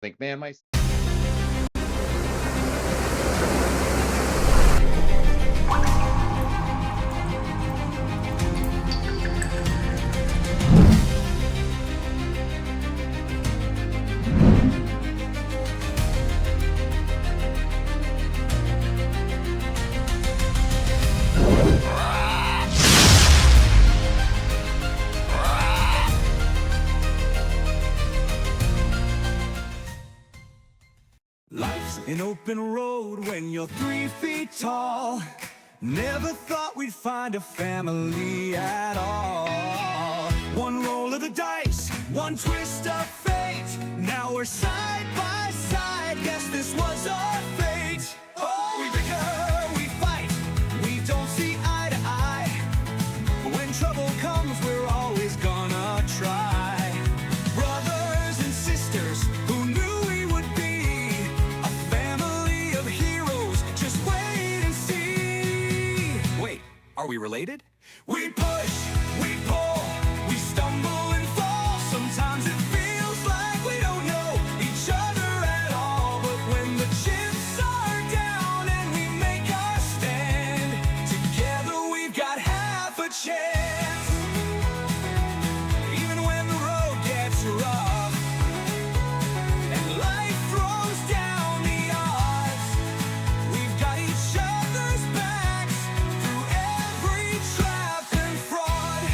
Think, man, my Life's an open road when you're 3 feet tall. Never thought we'd find a family at all. One roll of the dice, one twist of fate. Now we're side by side, guess this was our fate. Oh, we bicker, we fight, we don't see eye to eye. But when trouble comes, we're always gonna try. Brothers and sisters who knew we would be a family of heroes. Just wait and see. Wait, are we related? We push, we pull, we stumble and fall. Sometimes it feels like we don't know each other at all. But when the chips are down and we make our stand, together we've got half a chance. Even when the road gets rough and life throws down the odds, we've got each other's backs through every trap and fraud.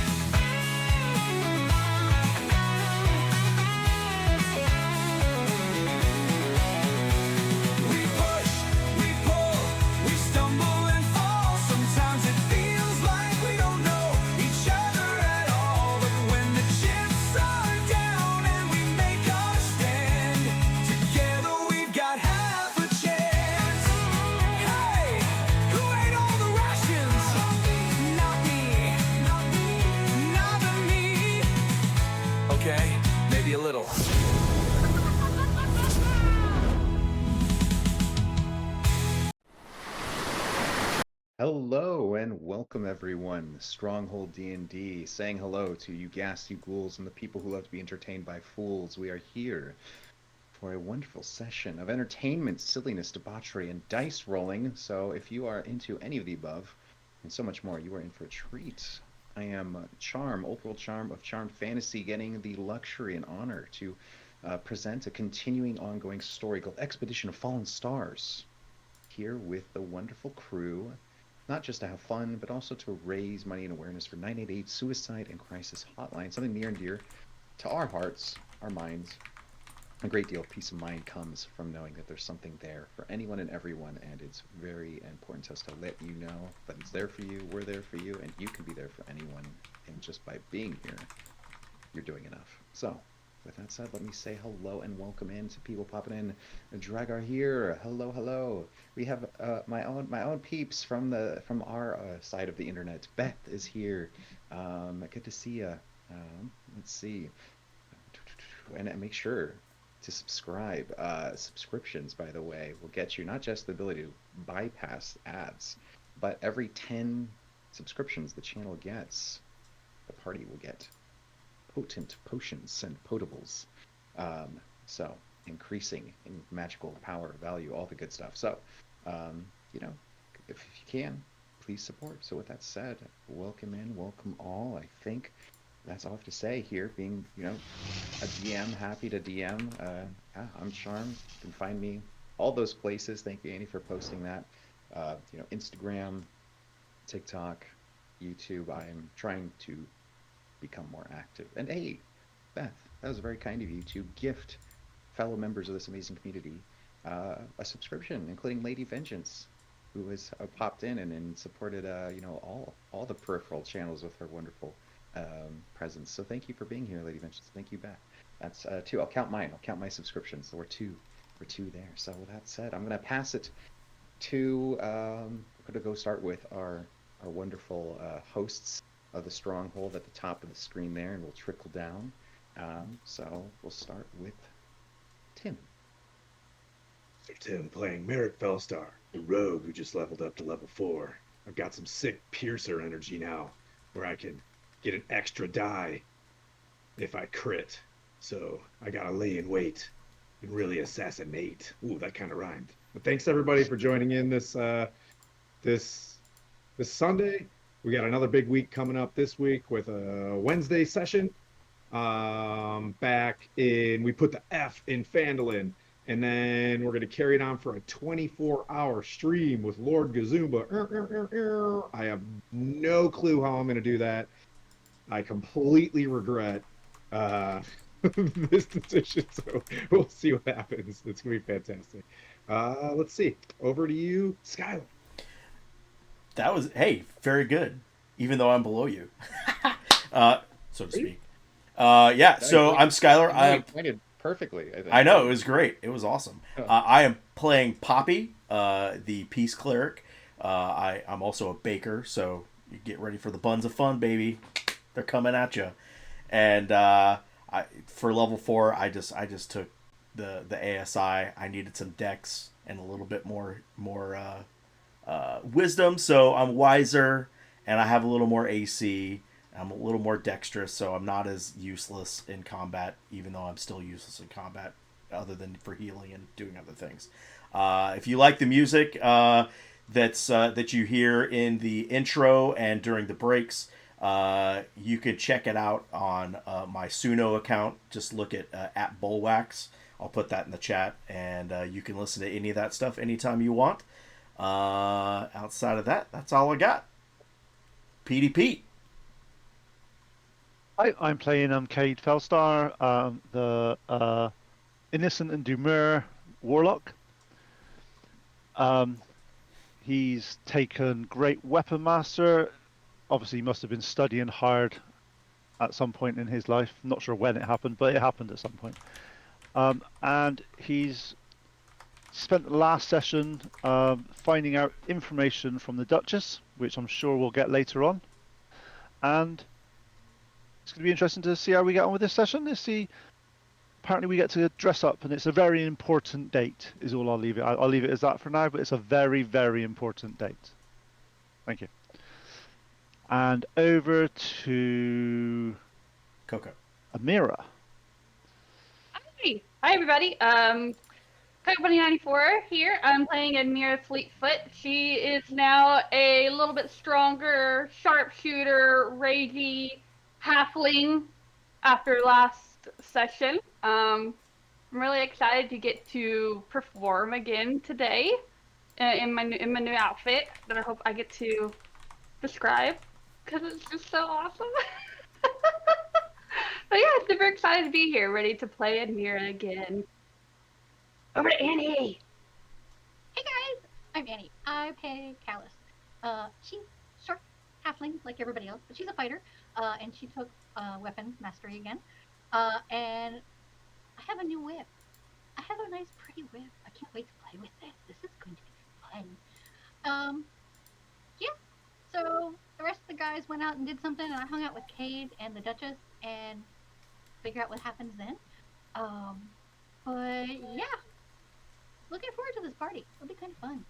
We push, we pull, we stumble and fall. Sometimes it feels like we don't know each other at all. But when the chips are down and we make our stand, together we've got half a chance. Hey, who ate all the rations? Not me. Not me. Okay, maybe a little. hello and welcome everyone. Stronghold D&D, saying hello to you ghastly ghouls and the people who love to be entertained by fools. We are here for a wonderful session of entertainment, silliness, debauchery, and dice rolling. So if you are into any of the above and so much more, you are in for a treat. I am Charm, Old World Charm of Charmed Fantasy, getting the luxury and honor to present a continuing ongoing story called Expedition of Fallen Stars, here with the wonderful crew, not just to have fun, but also to raise money and awareness for 988 Suicide and Crisis Hotline, something near and dear to our hearts, our minds. A great deal of peace of mind comes from knowing that there's something there for anyone and everyone, and it's very important to us to let you know that it's there for you, we're there for you, and you can be there for anyone. And just by being here, you're doing enough. So, with that said, let me say hello and welcome in to people popping in. Dragar here. Hello, hello. We have my own peeps from our side of the internet. Beth is here. Good to see you. Let's see, and make sure to subscribe. Subscriptions, by the way, will get you not just the ability to bypass ads, but every 10 subscriptions the channel gets, the party will get potent potions and potables. So increasing in magical power, value, all the good stuff. So, you know, if you can, please support. So with that said, welcome in, welcome all. I think that's all I have to say here. Being, a DM, happy to DM. Yeah, I'm Charm. You can find me all those places. Thank you, Annie, for posting that. Instagram, TikTok, YouTube. I'm trying to become more active. And hey, Beth, that was very kind of you to gift fellow members of this amazing community a subscription, including Lady Vengeance, who has popped in and supported, all the peripheral channels with her wonderful presence. So thank you for being here, Lady Vengeance. Thank you, Beth. That's two. I'll count mine. I'll count my subscriptions. So we're two. We're two there. So with that said, I'm gonna pass it to. We're gonna go start with our wonderful hosts of the Stronghold at the top of the screen there, and we'll trickle down. So we'll start with Tim. Sir Tim playing Merrick Fellstar, the rogue who just leveled up to level 4. I've got some sick piercer energy now, where I can get an extra die if I crit. So I gotta lay in wait can really assassinate. Ooh, that kind of rhymed. But thanks everybody for joining in this this Sunday. We got another big week coming up this week with a Wednesday session. Back in we put the F in Fandolin, and then we're gonna carry it on for a 24-hour stream with Lord Gazumba. I have no clue how I'm gonna do that. I completely regret uh, this decision. So we'll see what happens. It's gonna be fantastic. Let's see. Over to you, Skylar. That was, hey, very good, even though I'm below you, so to speak. Yeah, No, you so I'm pointed, Skylar. no, you pointed perfectly, I I think. know it was great. It was awesome. Oh, I am playing Poppy, the peace cleric. I'm also a baker, so you get ready for the buns of fun, baby. They're coming at you. And for level 4, I just took the ASI. I needed some dex and a little bit more wisdom, so I'm wiser, and I have a little more AC. I'm a little more dexterous, so I'm not as useless in combat, even though I'm still useless in combat, other than for healing and doing other things. If you like the music that you hear in the intro and during the breaks, you could check it out on my Suno account. Just look at Bulwax. I'll put that in the chat, and you can listen to any of that stuff anytime you want. Outside of that, that's all I got. Petey Pete. Hi, I'm playing Cade Felstar, the innocent and demure warlock. He's taken Great Weapon Master. Obviously, he must have been studying hard at some point in his life. Not sure when it happened, but it happened at some point. And he's spent the last session finding out information from the Duchess, which I'm sure we'll get later on. And it's going to be interesting to see how we get on with this session. Let's see. Apparently, we get to dress up, and it's a very important date. Is all I'll leave it. I'll leave it as that for now. But it's a very, very important date. Thank you. And over to Coco. Amira. Hi everybody. Coke Bunny 94 here. I'm playing Admira Fleetfoot. She is now a little bit stronger sharpshooter, ragey halfling after last session. I'm really excited to get to perform again today in my new outfit that I hope I get to describe because it's just so awesome. But yeah, super excited to be here, ready to play Admira again. Over to Annie. Hey guys, I'm Annie. I play Callus. She's short halfling like everybody else, but she's a fighter. And she took weapon mastery again. And I have a new whip. I have a nice, pretty whip. I can't wait to play with this. This is going to be fun. Yeah. So the rest of the guys went out and did something, and I hung out with Cade and the Duchess and figure out what happens then. But yeah, looking forward to this party. It'll be kind of fun.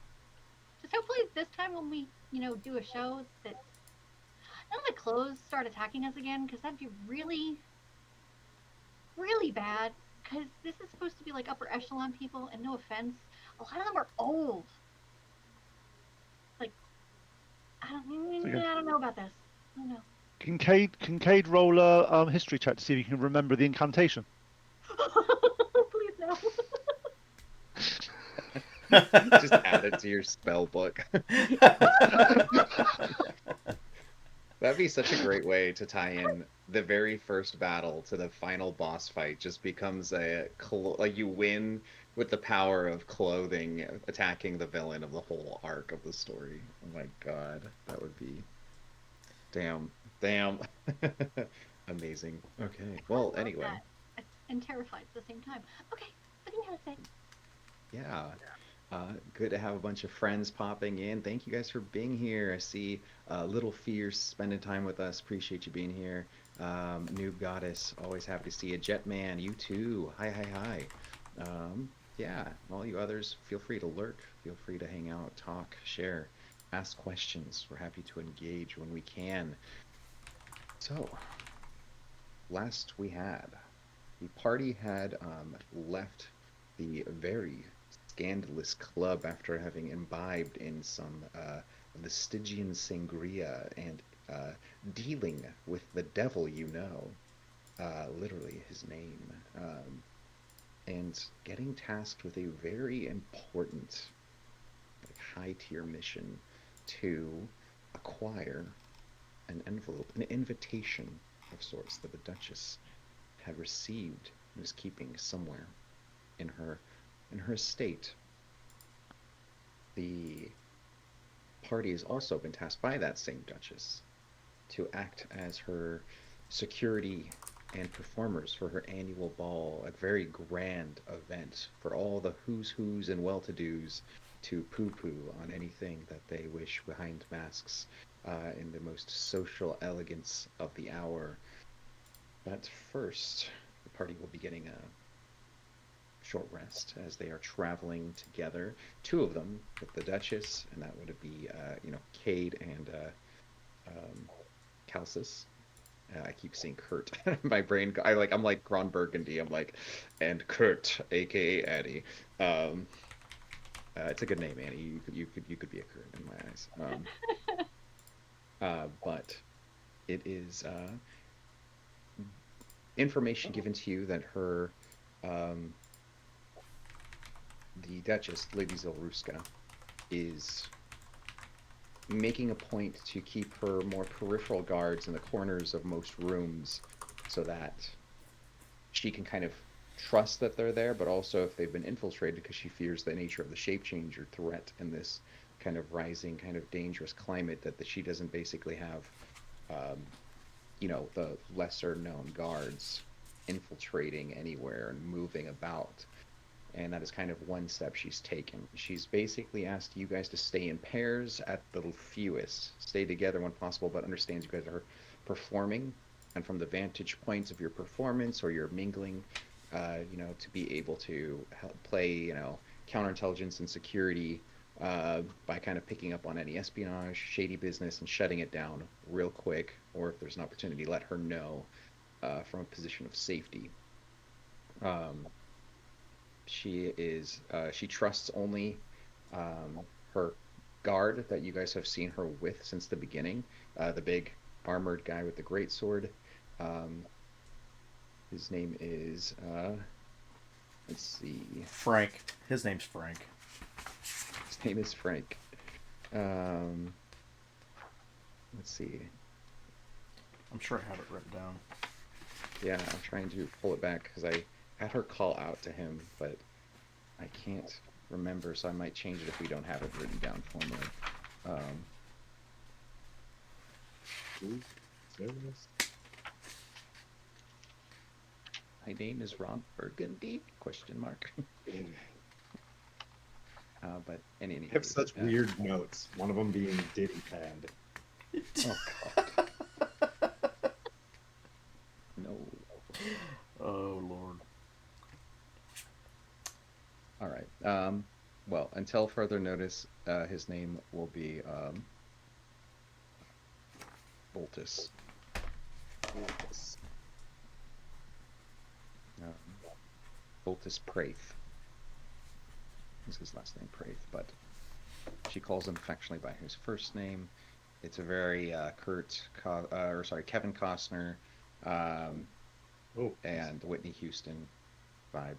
Just hopefully this time when we, do a show that none of the clothes start attacking us again, because that'd be really, really bad. Because this is supposed to be like upper echelon people, and no offense, a lot of them are old. Like, I don't know about this. I don't know. Can Cade roll a history check to see if you can remember the incantation? Please no. just add it to your spell book. That'd be such a great way to tie in the very first battle to the final boss fight. Just becomes like you win with the power of clothing attacking the villain of the whole arc of the story. Oh my god, that would be damn. Amazing. Okay. Well, anyway. And terrified at the same time. Okay, what do you have to say? Yeah. Good to have a bunch of friends popping in. Thank you guys for being here. I see Little Fierce spending time with us. Appreciate you being here. Noob Goddess, always happy to see you. Jetman, you too. Hi. Yeah, all you others, feel free to lurk. Feel free to hang out, talk, share, ask questions. We're happy to engage when we can. So, last we had, the party had left the very scandalous club after having imbibed in some of the Stygian sangria and dealing with the devil you know, literally his name, and getting tasked with a very important, like, high tier mission to acquire an envelope, an invitation of sorts that the Duchess had received and was keeping somewhere in her estate. The party has also been tasked by that same Duchess to act as her security and performers for her annual ball, a very grand event for all the who's and well-to-dos to poo-poo on anything that they wish behind masks, in the most social elegance of the hour. But first, the party will be getting a short rest as they are traveling together. Two of them with the Duchess, and that would be, Cade and um, Calcis. I keep seeing Kurt. My brain, I'm like Ron Burgundy. I'm like, and Kurt, aka Annie. Um, it's a good name, Annie. You could be a Kurt in my eyes. But it is information given to you that um, the Duchess, Lady Zilruska, is making a point to keep her more peripheral guards in the corners of most rooms so that she can kind of trust that they're there, but also if they've been infiltrated, because she fears the nature of the shape changer threat in this kind of rising, kind of dangerous climate, that she doesn't basically have, um, the lesser known guards infiltrating anywhere and moving about. And that is kind of one step she's taken. She's basically asked you guys to stay in pairs at the fewest, stay together when possible, but understands you guys are performing, and from the vantage points of your performance or your mingling, to be able to help play, counterintelligence and security, by kind of picking up on any espionage, shady business, and shutting it down real quick, or if there's an opportunity, let her know, from a position of safety. Um, she trusts only, her guard that you guys have seen her with since the beginning, the big armored guy with the great sword. Um, his name is, let's see, Frank. His name's Frank. his name is Frank. Um, let's see. I'm sure I have it written down. Yeah, I'm trying to pull it back because I had her call out to him, but I can't remember, so I might change it if we don't have it written down formally. Um, my name is Ron Burgundy? Question mark. But in any I have case, such weird notes. One of them being Diddy Pad. oh God, no. Oh Lord. All right. Well, until further notice, his name will be, Voltus. Um, Voltus Praith is his last name, Praith, but she calls him affectionately by his first name. It's a very Kevin Costner, um, Oh, and Whitney Houston vibe.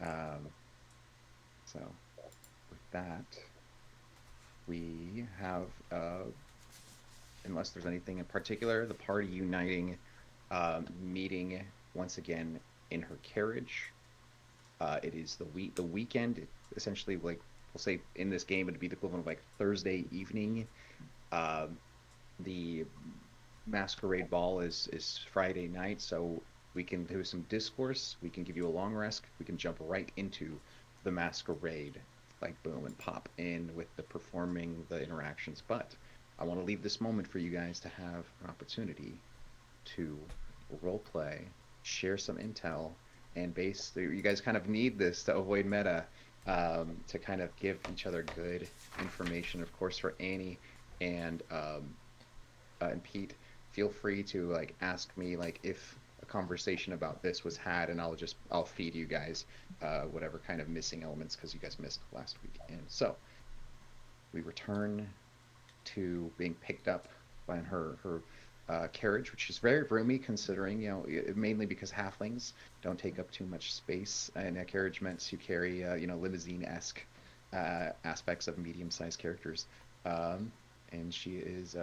Um, so with that, we have, unless there's anything in particular, the party uniting, meeting once again in her carriage. It is the weekend, essentially, like we'll say in this game, it'd be the equivalent of like Thursday evening. Um, the Masquerade ball is Friday night, so we can do some discourse. We can give you a long rest. We can jump right into the Masquerade, like boom, and pop in with the performing, the interactions. But I want to leave this moment for you guys to have an opportunity to role play, share some intel, and base. You guys kind of need this to avoid meta, to kind of give each other good information. Of course, for Annie and Pete, feel free to like ask me like if a conversation about this was had, and I'll feed you guys whatever kind of missing elements because you guys missed last week. And so we return to being picked up by her carriage, which is very roomy considering, mainly because halflings don't take up too much space, and a carriage meant to carry, limousine-esque aspects of medium-sized characters. And she is,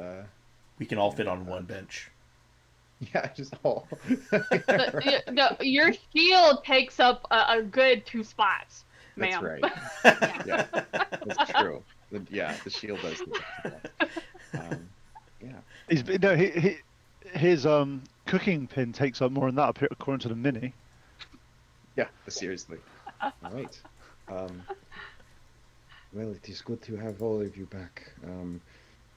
We can all fit on one bench. yeah, just all. Your shield takes up a good 2 spots, That's ma'am. right. Yeah. Yeah, that's true. The shield does take up to that. Yeah. He's no his cooking pin takes up more than that according to the mini. Yeah, seriously. All right. Well, it is good to have all of you back.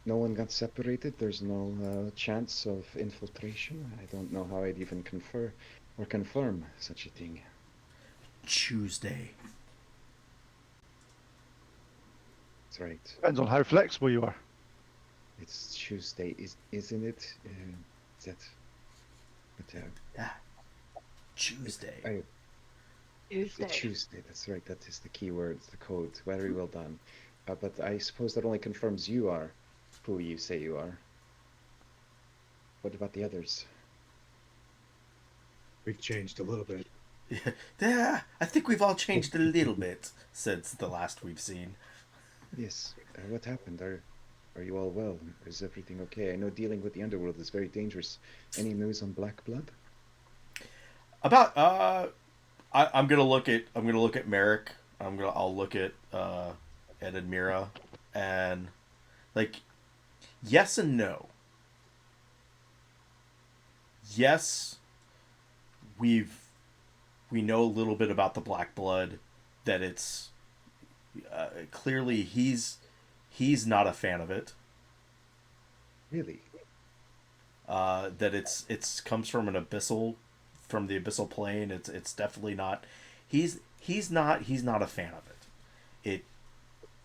No one got separated. There's no chance of infiltration. I don't know how I'd even confer or confirm such a thing. Tuesday. That's right. Depends on how flexible you are. It's Tuesday, isn't it? Is that? But Yeah. Tuesday. It's Tuesday. That's right. That is the key word, the code. Very well done. But I suppose that only confirms you are who you say you are. What about the others? We've changed a little bit. Yeah, I think we've all changed a little bit since the last we've seen. Yes. What happened? Are you all well? Is everything okay? I know dealing with the underworld is very dangerous. Any news on Black Blood? About I'm gonna look at Merrick. I'll look at Ed and Mira, and like, yes and no. Yes, we know a little bit about the Black Blood, that it's clearly he's not a fan of it. Really? That it's comes from the abyssal plane. It's definitely not. He's not a fan of it.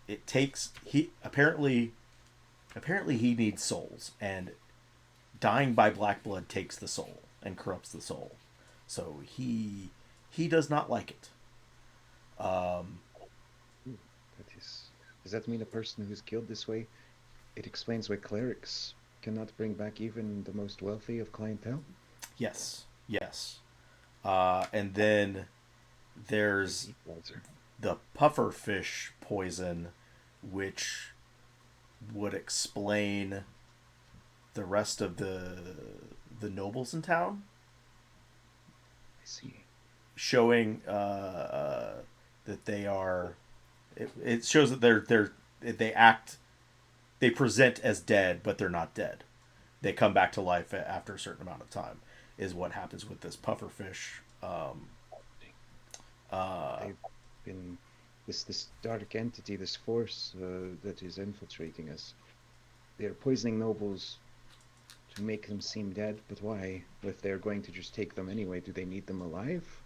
It takes he apparently he needs souls, and dying by black blood takes the soul and corrupts the soul. So he does not like it. That is. Does that mean a person who's killed this way? It explains why clerics cannot bring back even the most wealthy of clientele. Yes. And then there's the pufferfish poison, which would explain the rest of the nobles in town. I see. Showing that they are. It shows that they present as dead, but they're not dead. They come back to life after a certain amount of time. Is what happens with this pufferfish. They've been this dark entity, this force that is infiltrating us. They're poisoning nobles to make them seem dead, but why? If they're going to just take them anyway, do they need them alive?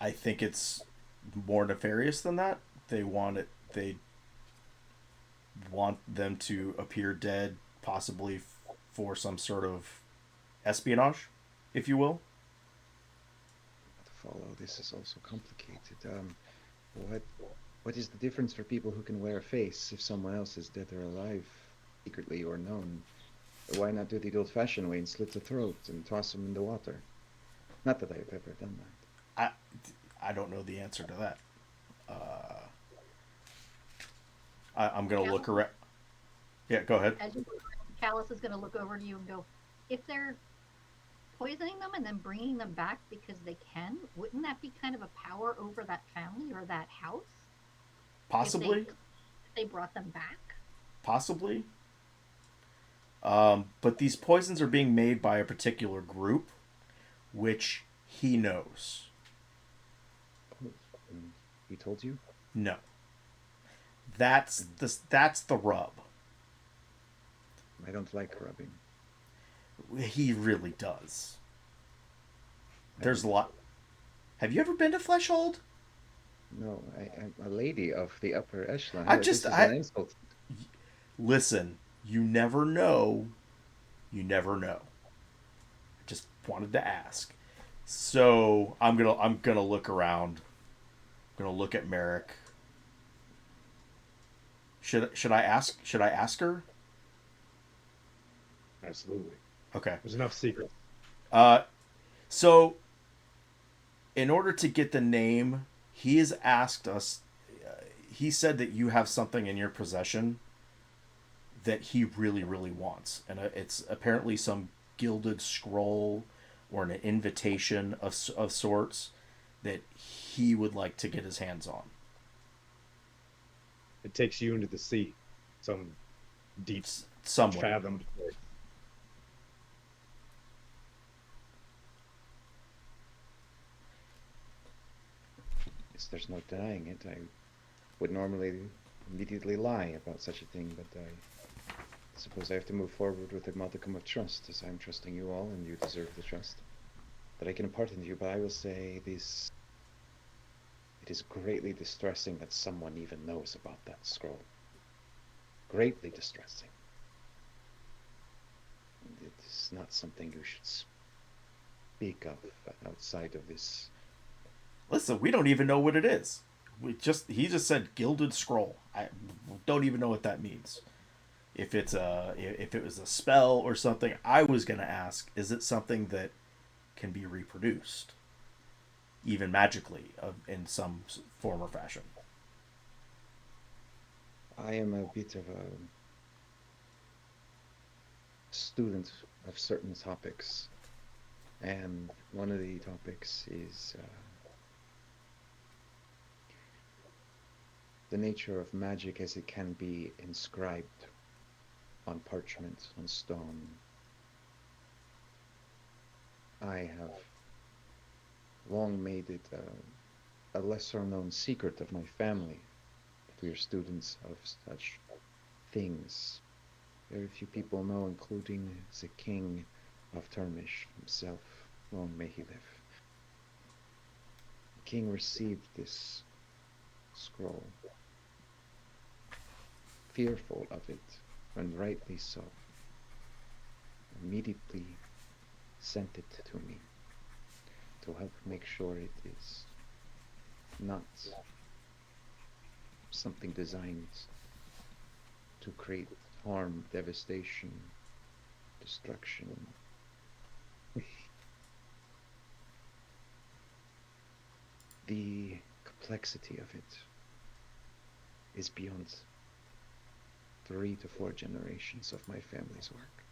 I think it's more nefarious than that. They want them to appear dead, possibly for some sort of espionage, if you will. To follow, this is also complicated. What is the difference for people who can wear a face if someone else is dead or alive, secretly or known? Why not do it the old-fashioned way and slit the throat and toss them in the water? Not that I've ever done that. I don't know the answer to that. I'm gonna look around. Yeah, go ahead. As you Callus is going to look over to you and go, if they're poisoning them and then bringing them back because they can, wouldn't that be kind of a power over that family or that house? Possibly. If they brought them back? Possibly. But these poisons are being made by a particular group, which he knows. He told you? No. That's the rub. I don't like rubbing. He really does. There's a lot. Have you ever been to Fleshhold? No, I'm a lady of the upper echelon. This is an insult. Listen, you never know. You never know. just wanted to ask. So I'm gonna look around. I'm gonna look at Merrick. Should I ask her? Absolutely. Okay. There's enough secrets. Uh, so in order to get the name, he has asked us. He said that you have something in your possession that he really, really wants, and it's apparently some gilded scroll or an invitation of sorts that he would like to get his hands on. It takes you into the sea, some deep Somewhere. fathomed place. Yes, there's no denying it. I would normally immediately lie about such a thing, but I suppose I have to move forward with a modicum of trust, as I'm trusting you all, and you deserve the trust that I can impart into you. But I will say this: it is greatly distressing that someone even knows about that scroll. Greatly distressing. And it is not something you should speak of outside of this. Listen, we don't even know what it is. He just said gilded scroll. I don't even know what that means. If it was a spell or something, I was gonna ask, is it something that can be reproduced, even magically, in some form or fashion? I am a bit of a student of certain topics, and one of the topics is the nature of magic as it can be inscribed on parchment, on stone. I have long made it a lesser known secret of my family that we are students of such things. Very few people know, including the king of Termish himself. Long may he live. The king received this scroll, fearful of it, and rightly so. Immediately sent it to me to help make sure it is not something designed to create harm, devastation, destruction. The complexity of it is beyond 3 to 4 generations of my family's work.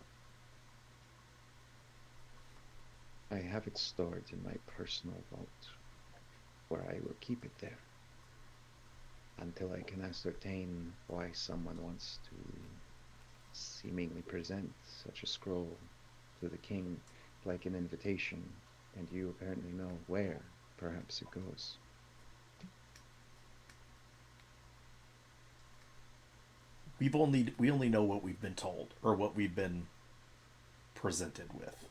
I have it stored in my personal vault, where I will keep it there until I can ascertain why someone wants to seemingly present such a scroll to the king like an invitation, and you apparently know where perhaps it goes. We only know what we've been told or what we've been presented with.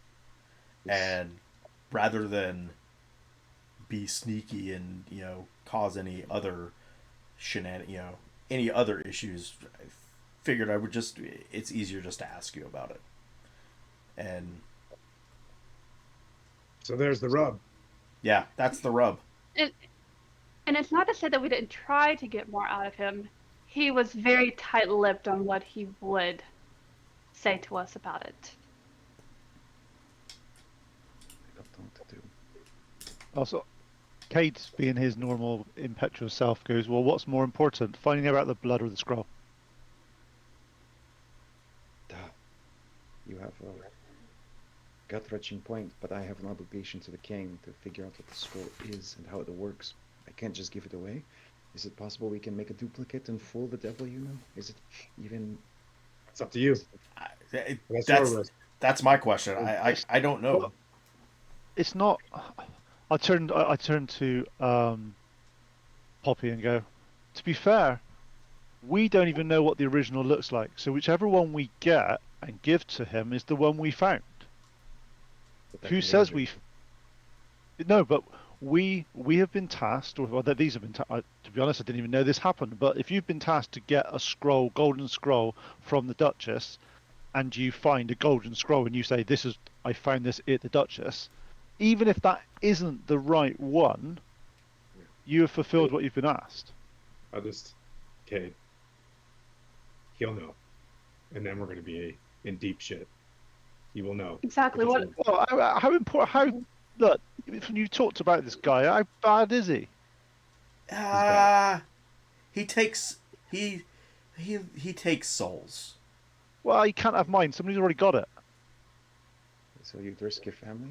And rather than be sneaky and cause any other any other issues, I figured I would just it's easier just to ask you about it. And So there's the rub. yeah, that's the rub. And and it's not to say that we didn't try to get more out of him. He was very tight-lipped on what he would say to us about it. I don't know what to do. Also, Cade, being his normal impetuous self, goes, "Well, what's more important, finding out about the blood or the scroll?" Duh. You have a gut-wrenching point, but I have an obligation to the king to figure out what the scroll is and how it works. I can't just give it away. Is it possible we can make a duplicate and fool the devil, you know? Is it even... It's up to you. That's your risk. that's my question. I don't know. Well, it's not. I turned to Poppy and go, to be fair, we don't even know what the original looks like. So whichever one we get and give to him is the one we found. But that Who can be says argued. No, but we have been tasked, or well, that these have been. To be honest, I didn't even know this happened. But if you've been tasked to get a scroll, golden scroll from the Duchess, and you find a golden scroll, and you say, "This is I found this at the Duchess. Even if that isn't the right one, you have fulfilled what you've been asked. I'll just, Cade, he'll know. And then we're going to be in deep shit. He will know. Exactly if what. it's- Well, how important? How look? You talked about this guy. How bad is he? Ah, he takes he takes souls. Well, he can't have mine. Somebody's already got it. So you'd risk your family?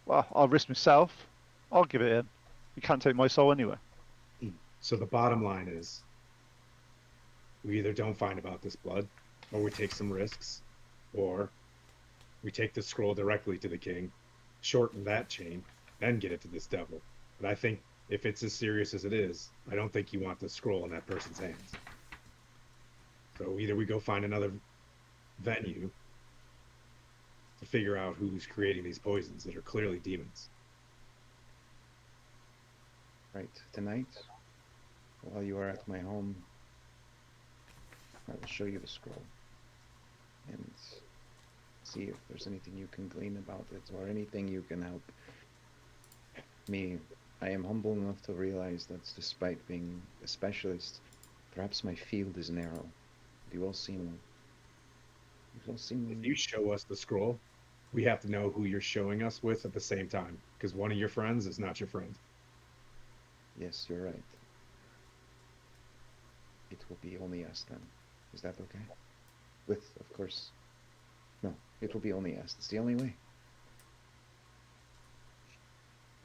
Well, I'll risk myself. I'll give it in. You can't take my soul anyway. So the bottom line is we either don't find about this blood, or we take some risks, or we take the scroll directly to the king, shorten that chain, then get it to this devil. But I think if it's as serious as it is, I don't think you want the scroll in that person's hands. So either we go find another venue to figure out who's creating these poisons that are clearly demons. Right. Tonight, while you are at my home, I will show you the scroll and see if there's anything you can glean about it or anything you can help me. I am humble enough to realize that despite being a specialist, perhaps my field is narrow. You all seem If you show us the scroll, we have to know who you're showing us with at the same time, because one of your friends is not your friend. Yes, you're right. It will be only us then. Is that okay? With, of course. No, it will be only us. It's the only way.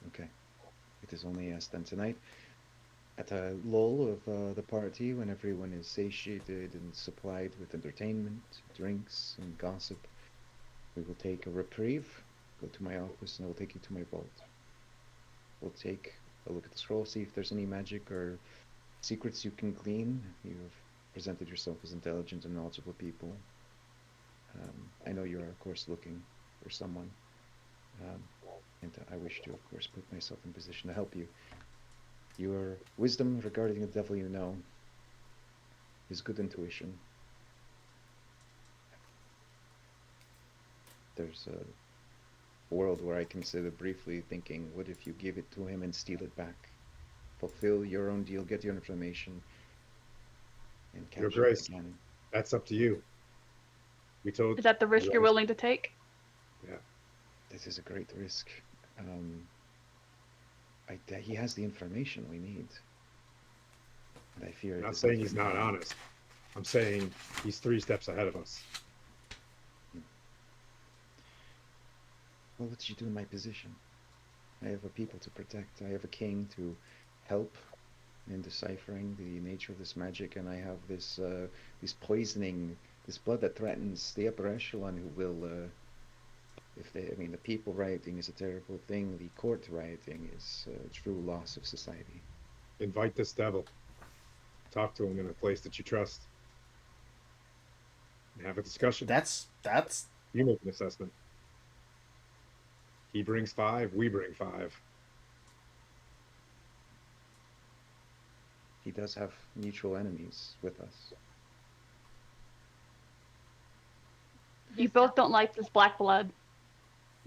Okay. It is only us then tonight. At a lull of the party, when everyone is satiated and supplied with entertainment, drinks, and gossip, we will take a reprieve, go to my office, and I will take you to my vault. We'll take a look at the scroll, see if there's any magic or secrets you can glean. You have presented yourself as intelligent and knowledgeable people. I know you are, of course, looking for someone. And I wish to, of course, put myself in position to help you. Your wisdom regarding the devil you know is good intuition. There's a world where I consider briefly thinking, what if you give it to him and steal it back? Fulfill your own deal, get your information, and Your capture Grace, the cannon. that's up to you. We told. Is that the risk you're willing to take? Yeah. This is a great risk. He has the information we need. And I fear I'm not saying he's not honest. I'm saying he's 3 steps ahead of us. Well, what should you do in my position? I have a people to protect. I have a king to help in deciphering the nature of this magic, and I have this poisoning, this blood that threatens the upper echelon who will, the people rioting is a terrible thing. The court rioting is a true loss of society. Invite this devil. Talk to him in a place that you trust. And have a discussion. That's You make an assessment. He brings 5, we bring 5. He does have mutual enemies with us. You both don't like this black blood.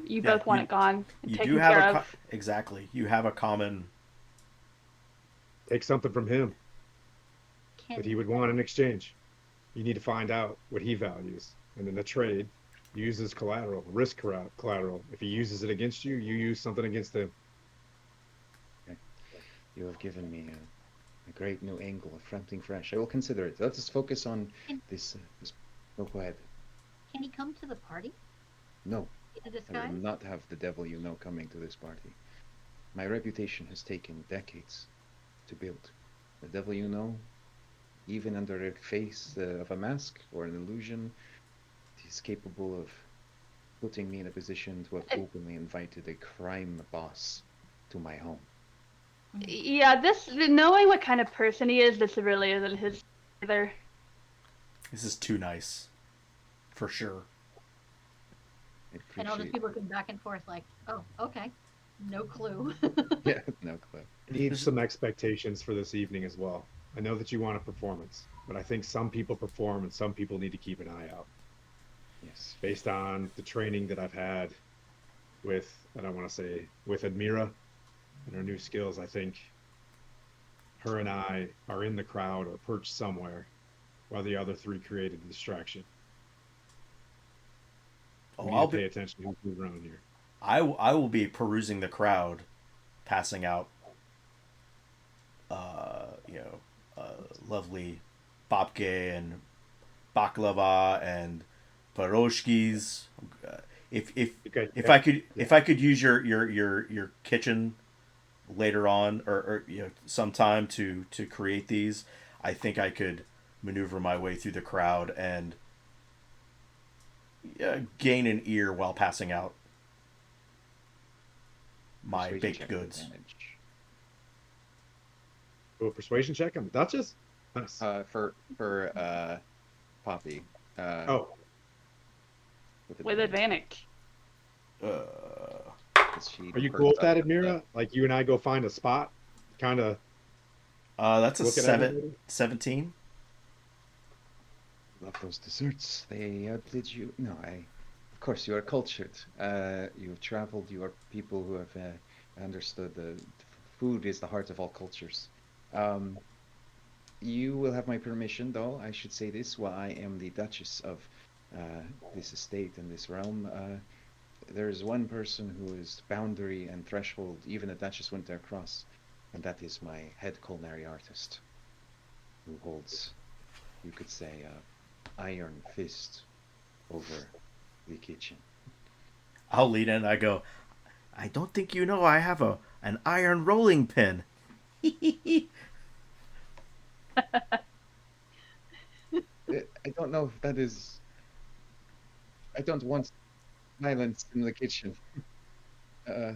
You Yeah, both want it gone and you taken do have care a of. exactly. You have a common. Take something from him that he would want in exchange. You need to find out what he values. And in the trade, use his collateral, risk collateral. If he uses it against you, you use something against him. Okay. You have given me a great new angle of something fresh. I will consider it. Let's just focus on this. No, go ahead. Can he come to the party? No, In a I disguise? will not have the devil you know coming to this party. My reputation has taken decades to build. The devil you know, even under a face of a mask or an illusion, is capable of putting me in a position to have openly invited a crime boss to my home. Yeah, knowing what kind of person he is, this really isn't his either. This is too nice, for sure. And all those people looking back and forth like, oh, okay. No clue. Yeah, no clue. Need some expectations for this evening as well. I know that you want a performance, but I think some people perform and some people need to keep an eye out. Yes. based on the training that I've had with, and I want to say with Admira and her new skills. I think her and I are in the crowd or perched somewhere while the other three created the distraction. We Oh, need to pay attention to who's moving around here. I will be perusing the crowd, passing out, you know, lovely babke and baklava and paroshkis. Uh, if Okay, if yeah, I could yeah. if I could use your kitchen later on, or sometime to create these, I think I could maneuver my way through the crowd and gain an ear while passing out my Persuasion baked check with goods. advantage. Do a persuasion check on the Duchess. Nice. For Poppy. Uh, Oh, with With advantage advantage. Uh, because she are you cool perks with up that, at the. Admira? Like you and I go find a spot, kind of that's a look at everybody. 17. Love those desserts. They outdid you. No, of course, you are cultured. You've traveled. You are people who have understood the food is the heart of all cultures. Um, you will have my permission, though. I should say this while I am the Duchess of uh, this estate and this realm. There is one person who is boundary and threshold even a Duchess wouldn't dare cross, and that is my head culinary artist, who holds, you could say, iron fist over the kitchen. I'll lean in and I go, I don't think you know I have an iron rolling pin. I don't know if that is. I don't want violence in the kitchen. Uh,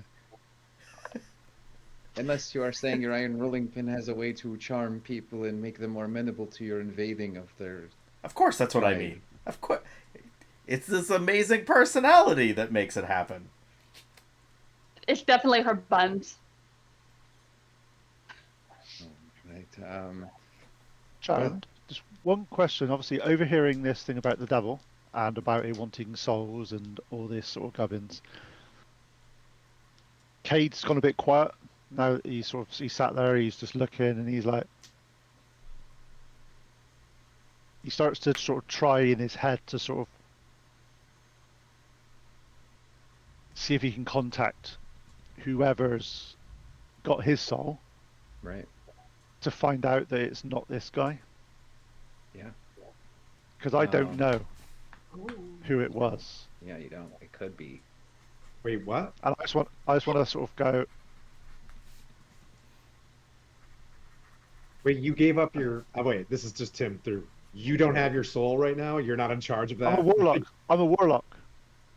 unless you are saying your iron rolling pin has a way to charm people and make them more amenable to your invading of their Of course, that's what I tribe. mean. Of course, it's this amazing personality that makes it happen. It's definitely her buns. Oh, right. Well, Sharon, just one question. Obviously, overhearing this thing about the devil and about it wanting souls and all this sort of gubbins, Cade's gone a bit quiet now. That he sat there. He's just looking, and he's like, he starts to sort of try in his head to sort of see if he can contact whoever's got his soul right. to find out that it's not this guy, Yeah. because I don't Um, know Ooh. who it was, yeah, you don't. It could be. Wait, what? and I just want to sort of go. Wait, you gave up your. Oh, wait, this is just Tim through. You don't have your soul right now. You're not in charge of I'm a that. warlock. I'm a warlock.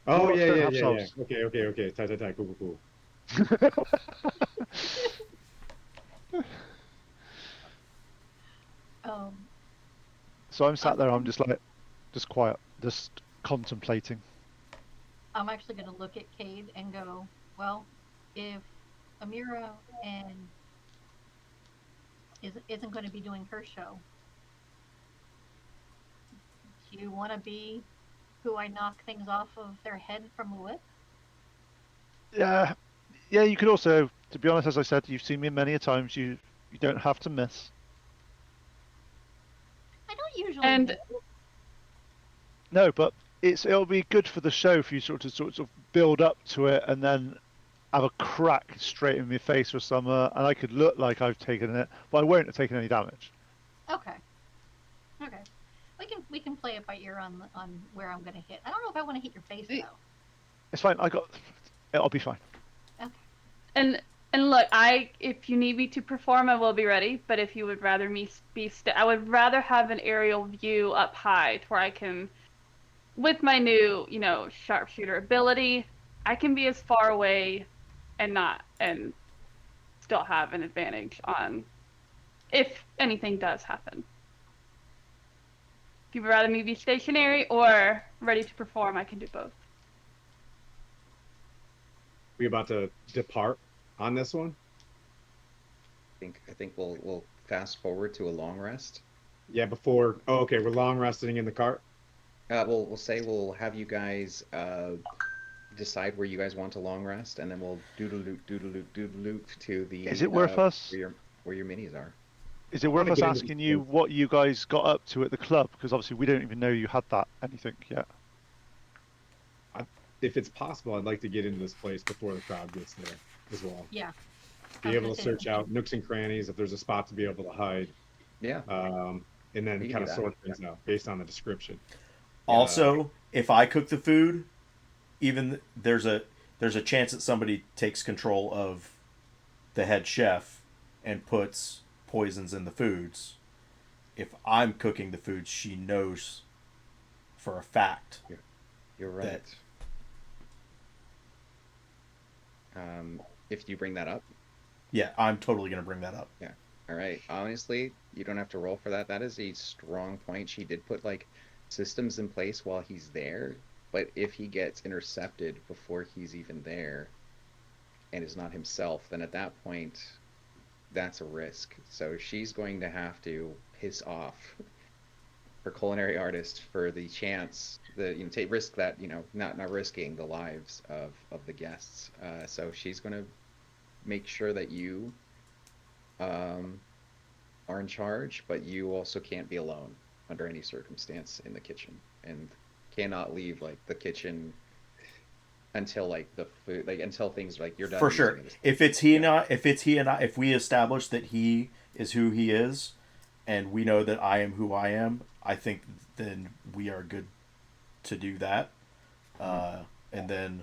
Oh Warlocks yeah, don't yeah, have yeah, yeah. souls. Okay, okay, okay. Tie, tie, tie. Cool, cool, cool. Um, So I'm sat there. I'm I'm just like, just quiet, just contemplating. I'm actually gonna look at Cade and go, well, if Amira and isn't going to be doing her show, do you want to be who I knock things off of their head from a whip? Yeah, yeah. You could also, to be honest, as I said, you've seen me many a times. You don't have to miss. I don't usually And miss. No, but it'll be good for the show if you sort of build up to it and then have a crack straight in my face or something, and I could look like I've taken it, but I won't have taken any damage. Okay, okay. We can play it by ear on where I'm gonna hit. I don't know if I want to hit your face Hey, though. It's fine. It'll be fine. Okay. and and look, if you need me to perform, I will be ready. But if you would rather me I would rather have an aerial view up high to where I can, with my new, sharpshooter ability, I can be as far away and still have an advantage on if anything does happen. If you'd rather me be stationary or ready to perform, I can do both. We about to depart on this one? I think we'll fast forward to a long rest. Yeah, before. Oh, okay. We're long resting in the cart. we'll say we'll have you guys decide where you guys want to long rest, and then we'll doodle loop to Is the it worth us? where your minis are. Is it I want worth to us get into this asking you place. what you guys got up to at the club? Because obviously we don't even know you had that anything yet. I, if it's possible, I'd like to get into this place before the crowd gets there as well. Yeah, I Be was able gonna to say the search same. out nooks and crannies if there's a spot to be able to hide, Yeah, um, and then we can kind do of that. sort things out based on the description. Yeah, Also, if I cook the food, even there's a chance that somebody takes control of the head chef and puts poisons in the foods. If I'm cooking the food, she knows for a fact you're, you're that. right. If you bring that up, Yeah, I'm totally gonna bring that up. yeah. All right. Honestly, you don't have to roll for that. That is a strong point. She did put like systems in place while he's there, but if he gets intercepted before he's even there and is not himself, then at that point, that's a risk. So she's going to have to piss off her culinary artist for the chance, the take risk that not risking the lives of the guests. So she's going to make sure that you um, are in charge, but you also can't be alone under any circumstance in the kitchen, and cannot leave like the kitchen until like the food, like until things like you're done For using sure. it. If it's he Yeah, and I, if it's he and I, if we establish that he is who he is, and we know that I am who I am, I think then we are good to do that. mhm, And then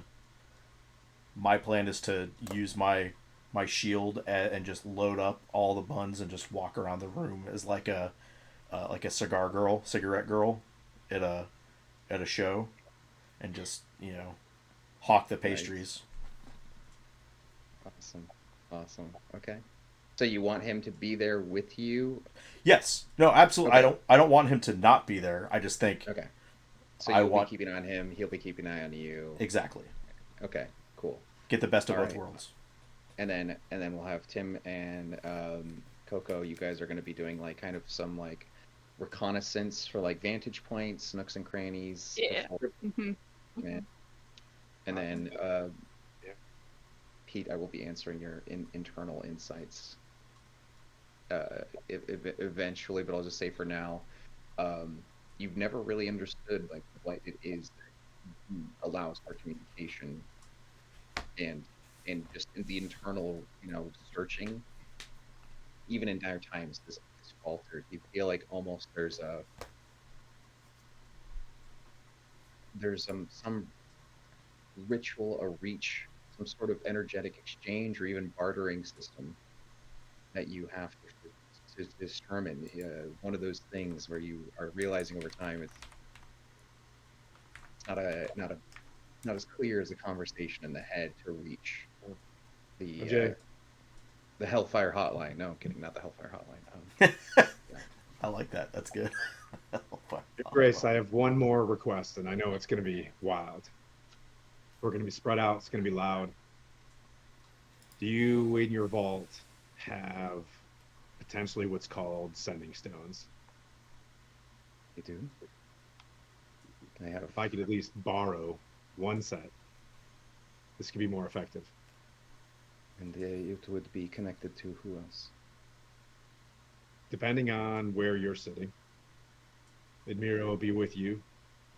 my plan is to use my shield and just load up all the buns and just walk around the room as like a cigarette girl at a show, and just hawk the nice, pastries. awesome, awesome. Okay, so you want him to be there with you? Yes, no, absolutely. Okay, I don't want him to not be there. I just think okay. So I you'll be want keeping an eye on him. He'll be keeping an eye on you. exactly Okay, cool. get the best of All both right. worlds. And then we'll have Tim and Coco. You guys are going to be doing like kind of some like reconnaissance for like vantage points, nooks and crannies Yeah. before. Hmm. And, and Uh, then yeah. Pete, I will be answering your internal insights eventually, but I'll just say for now, um, you've never really understood like what it is that allows for communication and just in the internal, searching, even in dire times, this faltered. You feel like almost there's some ritual, a reach, some sort of energetic exchange, or even bartering system that you have to determine. One of those things where you are realizing over time it's not as clear as a conversation in the head to reach the uh, OJ, the Hellfire Hotline. No, I'm kidding, not the Hellfire Hotline. Yeah, I like that. That's good. Grace, I have one more request, and I know it's going to be wild. We're going to be spread out. It's going to be loud. Do you, in your vault, have potentially what's called sending stones? you do. I have, If I could at least borrow one set, this could be more effective. and it would be connected to who else? Depending on where you're sitting, Admira will be with you,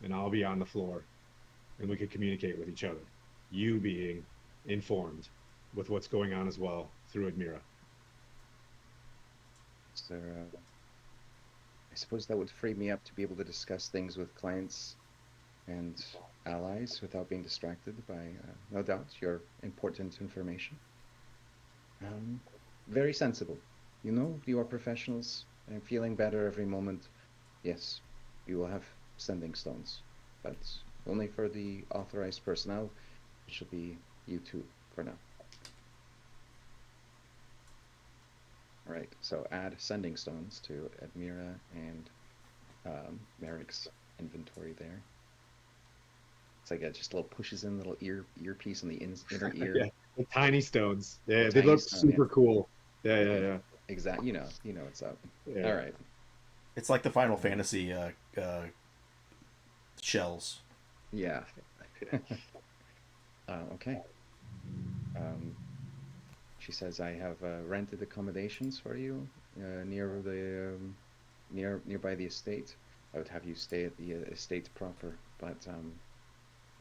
and I'll be on the floor, and we could communicate with each other. You being informed with what's going on as well through Admira. Is there? I suppose that would free me up to be able to discuss things with clients and allies without being distracted by, no doubt, your important information. Um, Very sensible. You are professionals. I'm feeling better every moment. Yes, you will have sending stones, but only for the authorized personnel, which will be you two for now. All right, so add sending stones to Admira and Merrick's inventory there. It's like it just little pushes in little earpiece in the inner ear. Yeah, the tiny stones. The Yeah, they tiny look stone, yeah. super cool. Yeah, yeah, Yeah, yeah. exactly. You know what's up. All Yeah. right. It's like the Final Um, Fantasy Shells. Yeah. Okay. Um, she says, I have rented accommodations for you near the nearby the estate. I would have you stay at the estate proper, but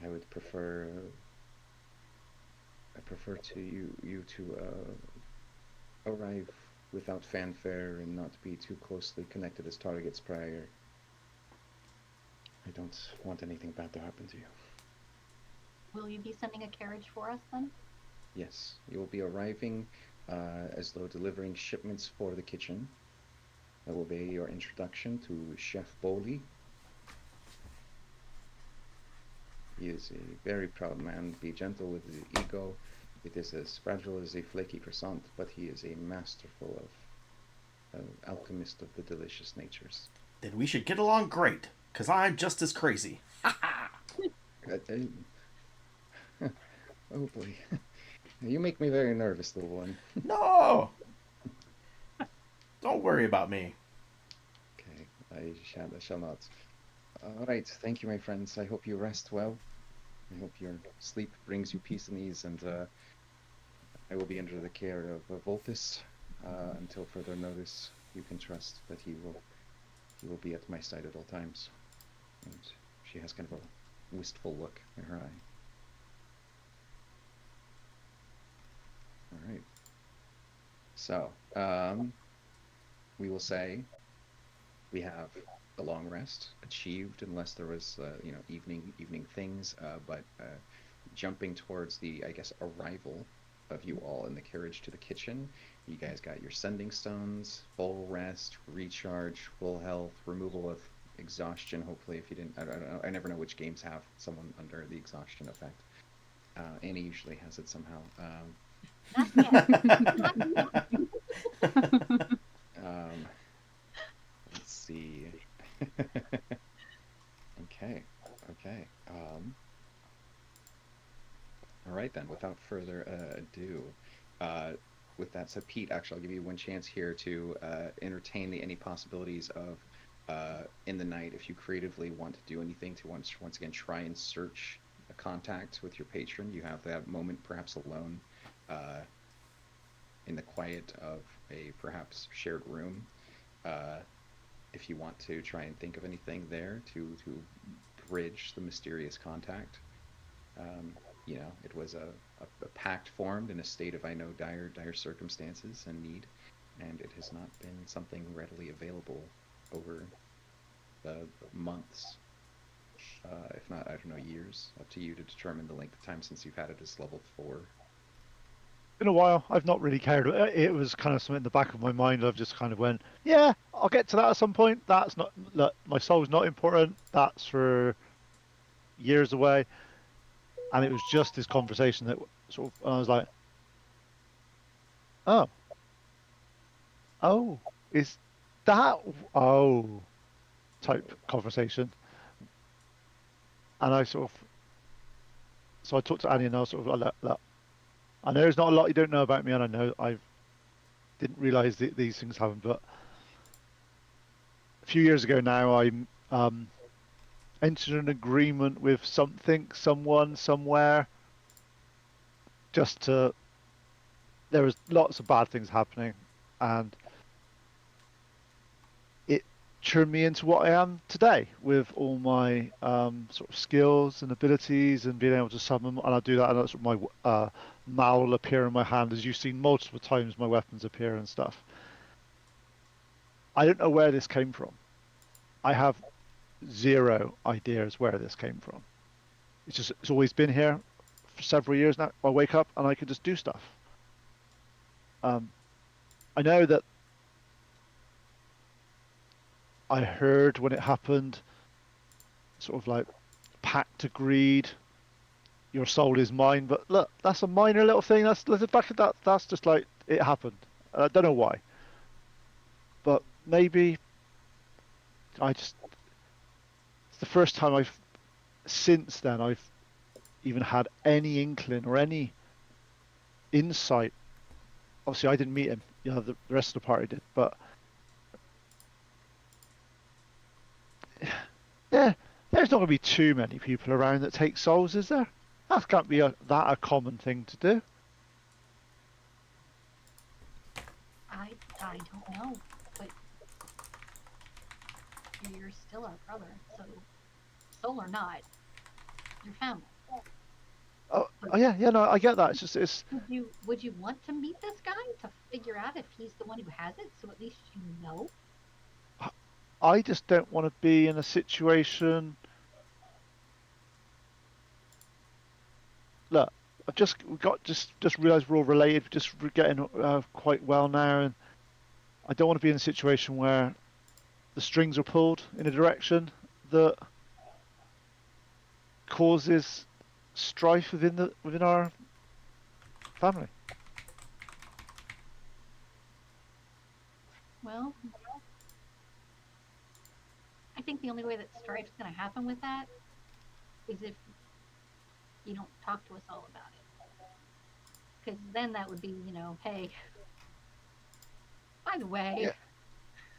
I would I prefer to you to arrive without fanfare and not be too closely connected as targets prior. I don't want anything bad to happen to you. Will you be sending a carriage for us then? Yes, you will be arriving as though delivering shipments for the kitchen. That will be your introduction to Chef Boli. He is a very proud man. Be gentle with his ego. It is as fragile as a flaky croissant, but he is a masterful of alchemist of the delicious natures. Then we should get along great, because I'm just as crazy. Oh boy, you make me very nervous, little one. No! Don't worry about me. Okay, I shall not. All right, thank you, my friends. I hope you rest well. I hope your sleep brings you peace and ease, and I will be under the care of Voltis until further notice. You can trust that he will be at my side at all times. And she has kind of a wistful look in her eye. All right. So, we will say we have a long rest achieved, unless there was, evening things. But jumping towards the, I guess, arrival of you all in the carriage to the kitchen, you guys got your sending stones, full rest, recharge, full health, removal of exhaustion. Hopefully, if you didn't, I don't know. I never know which games have someone under the exhaustion effect. Annie usually has it somehow. Not yet. Um, let's see. Okay, okay. All right then. Without further ado, uh, with that said, Pete, actually, I'll give you one chance here to entertain any possibilities of in the night, if you creatively want to do anything to once again try and search a contact with your patron. You have that moment, perhaps alone, uh, in the quiet of a perhaps shared room. Uh, if you want to try and think of anything there to bridge the mysterious contact. Um, it was a pact formed in a state of, I know, dire circumstances and need, and it has not been something readily available over the months, if not, I don't know, years. Up to you to determine the length of time since you've had it as level 4. In a while, I've not really cared. It was kind of something in the back of my mind. I've just kind of went, yeah, I'll get to that at some point. That's not, look, my soul's not important. That's for years away. And it was just this conversation that sort of, and I was like, oh, oh, is that, oh, type conversation. And I sort of, so I talked to Annie and I was sort of like, look, I know there's not a lot you don't know about me, and I know I didn't realize that these things happen, but a few years ago now, I entered an agreement with something, someone, somewhere, just to. There was lots of bad things happening, and it turned me into what I am today, with all my sort of skills and abilities, and being able to summon. And I do that, and that's my mal will appear in my hand, as you've seen multiple times. My weapons appear and stuff. I don't know where this came from. I have zero ideas where this came from. It's always been here for several years now. I wake up and I can just do stuff. Um, I know that I heard when it happened, sort of like pact agreed, your soul is mine. But look, that's a minor little thing. That's the fact that that's just like it happened. I don't know why, but maybe I just it's the first time I've since then I've even had any inkling or any insight. Obviously, I didn't meet him. The rest of the party did, but yeah, There's not going to be too many people around that take souls, is there? That can't be that a common thing to do. I don't know, but you're still our brother, so soul or not, you're family. Oh yeah, yeah, no, I get that. It's just it's. Would you want to meet this guy to figure out if he's the one who has it, so at least you know? I just don't want to be in a situation. Look, I've just we got just realised we're all related. We're just getting quite well now, and I don't want to be in a situation where the strings are pulled in a direction that causes strife within our family. Well, I think the only way that strife's going to happen with that is if you don't talk to us all about it. Because then that would be, hey, by the way, Yeah,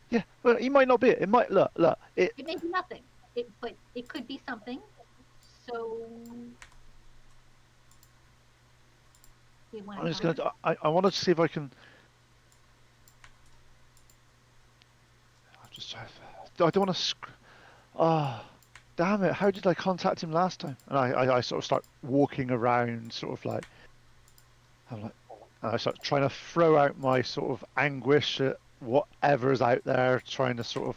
yeah. Well, he might not be it. It might look. it may be nothing. But it could be something. So we want I'm to just tell him. gonna. I want to see if I can. I just. I don't want to. Ah, oh, damn it! How did I contact him last time? And I sort of start walking around, sort of like. I'm like. And I start trying to throw out my sort of anguish at whatever's out there, trying to sort of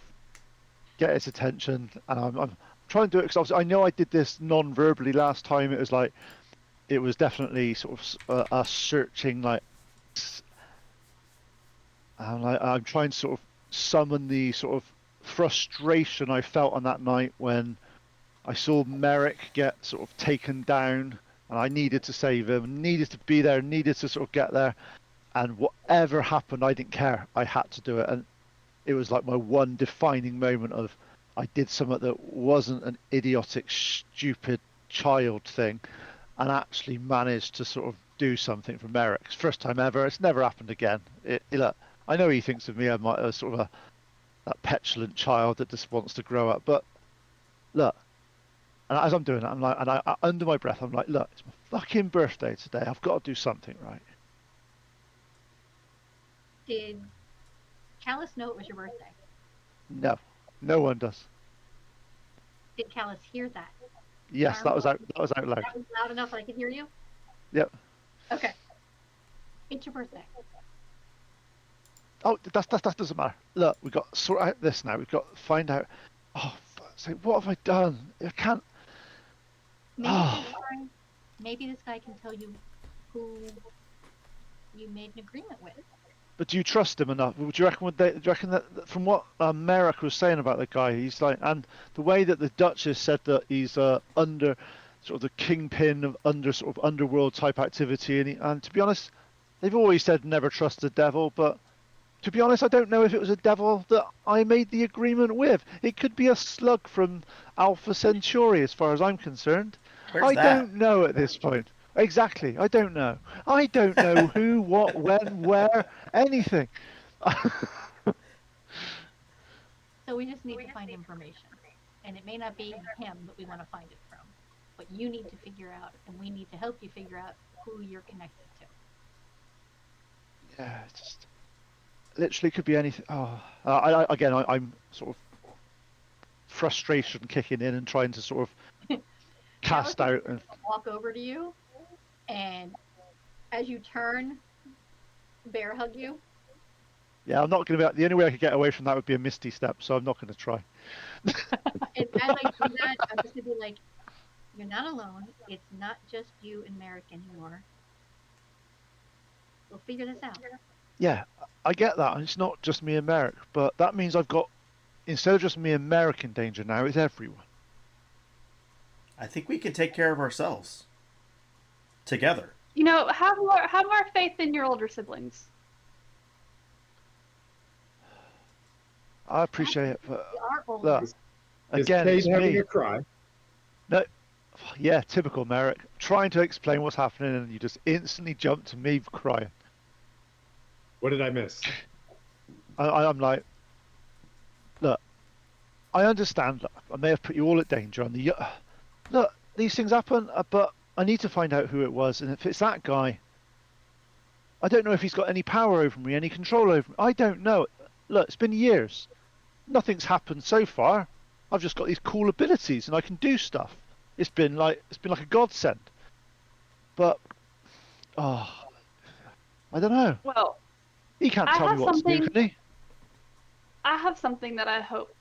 get his attention. And I'm trying to do it because I know I did this non-verbally last time. It was like it was definitely sort of us searching like. I'm trying to sort of summon the sort of frustration I felt on that night when I saw Merrick get sort of taken down, and I needed to save him, needed to be there, needed to sort of get there, and whatever happened, I didn't care. I had to do it, and it was like my one defining moment of I did something that wasn't an idiotic, stupid child thing, and actually managed to sort of do something for Merrick. It's first time ever. It's never happened again. Look, I know he thinks of me as sort of that petulant child that just wants to grow up, but look. And as I'm doing that, I'm like, and under my breath, I'm like, look, it's my fucking birthday today. I've got to do something right. Did Callus know it was your birthday? No, no one does. Did Callus hear that? Yes, that Arm was out. That was out loud. that was loud enough that I could hear you? Yep. Okay. It's your birthday. Oh, that doesn't matter. Look, we've got to sort out this now. We've got to find out. Oh, say, what have I done? I can't. Oh, Maybe this guy can tell you who you made an agreement with. but do you trust him enough? Do you reckon? Do you reckon that from what Merrick was saying about the guy, he's like, and the way that the Duchess said that he's under sort of the kingpin of under sort of underworld type activity, and to be honest, they've always said never trust the devil, but to be honest, I don't know if it was a devil that I made the agreement with. It could be a slug from Alpha Centauri, as far as I'm concerned. Where's I that? don't know at this point. Exactly, I don't know. I don't know who, what, when, where, anything. So we just need to find information. And it may not be him that we want to find it from. But you need to figure out, and we need to help you figure out who you're connected to. Yeah, it's just literally could be anything. Oh, I'm sort of frustration kicking in and trying to sort of Callus cast is out going and to walk over to you, and as you turn, bear hug you. yeah, I'm not going to be. The only way I could get away from that would be a misty step, so I'm not going to try. And as I do that, I'm just going to be like, you're not alone. It's not just you and Merrick anymore. We'll figure this out. Yeah, I get that. And it's not just me and Merrick, but that means I've got instead of just me and Merrick in danger now, it's everyone. I think we can take care of ourselves together. Have more faith in your older siblings. I appreciate it, but We are older. look, Is again, Cade it's having me. a cry? No, yeah, typical Merrick. Trying to explain what's happening, and you just instantly jump to me crying. What did I miss? I'm like, look, I understand. Look, I may have put you all at danger. On the look, these things happen, but I need to find out who it was, and if it's that guy, I don't know if he's got any power over me, any control over me. I don't know. Look, it's been years. Nothing's happened so far. I've just got these cool abilities, and I can do stuff. It's been like a godsend. But oh, I don't know. Well, He can't I tell me have what to do, something. can he? I have something that I hope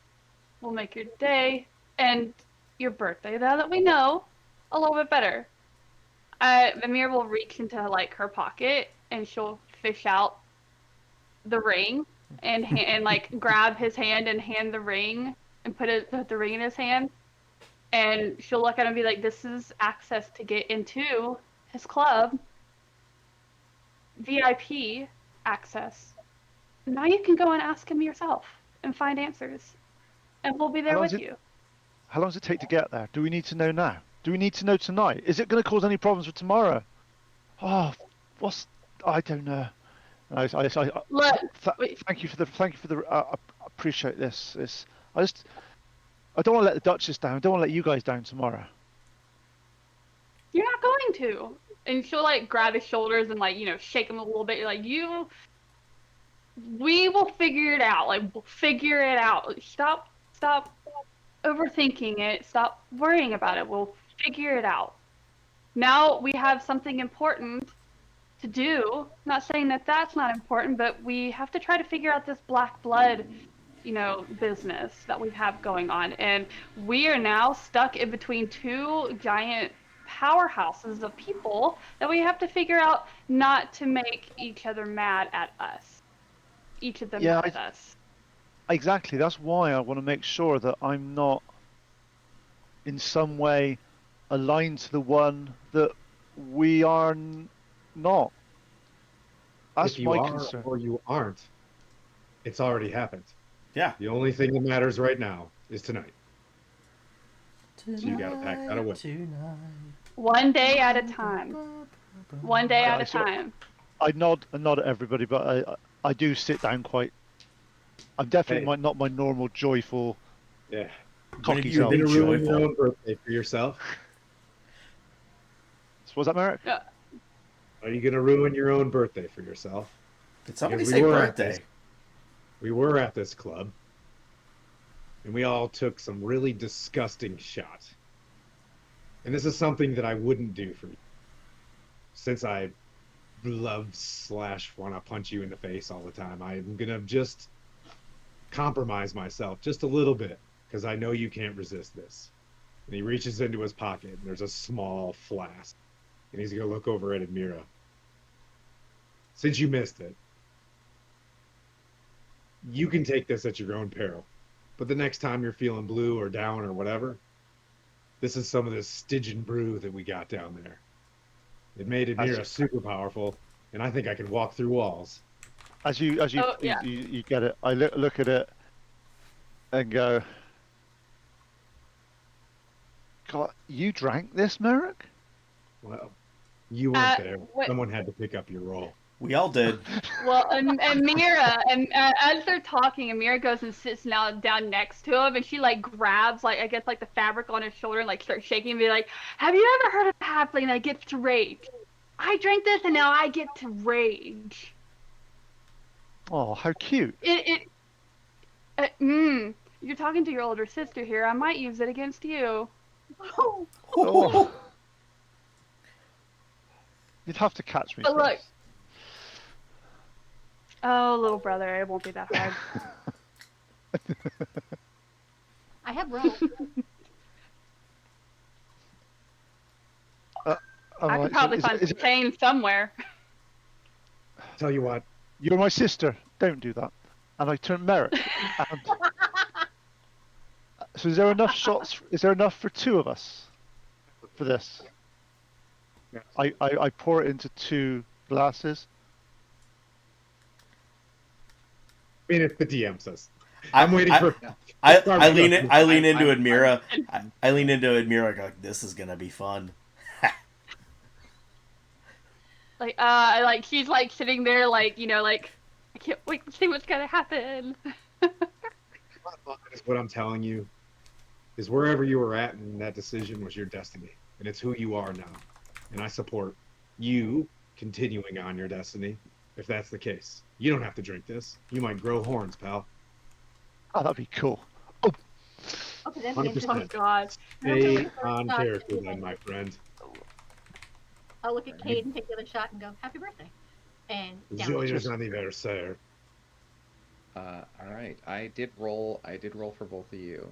will make your day and your birthday, now that we know, a little bit better. Mimir will reach into like her pocket and she'll fish out the ring and like grab his hand and hand the ring and put the ring in his hand, and she'll look at him and be like, "This is access to get into his club, VIP access. Now you can go and ask him yourself and find answers, and we'll be How there long does with it? you." How long does it take to get there? Do we need to know now? Do we need to know tonight? Is it going to cause any problems for tomorrow? Oh, what's? I don't know. Look, wait, Thank you for the. I appreciate this. I just. I don't want to let the Duchess down. I don't want to let you guys down tomorrow. you're not going to. And she'll like grab his shoulders and like shake him a little bit. You're like, we will figure it out. Like we'll figure it out. Stop overthinking it. Stop worrying about it. We'll figure it out. Now we have something important to do. Not saying that that's not important, but we have to try to figure out this black blood, business that we have going on. And we are now stuck in between two giant powerhouses of people that we have to figure out not to make each other mad at us. Each of them Yeah, mad at us. exactly. That's why I want to make sure that I'm not in some way aligned to the one that we are not. If That's you my are concern. or you aren't, it's already happened. Yeah. The only thing that matters right now is tonight. So you got to pack that away. Tonight. One day at a time. One day I, at I a sort time. I nod at everybody, but I do sit down quite. I'm definitely Hey, not my normal joyful, yeah. When have cocky you You're self. going been to ruin your joyful? own birthday for yourself. So was that Merrick? Uh, Are you going to ruin your own birthday for yourself? Did Because somebody say birthday? we were at this club, and we all took some really disgusting shots. And this is something that I wouldn't do for you, since I love / want to punch you in the face all the time. I'm gonna just compromise myself just a little bit because I know you can't resist this. And he reaches into his pocket, and there's a small flask, and he's gonna look over at Admira. Since you missed it, you can take this at your own peril. But the next time you're feeling blue or down or whatever, this is some of this Stygian brew that we got down there. It made As Admira you super powerful, and I think I can walk through walls. oh yeah. you get it. I look at it and go, God, you drank this, Merrick? Well, you weren't there. What? Someone had to pick up your role. We all did. Well, and Mira, and as they're talking, Amira goes and sits down next to him, and she like grabs like I guess like the fabric on his shoulder and like starts shaking and be like, "Have you ever heard of a halfling that gets to rage? I drank this and now I get to rage." Oh, how cute. It You're talking to your older sister here. I might use it against you. Oh, you'd have to catch me But look, first. oh little brother, it won't be that hard. I have rope. All I right, could probably find some chains somewhere. Tell you what, you're my sister. Don't do that. And I turn Merrick. And, so is there enough shots? Is there enough for two of us for this? I pour it into two glasses. I mean, if the DM says, I, I'm waiting I, for. I lean into Admira. I lean into Admira. I go, this is gonna be fun. Like she's like sitting there like like I can't wait to see what's gonna happen. is what I'm telling you is wherever you were at in that decision was your destiny, and it's who you are now. And I support you continuing on your destiny if that's the case. You don't have to drink this. You might grow horns, pal. Oh, that'd be cool. Oh, Okay, that's Oh interesting. 100%. God. And I'm gonna lick Stay the first on shot character and be then, like, my friend. I'll look at Right. Cade and take the other shot and go, "Happy birthday," and down. Joyeux just anniversaire. All right. I did roll for both of you.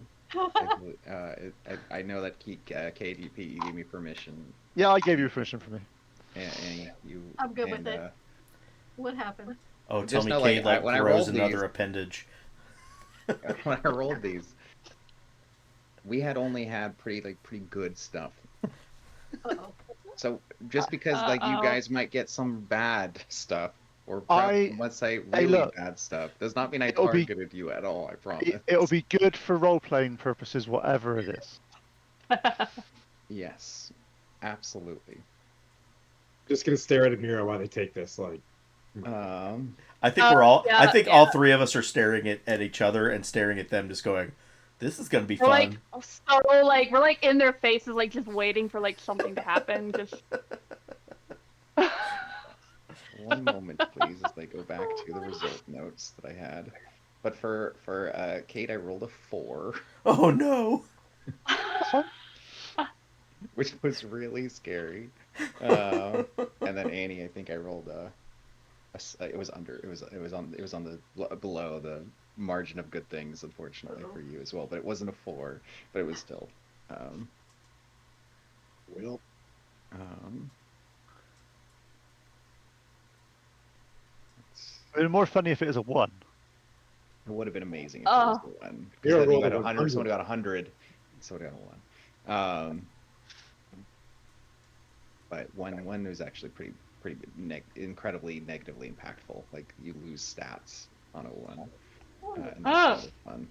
I know that KDP, you gave me permission, yeah, I gave you permission for me. and you I'm good with and it. What happened? Oh, tell just me know Cade like when I grows rolled another these, appendage. when I rolled these, we had only had pretty good stuff. Uh-oh. So just because like you Uh-oh. guys might get some bad stuff, or perhaps I let's say Hey, really look, bad stuff, does not mean I it'll be targeted you at all. I promise. it'll be good for role playing purposes, whatever it is. Yes, absolutely. Just gonna stare at Amira while they take this. Like, Um, I think we're all. I Yeah, think yeah. all three of us are staring at each other and staring at them, just going, "This is gonna be We're like fun." so like we're like in their faces, like just waiting for like something to happen. Just one moment, please, as I go back to the result notes that I had. But for Kate, I rolled a 4, Oh no! That's fine. which was really scary. And then Annie, I think I rolled it was under it was on the below the margin of good things, unfortunately for you as well. But it wasn't a 4, but it was still. Um, well, um, It'd be more funny if it is a 1. it would have been amazing if it was oh, a 1, because Mira then you rolled got a 100, 100. someone got 100, someone got a 1. But one was actually pretty incredibly negatively impactful. Like you lose stats on a 1, and that's oh, kind of fun.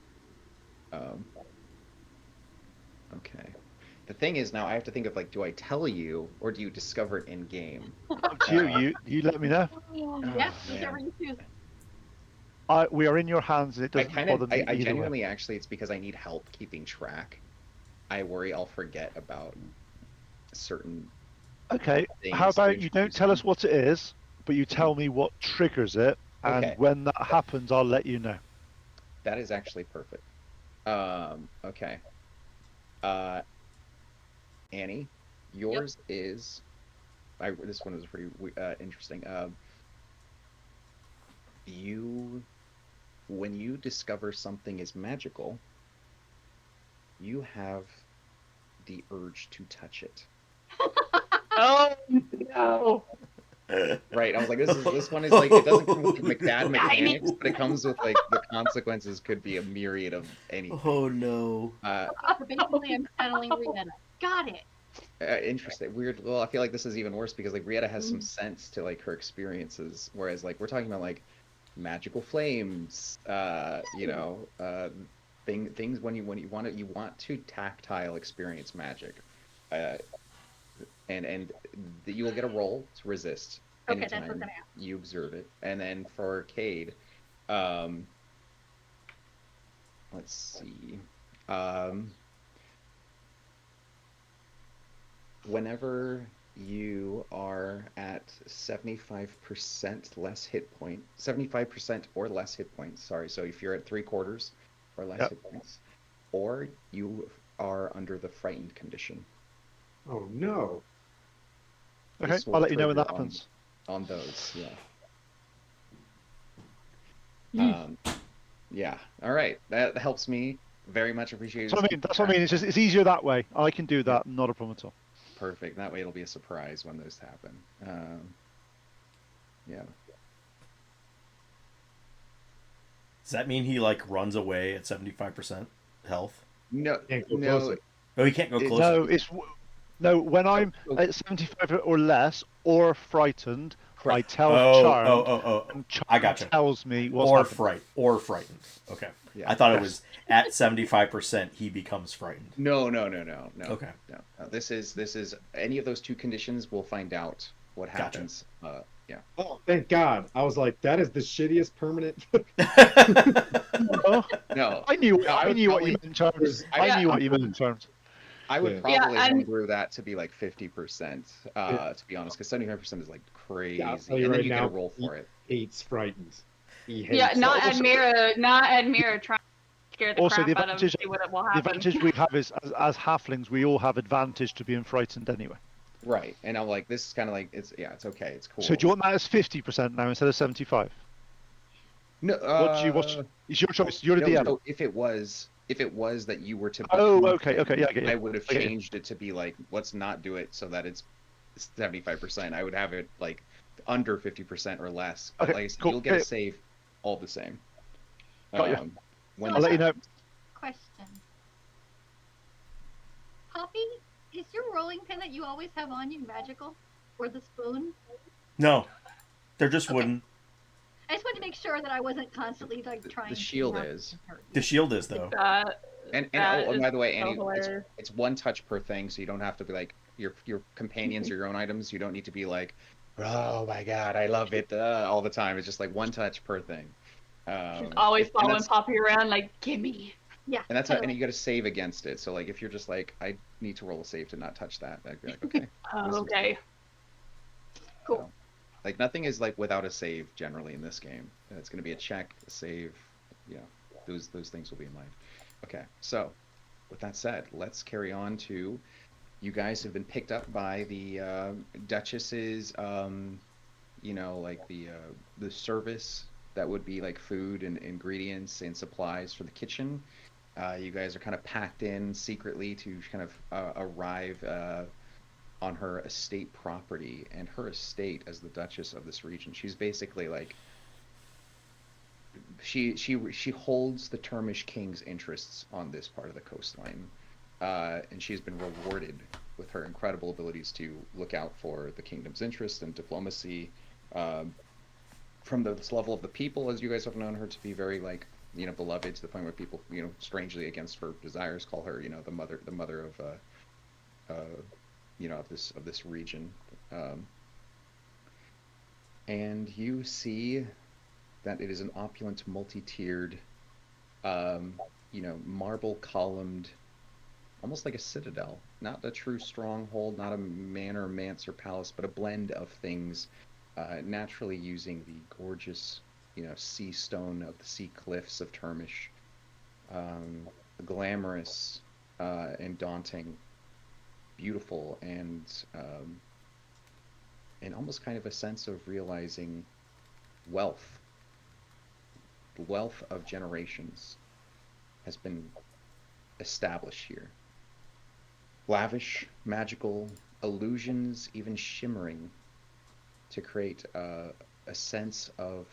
Um, okay. The thing is now I have to think of like, do I tell you or do you discover it in game? Up to you. You let me know. Yeah, Oh whichever man. you choose. We are in your hands, and it doesn't bother me I either way. genuinely actually it's because I need help keeping track. I worry I'll forget about certain Okay. How things to about you don't introduce tell them. us what it is, but you tell me what triggers it, and Okay, when that happens, I'll let you know. that is actually perfect. Okay. Uh, Annie, Yep. yours is this one was pretty interesting. You when you discover something is magical, you have the urge to touch it. oh no! Right. I was like, this one is like it doesn't come with like bad I need. mechanics, but it comes with like the consequences could be a myriad of anything. Oh no! Okay, so basically I'm channeling Rihanna. Got it. Interesting. Weird. Well, I feel like this is even worse because like Rieta has some Mm. sense to like her experiences, whereas like we're talking about like magical flames, things when you want to tactile experience magic, uh, and you will get a roll to resist Okay, that's what's anytime gonna happen. you observe it, and then for Cade, um, let's see, um, whenever you are at 75% less hit point, 75% or less hit points, sorry, so if you're at 3/4 or less Yep. hit points, or you are under the frightened condition, oh no. Okay, this will I'll let you know when trigger that happens. on those, yeah. Yeesh. Um, yeah, all right, that helps me. Very much appreciated. That's what I mean. That's what I mean. It's easier that way. I can do Yep, that. Not a problem at all. perfect. That way it'll be a surprise when those happen. Yeah. Does that mean he like runs away at 75% health? No, Can't go no, closer. Oh, he can't go it, closer. No. When so, I'm so at 75 or less, or frightened, I correct. tell Oh, oh, Charmed, oh, oh! and I Charmed gotcha. tells me what's Or happening. frightened. Okay, Yeah. I thought it Yes. was at 75% he becomes frightened. No. Okay, No. This is any of those two conditions. We'll find out what gotcha. happens Oh, thank God. I was like, that is the shittiest permanent. No, No, I knew no, I I would knew what you probably meant in terms. There's, I I Yeah, knew what you meant in terms. I would yeah, yeah, probably and homebrew that to be like 50%, yeah, to be honest, because 75% is like yeah, I'll tell crazy, you and then right you get a now, roll he for it. hates frightened. He yeah, hates But it. also, Not Admira trying to scare the also crap out of him, see what will the happen. advantage we have is as halflings, we all have advantage to being frightened anyway. Right, and I'm like, this is kind of like it's yeah, it's okay, it's So do cool. you want that as 50% now instead of 75? No, What? It's your choice. You're the no. DM. So if it was that you were to Oh, become okay, okay, yeah, I get you. I would have I get you. changed it to be like, let's not do it so that it's 75%. I would have it like under 50% or less. But Okay, like I said, cool. you'll get a Okay, save all the same. got you. Um, So when I'll I this let you have know. happens. a question. Poppy, is your rolling pin that you always have on you magical? Or the spoon? No, they're just Okay. wooden. I just wanted to make sure that I wasn't constantly like The trying to shield have is. hurt The you. shield is though. That And oh, that and is by the way, so Annie, it's hilarious. it's one touch per thing, so you don't have to be like your companions or your own items. You don't need to be like, oh my God, I love it all the time. It's just like one touch per thing. She's always And following Poppy around like, gimme. Yeah, that's how, and totally. you got to save against it. So like if you're just like, I need to roll a save to not touch that, I'd be like, okay, Oh, wisdom save. okay, cool. So like nothing is like without a save generally in this game. It's going to be a check, a save. Yeah, those things will be in mind. Okay, so with that said, let's carry on to you guys have been picked up by the Duchess's, like the service that would be like food and ingredients and supplies for the kitchen. You guys are kind of packed in secretly to kind of arrive on her estate property, and her estate as the Duchess of this region. She's basically like she holds the Termish king's interests on this part of the coastline, and she's been rewarded with her incredible abilities to look out for the kingdom's interests and diplomacy. Um, from this level of the people, as you guys have known her to be very like beloved to the point where people strangely against her desires call her the mother of of this region. Um, and you see that it is an opulent, multi-tiered, marble columned, almost like a citadel. Not a true stronghold, not a manor, manse, or palace, but a blend of things, naturally using the gorgeous, sea stone of the sea cliffs of Termish, glamorous and daunting, beautiful, and almost kind of a sense of realizing wealth, the wealth of generations has been established here. Lavish, magical illusions, even shimmering to create a sense of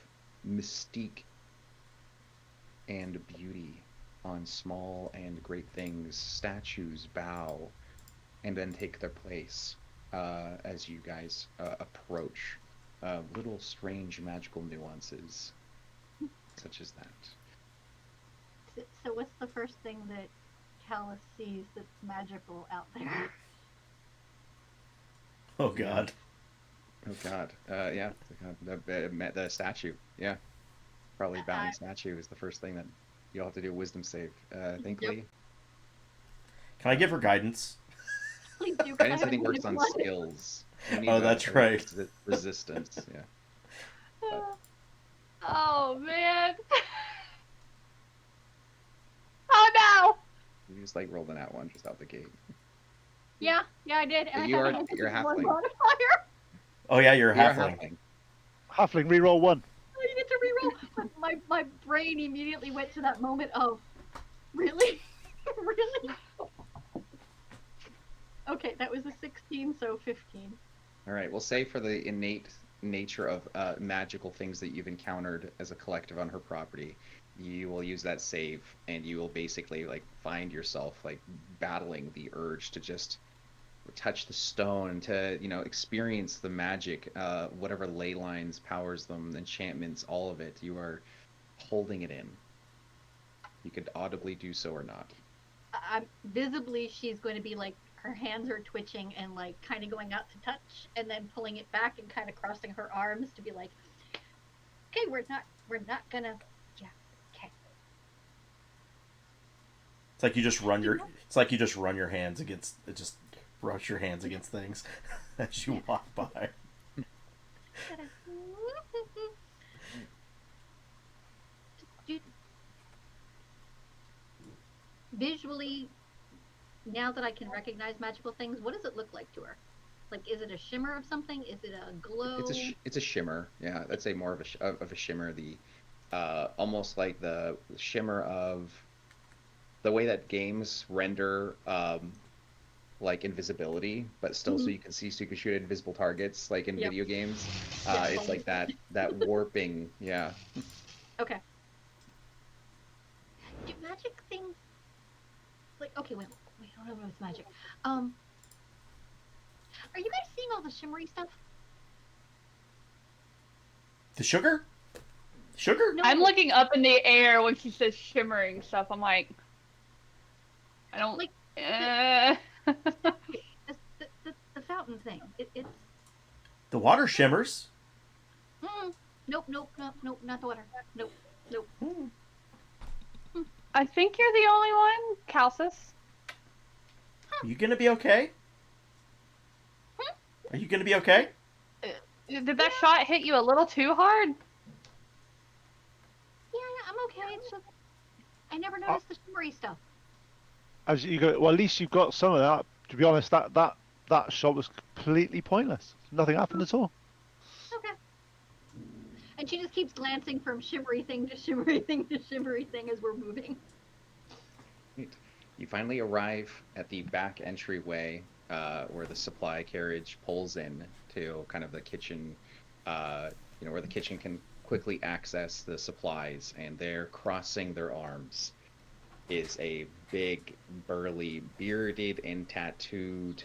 mystique and beauty on small and great things. Statues bow and then take their place as you guys approach. Little strange magical nuances such as that. So what's the first thing that Callus sees that's magical out there? Oh Yeah. God. Oh God. Yeah. The statue. Yeah. Probably bowing Uh, statue is the first thing that you'll have to do a wisdom save. yep. Thankfully, Can I give her guidance? Please do, because I guidance I haven't think given works it on one. skills. You need Oh, that's a right. resistance. Yeah. But Oh man. Oh no. you just like rolled in that one just out the gate. Yeah, I did, and I haven't had to You're a give one halfling. modifier. Oh yeah, you're a You're a halfling. halfling. Halfling, reroll one. I needed to reroll, but my brain immediately went to that moment of, really, really. Okay, that was a 16, so 15. All right. We'll say for the innate nature of magical things that you've encountered as a collective on her property, you will use that save, and you will basically like find yourself like battling the urge to just touch the stone, to experience the magic, whatever ley lines powers them, enchantments, all of it. You are holding it in. You could audibly do so or not. Visibly, she's going to be like her hands are twitching and like kind of going out to touch and then pulling it back and kind of crossing her arms to be like, okay, we're not gonna, yeah, okay. It's like you just run You your. know, It's like you just run your hands against. It just brush your hands yeah, against things as yeah. you walk by. Gotta- do, visually, now that I can recognize magical things, what does it look like to her? Like, is it a shimmer of something? Is it a glow? It's a shimmer. Yeah, I'd say more of of a shimmer. The almost like the shimmer of the way that games render like invisibility, but still so Hmm. you can see, so you can shoot at invisible targets, like in Yep. video games. Yes. It's like that warping. Yeah. Okay. Do magic things like okay? Wait. I don't know if it's magic. Um, are you guys seeing all the shimmery stuff? The sugar? Sugar? I'm No, looking up in the air when she says shimmering stuff. I'm like, I don't. like the Uh... the fountain thing. It's The water shimmers. mm, nope, not the water. Nope. Hmm. Hmm, I think you're the only one, Calcis. huh, You gonna be okay? hmm, Are you gonna be okay? Did that yeah, shot hit you a little too hard? yeah, I'm okay. It's just I never Uh, noticed the shimmery stuff. as you go, well, at least you've got some of that. To be honest, that shot was completely pointless. Nothing happened Hmm, at all. okay. And she just keeps glancing from shimmery thing to shimmery thing to shimmery thing as we're moving. Right. You finally arrive at the back entryway where the supply carriage pulls in to kind of the kitchen, uh, where the kitchen can quickly access the supplies, and there, crossing their arms, is a big, burly, bearded and tattooed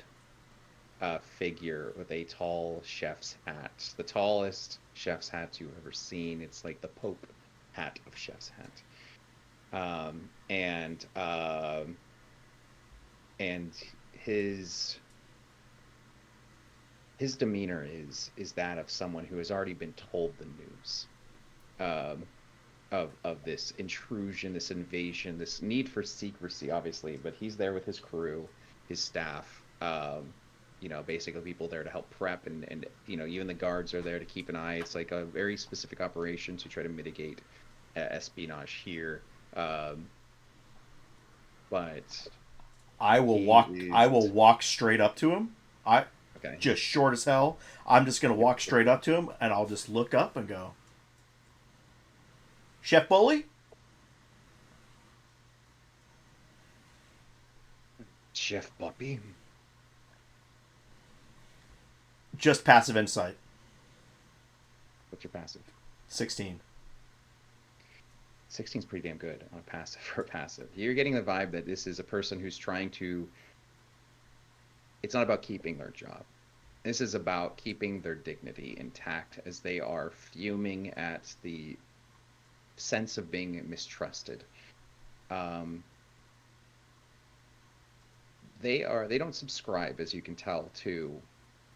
figure with a tall chef's hat, the tallest chef's hat you've ever seen. It's like the Pope hat of chef's hat. Um, and um, and his his demeanor is that of someone who has already been told the news um, of this intrusion, this invasion, this need for secrecy, obviously. But he's there with his crew, his staff. Basically people there to help prep, and even the guards are there to keep an eye. It's like a very specific operation to try to mitigate espionage here. Um, but he I is will walk straight up to him. I okay. just short as hell. I'm just gonna Yep. walk straight up to him and I'll just look up and go, Chef Bully? Chef Buppy. Just passive insight. What's your passive? 16. 16 is pretty damn good on a passive for a passive. You're getting the vibe that this is a person who's trying to. It's not about keeping their job. This is about keeping their dignity intact as they are fuming at the sense of being mistrusted. Um, they don't subscribe, as you can tell, to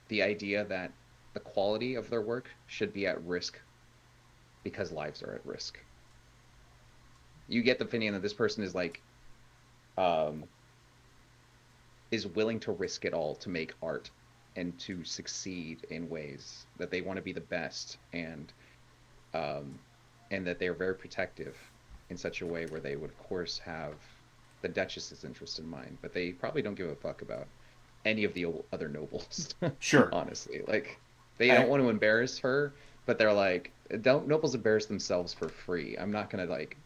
the idea that the quality of their work should be at risk because lives are at risk. You get the opinion that this person is like um, is willing to risk it all to make art and to succeed in ways that they want to be the best, um, and that they're very protective in such a way where they would of course have the Duchess's interest in mind, but they probably don't give a fuck about any of the other nobles. Sure. Honestly, like they I don't want to embarrass her, but they're like, don't nobles embarrass themselves for free. I'm not gonna like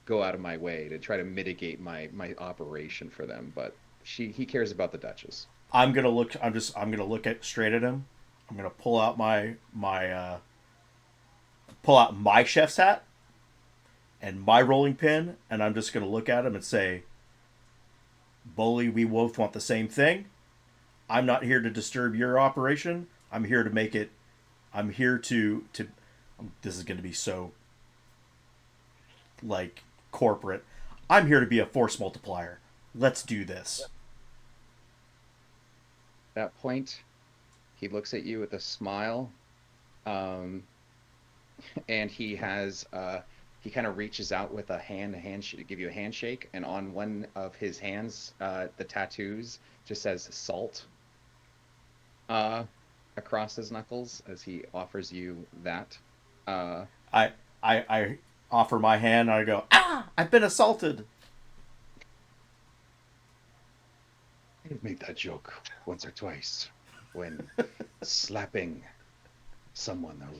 go out of my way to try to mitigate my operation for them, but he cares about the Duchess. I'm gonna look at straight at him. I'm gonna pull out my chef's hat and my rolling pin, and I'm just gonna look at him and say, Bully, we both want the same thing. I'm not here to disturb your operation. I'm here to make it. I'm here to. This is going to be so like corporate. I'm here to be a force multiplier. Let's do this. that point, he looks at you with a smile, um, and he kind of reaches out with a handshake, give you a handshake, and on one of his hands, the tattoos just says salt uh, across his knuckles as he offers you that. Uh, I I offer my hand and I go, ah, I've been assaulted. I've made that joke once or twice when slapping someone who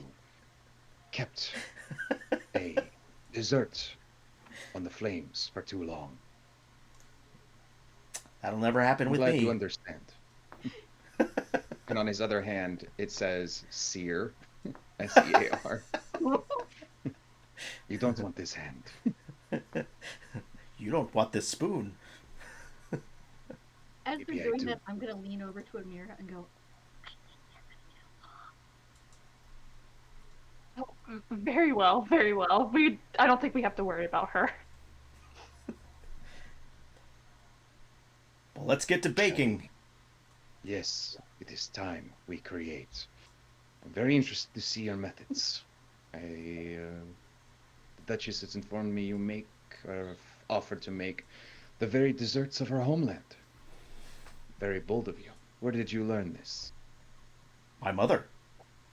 kept a dessert on the flames for too long. That'll never happen I'm with glad you me. understand. And on his other hand, it says sear, Sear. You don't want this hand. You don't want this spoon. As they're Maybe I doing do. that, I'm gonna lean over to Amira and go, Oh, very well, very well. I don't think we have to worry about her. Well, let's get to Shall baking. we? Yes, it is time we create. I'm very interested to see your methods. The Duchess has informed me you make or offered to make the very desserts of her homeland. Very bold of you. Where did you learn this? My mother,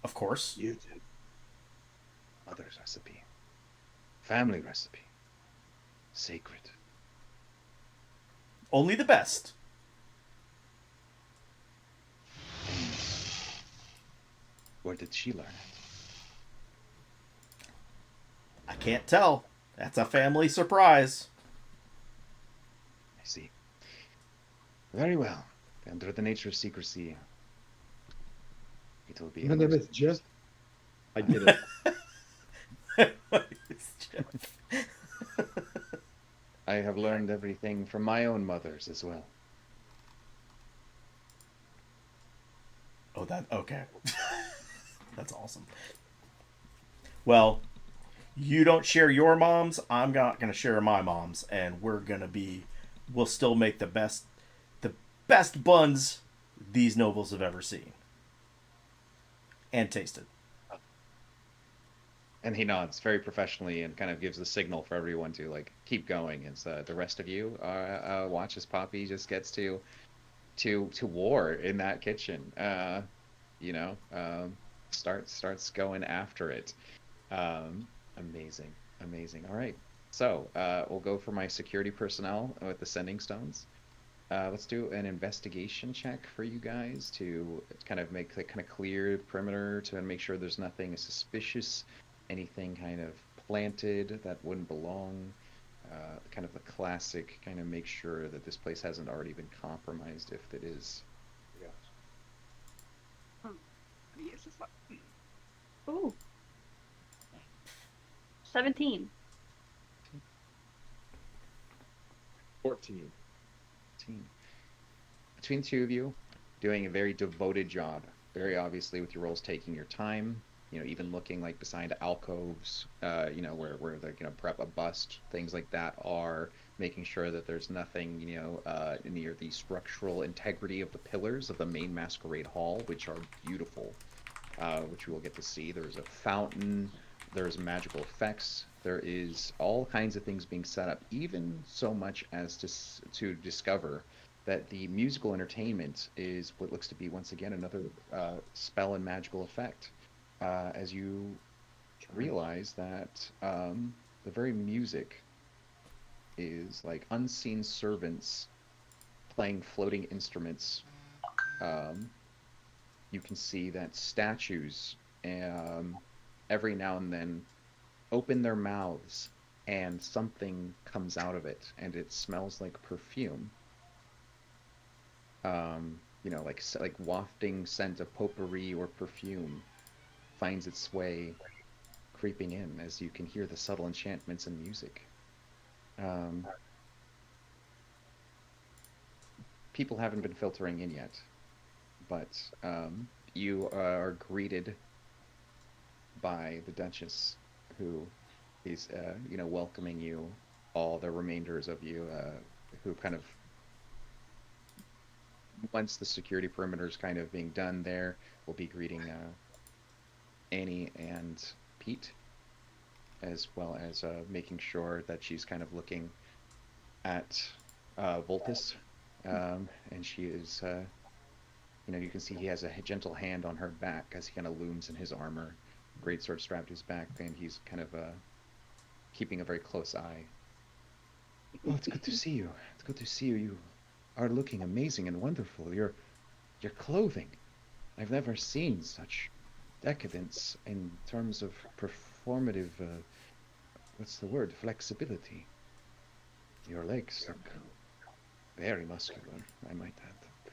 of course. You did. Mother's recipe. Family recipe. Sacred. Only the best. And where did she learn it? I can't tell. That's a family surprise. I see. Very well. Under the nature of secrecy, it will be My name is understood. Jeff. I get it. I have learned everything from my own mothers as well. Oh, that okay. That's awesome. Well, you don't share your mom's. I'm not gonna share my mom's, and we'll still make the best buns these nobles have ever seen and tasted. And he nods very professionally and kind of gives the signal for everyone to like keep going. And so the rest of you watch as Poppy just gets to war in that kitchen. You know, starts going after it. Amazing, amazing. All right, so we'll go for my security personnel with the sending stones. Let's do an investigation check for you guys to kind of make the kind of clear perimeter to make sure there's nothing suspicious, anything kind of planted that wouldn't belong. Kind of the classic kind of make sure that this place hasn't already been compromised if it is. Yeah. Yes, it's not. Ooh, 17. 14. Between the two of you, doing a very devoted job, very obviously with your roles taking your time, even looking like beside alcoves, where the, prep a bust, things like that are making sure that there's nothing, near the structural integrity of the pillars of the main Masquerade Hall, which are beautiful, which you will get to see. There's a fountain, there's magical effects, there is all kinds of things being set up, even so much as to discover that the musical entertainment is what looks to be once again another spell and magical effect. As you realize that the very music is like unseen servants playing floating instruments. Um, you can see that statues um, every now and then open their mouths and something comes out of it and it smells like perfume. Like wafting scent of potpourri or perfume finds its way creeping in as you can hear the subtle enchantments and music. Um, People haven't been filtering in yet, but you are greeted by the Duchess, who is, welcoming you, all the remainders of you, who kind of once the security perimeter is kind of being done there, we'll be greeting Annie and Pete, as well as making sure that she's kind of looking at Voltus. And she is, you can see he has a gentle hand on her back as he kind of looms in his armor, greatsword strapped to his back, and he's kind of keeping a very close eye. Oh, it's good to see you. It's good to see you. You are looking amazing and wonderful. Your clothing. I've never seen such decadence in terms of performative, what's the word? Flexibility. Your legs look very muscular, I might add.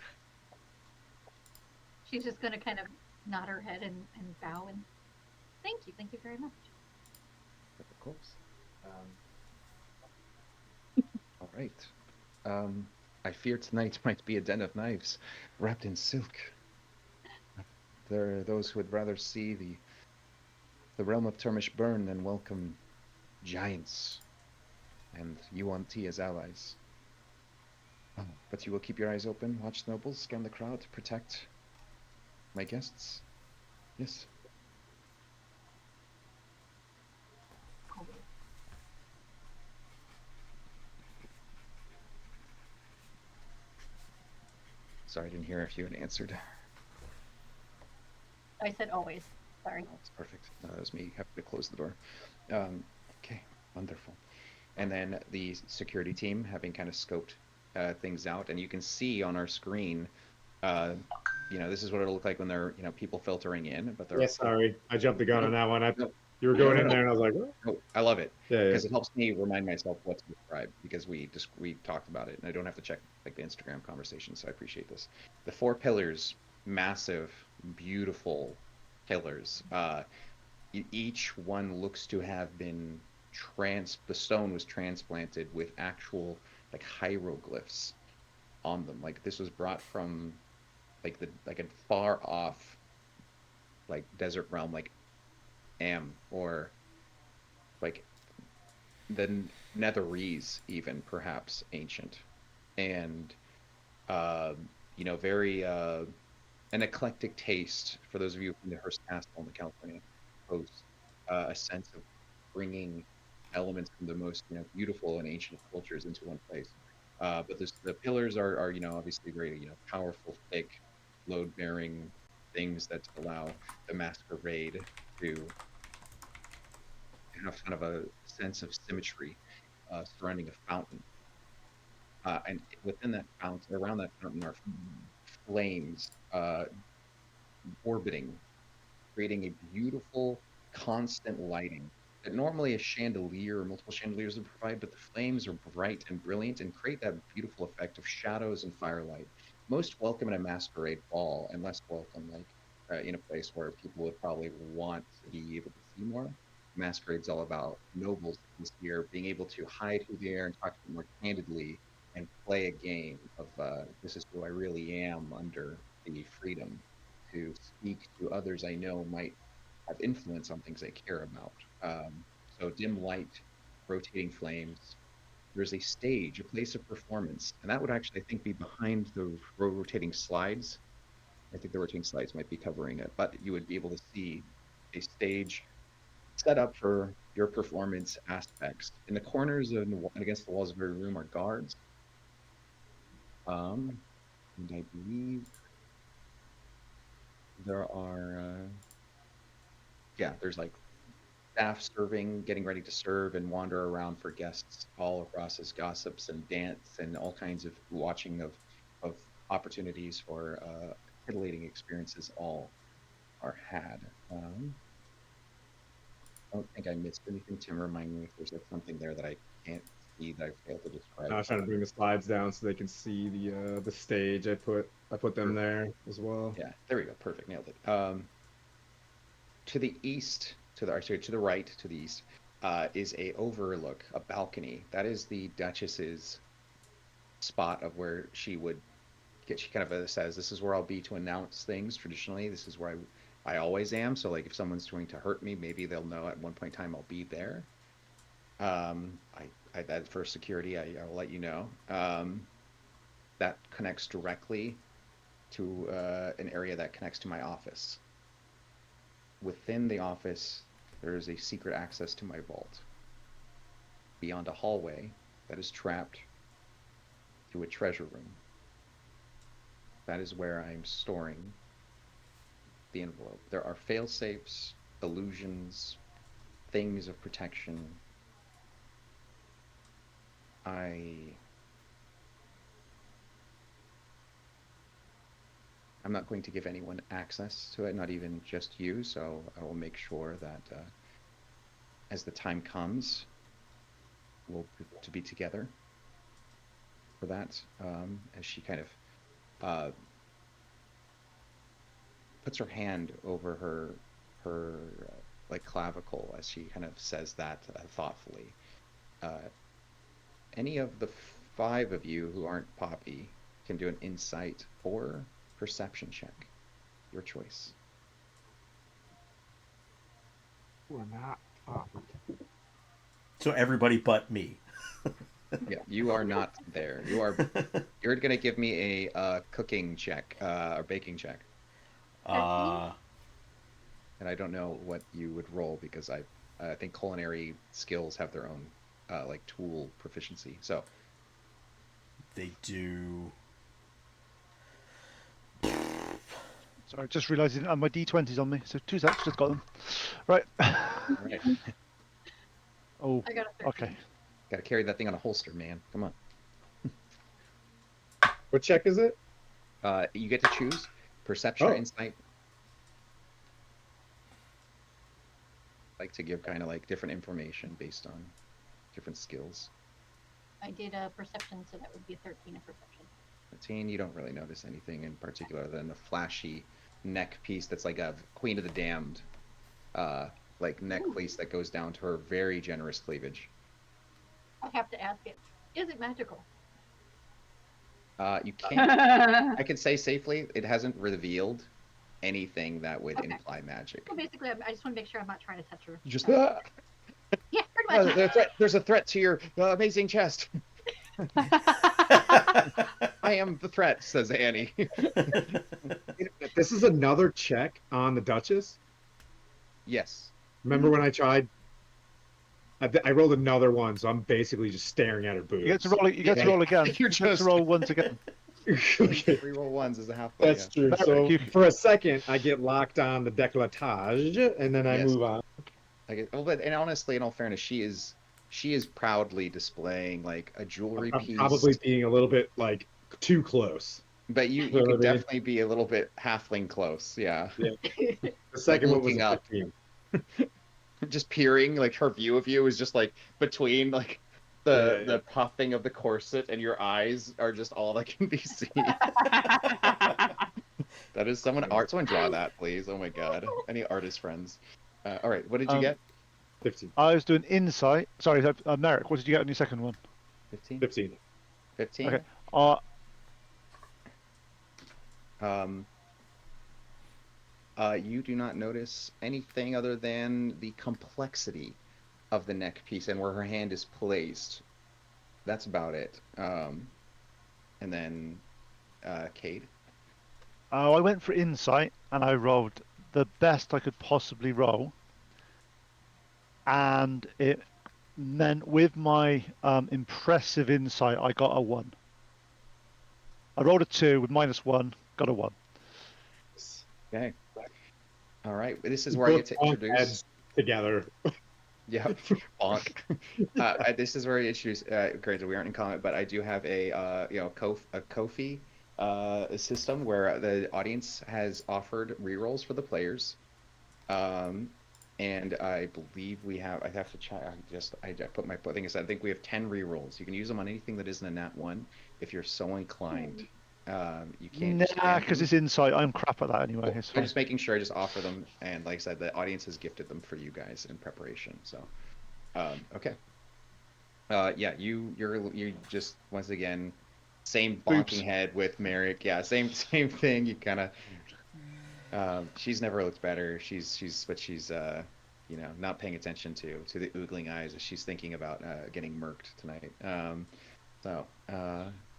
She's just gonna kind of nod her head and bow and thank you very much. Of course. All right. I fear tonight might be a den of knives wrapped in silk. There are those who would rather see the realm of Termish burn than welcome giants and UNT as allies. But you will keep your eyes open, watch the nobles, scan the crowd to protect my guests. Yes. Always. Sorry, I didn't hear if you had answered. I said always. Sorry. Oh, it's perfect. No, that was me having to close the door. Um, okay, wonderful. And then the security team having kind of scoped things out, and you can see on our screen, uh, this is what it'll look like when there are, people filtering in, but there Yeah, are sorry, I jumped the gun on no, that one. no, You were no, going no, in no, there, and I was like, "What?" no. I love it Yeah, yeah. because it helps me remind myself what to describe because we talked about it, and I don't have to check like the Instagram conversation, so I appreciate this. The four pillars, massive, beautiful pillars. Each one looks to have been the stone was transplanted with actual like hieroglyphs on them. Like this was brought from like a far off like desert realm like Am or like the Netherese even perhaps ancient. And uh very an eclectic taste for those of you from the Hearst Castle on the California coast, a sense of bringing elements from the most beautiful and ancient cultures into one place. But the pillars are obviously very powerful, thick, load bearing things that allow the Masquerade to have kind of a sense of symmetry surrounding a fountain. And within that fountain, around that fountain, are flames orbiting, creating a beautiful, constant lighting that normally a chandelier or multiple chandeliers would provide, but the flames are bright and brilliant and create that beautiful effect of shadows and firelight. Most welcome in a masquerade ball, and less welcome like in a place where people would probably want to be able to see more. Masquerade's all about nobles this year being able to hide who they are and talk to them more candidly and play a game of this is who I really am under the freedom to speak to others I know might have influence on things I care about. So dim light, rotating flames. There's a stage, a place of performance, and that would actually, I think, be behind the rotating slides. I think the rotating slides might be covering it, but you would be able to see a stage set up for your performance aspects. In the corners and against the walls of every room are guards. And I believe there are, yeah, there's like staff serving, getting ready to serve and wander around for guests all across as gossips and dance and all kinds of watching of opportunities for titillating experiences all are had. I don't think I missed anything. Tim, remind me if there's like something there that I can't see that I failed to I describe. was trying to bring the slides down so they can see the stage. I put them Perfect. there as well. Yeah, there we go. Perfect. Nailed it. To the east, sorry, to the right, to the east, is a overlook, a balcony. That is the Duchess's spot of where she would get. She kind of says, "This is where I'll be to announce things. Traditionally, this is where I always am. So, like, if someone's going to hurt me, maybe they'll know at one point in time I'll be there. That for security, I will let you know. That connects directly. to an area that connects to my office. Within the office, there is a secret access to my vault. Beyond a hallway that is trapped to a treasure room. That is where I'm storing the envelope. There are fail safes, illusions, things of protection. I I'm not going to give anyone access to it, not even just you. So I will make sure that as the time comes, we'll to be together for that. As she kind of uh, puts her hand over her like clavicle as she kind of says that thoughtfully. Uh, any of the five of you who aren't Poppy can do an insight or perception check. Your choice. We're not Poppy. So everybody but me. Yeah, you are not there. You're gonna give me a cooking check or baking check, 13? uh, and I don't know what you would roll because I think culinary skills have their own like tool proficiency. So they do. Sorry, just realising my D20s on me, so 2 seconds, just got them. Right. all right, Oh, I got a 13. okay. got to carry that thing on a holster, man. Come on. What check is it? You get to choose perception or Oh. insight. Like to give kind of like different information based on different skills. I did a perception, so that would be a 13 of perception. 13, you don't really notice anything in particular than the flashy neck piece that's like a Queen of the Damned like neck Ooh. piece that goes down to her very generous cleavage. I have to ask it. Is it magical? You can't. I can say safely, it hasn't revealed anything that would Okay. imply magic. Well, basically, I just want to make sure I'm not trying to touch her. Just Yeah, pretty much. there's a threat to your amazing chest. I am the threat, says Annie. This is another check on the Duchess. Yes. Remember when I tried? I rolled another one, so I'm basically just staring at her boobs. You get to roll. You get to Yeah. roll again. You're You get just- to roll once again. Okay. Reroll ones is a half. That's true. Merrick, So you- for a second, I get locked on the décolletage, and then I Yes. move on. Like, well, but and honestly, in all fairness, she is proudly displaying like a jewelry I'm piece. probably being a little bit like too close. But you know what could I mean? definitely be a little bit halfling close, yeah. Yeah. The second one was looking a up. 15. Just peering, like her view of you is just like between like Yeah. the puffing of the corset and your eyes are just all that can be seen. That is someone draw that, please. Oh my god. Any artist friends? All right, what did you get? 15. I was doing insight. Sorry, Merrick. What did you get on your second one? 15? 15. 15? Okay. Um, you do not notice anything other than the complexity of the neck piece and where her hand is placed. That's about it. And then, Cade. I went for insight and I rolled the best I could possibly roll, and it meant with my impressive insight, I got a 1. I rolled a 2 with -1, got a 1. Okay. All right. This is where I get to introduce. Heads together. Yeah, bonk. This is where I introduce. Granted, we aren't in comment, but I do have a Kofi system where the audience has offered rerolls for the players. And I believe we have. I have to check. I put my thing aside. I think we have 10 rerolls. You can use them on anything that isn't a nat 1 if you're so inclined. You can't. Nah, because it's insight. I'm crap at that anyway. Cool. It's I'm fine. just making sure I just offer them, and like I said, the audience has gifted them for you guys in preparation. So, okay. Yeah, you just once again, same bonking head with Merrick. Yeah, same thing. You kind of. She's never looked better. She's not paying attention to the oogling eyes as she's thinking about getting murked tonight.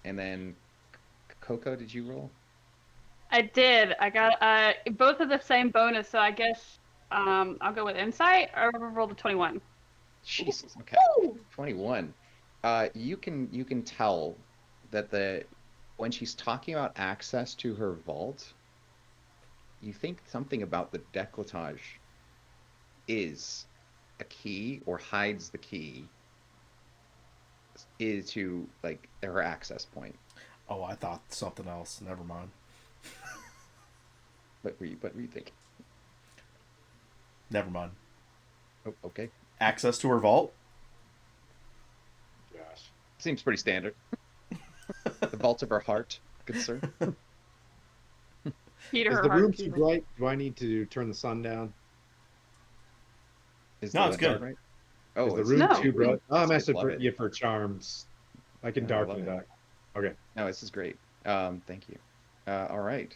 And then Coco, did you roll? I did. I got both of the same bonus, so I guess I'll go with insight or roll the 21. Jesus. Okay. 21. You can tell that the when she's talking about access to her vault, you think something about the décolletage is a key or hides the key is to like her access point. Oh, I thought something else. Never mind. What were you thinking? Never mind. Oh, okay. Access to her vault? Gosh. Seems pretty standard. The vault of her heart, good sir. Key to Is her the room heart. too bright? Do I need to turn the sun down? Is the No, it's what too good. right? Is Oh, the it's room No. too bright? Oh, I'm I asking love for it. yeah, for charms. I can No, I darken love it it. up. Okay. No, this is great. Thank you. All right.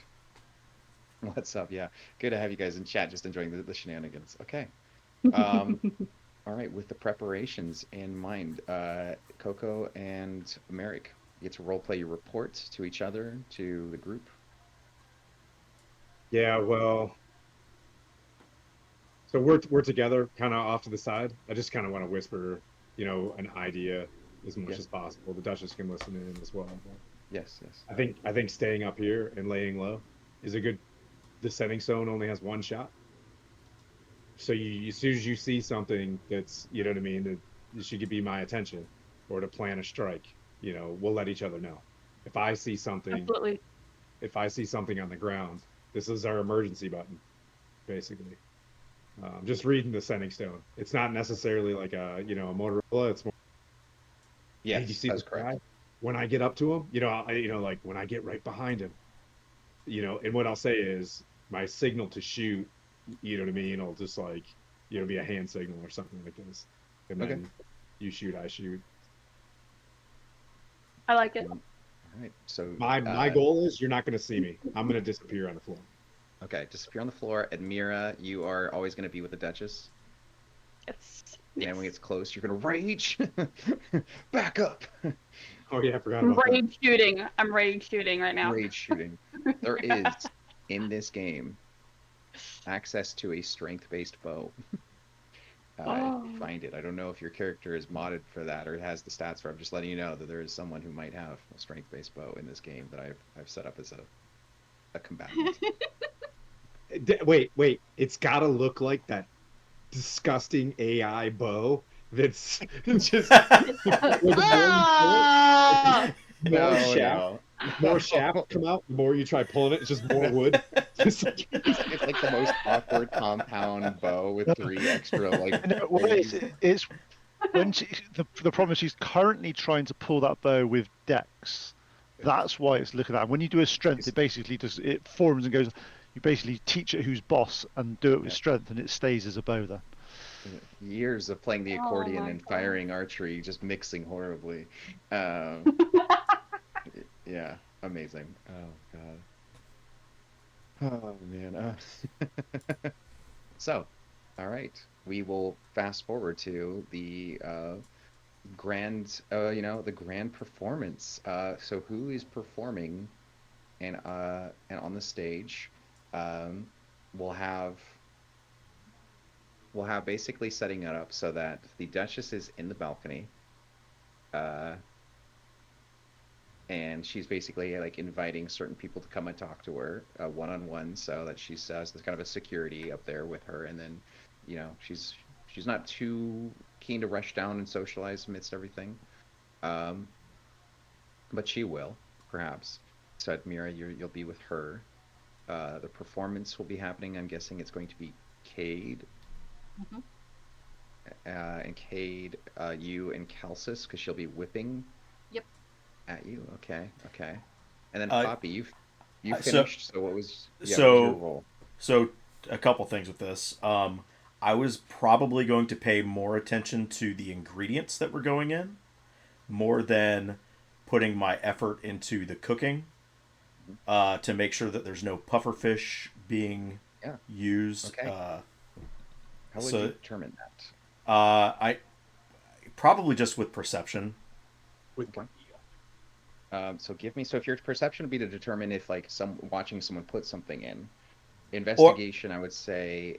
What's up? Yeah, good to have you guys in chat, just enjoying the shenanigans. Okay. Um, all right, with the preparations in mind, Coco and Merrick, you get to role play your reports to each other, to the group. Yeah, well, so we're together, kind of off to the side. I just kind of want to whisper, an idea as much Yes, as possible. The Duchess can listen in as well. But yes, yes. I think staying up here and laying low is a good. The setting stone only has one shot, so as soon as you see something that's, you know what I mean, that should be my attention, or to plan a strike, we'll let each other know. If I see something, Absolutely. if I see something on the ground, this is our emergency button, basically. Just reading the sending stone. It's not necessarily like a Motorola. It's more, hey, do you Yes, see that's this guy? correct. When I get up to him, like when I get right behind him, and what I'll say is my signal to shoot, you know what I mean? I'll just like, be a hand signal or something like this. And Okay. then you shoot, I shoot. I like it. All right. So, My goal is you're not going to see me. I'm going to disappear on the floor. okay, disappear on the floor. Admira, you are always going to be with the Duchess. Yes. And when it Yes. gets close, you're going to rage. Back up. Oh yeah, I forgot I'm about that. rage shooting. I'm rage shooting right now. Rage shooting. There is in this game access to a strength-based bow. If you Oh, find it, I don't know if your character is modded for that or it has the stats for it. I'm just letting you know that there is someone who might have a strength-based bow in this game that I've set up as a combatant. Wait. It's got to look like that disgusting AI bow that's just where the more you pull it, it's ah! more No, shaft, no, more no. shaft come out. The more you try pulling it, it's just more wood. Just like, It's like the most awkward compound bow with No, three extra like no, well, things. it's when the problem is she's currently trying to pull that bow with Dex. That's why it's looking at. When you do a strength, it basically just it forms and goes. You basically teach it who's boss and do it with Yeah. strength, and it stays as a bow then. Years of playing the Oh accordion my and god. firing archery, just mixing horribly. Um, yeah, amazing. Oh God. Oh man. So, all right, we will fast forward to the grand, the grand performance. So who is performing and on the stage? Um, we'll have we'll have basically setting it up so that the Duchess is in the balcony, uh, and she's basically like inviting certain people to come and talk to her one on one, so that she says there's kind of a security up there with her, and then she's not too keen to rush down and socialize amidst everything, um, but she will perhaps. So Admira, you'll be with her. The performance will be happening. I'm guessing it's going to be Cade, Mhm. and Cade, you and Kelsis, because she'll be whipping Yep. at you. Okay, okay. And then uh, Poppy, you so finished. So what was your so role? so a couple things with this. I was probably going to pay more attention to the ingredients that were going in, more than putting my effort into the cooking, Mhm. to make sure that there's no pufferfish being Yeah. used. Okay. How would you So determine that? I probably just with perception. with Okay. So give me, so if your perception would be to determine if like some watching someone put something in, Or investigation, I would say,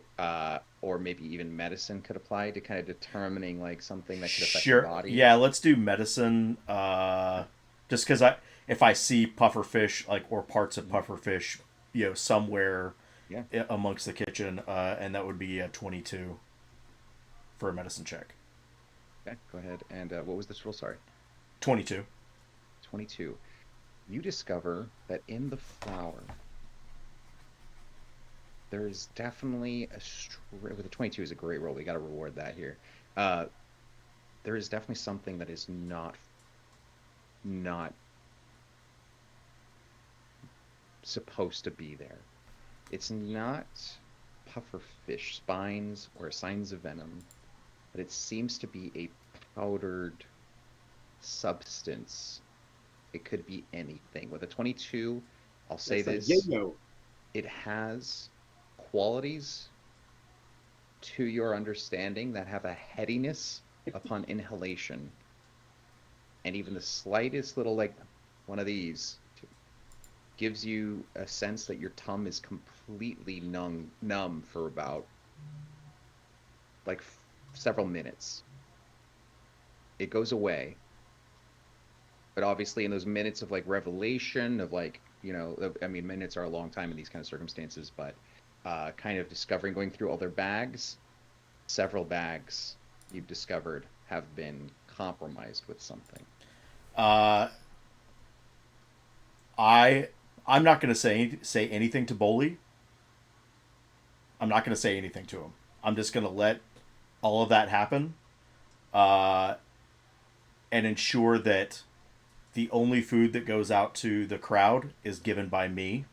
or maybe even medicine could apply to kind of determining like something that could affect the sure, body. yeah, let's do medicine. Just because if I see pufferfish like or parts of Mhm. pufferfish, somewhere Yeah. amongst the kitchen, and that would be a 22 for a medicine check. Okay, go ahead. And what was this roll? Sorry. 22. 22. You discover that in the flour, there is definitely with a 22 is a great roll. We got to reward that here. Uh, there is definitely something that is not supposed to be there. It's not pufferfish spines or signs of venom, but it seems to be a powdered substance. It could be anything. With a 22, I'll say It's like this, yayo. it has qualities to your understanding that have a headiness upon inhalation. And even the slightest little, like one of these, gives you a sense that your tongue is completely numb for about like several minutes. It goes away, but obviously in those minutes of like revelation of like, I mean, minutes are a long time in these kind of circumstances, but kind of discovering, going through all their bags, several bags you've discovered have been compromised with something. Uh, I I'm not going to say anything to Boley. I'm not going to say anything to him. I'm just going to let all of that happen, uh, and ensure that the only food that goes out to the crowd is given by me,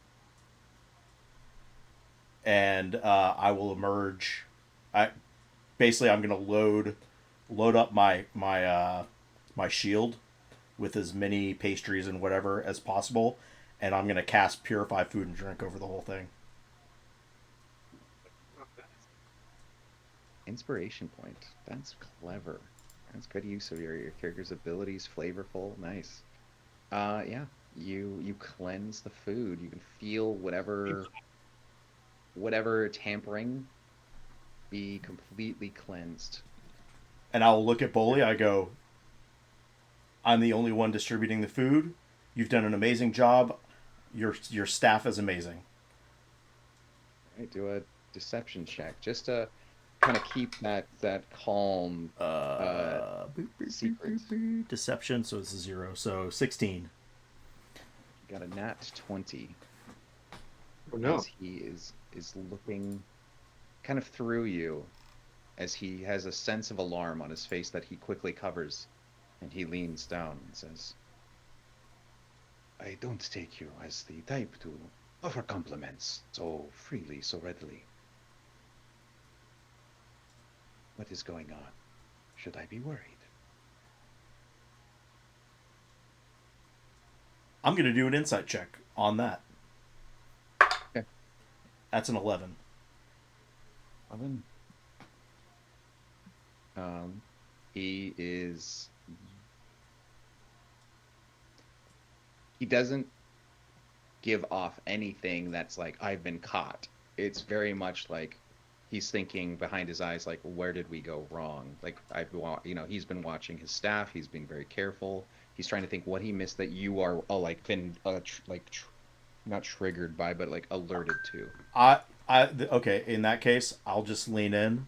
and I will emerge. I basically I'm going to load up my shield with as many pastries and whatever as possible, and I'm going to cast Purify Food and Drink over the whole thing. Inspiration point. That's clever. That's good use of your character's abilities. Flavorful. Nice. Yeah. You cleanse the food. You can feel whatever tampering be completely cleansed. And I'll look at Boley. I go, I'm the only one distributing the food. You've done an amazing job. Your staff is amazing. Right? Do a deception check just to kind of keep that calm secret. Deception, so it's a 0. So 16. You got a nat 20 Oh as no. he is looking kind of through you as he has a sense of alarm on his face that he quickly covers, and he leans down and says, I don't take you as the type to offer compliments so freely, so readily. What is going on? Should I be worried? I'm going to do an insight check on that. Okay. That's an 11. Oven. Um, he is. He doesn't give off anything that's like, I've been caught. It's very much like he's thinking behind his eyes, like, where did we go wrong? Like, he's been watching his staff. He's being very careful. He's trying to think what he missed that you are, like, been, not triggered by, but like alerted to. Okay. In that case, I'll just lean in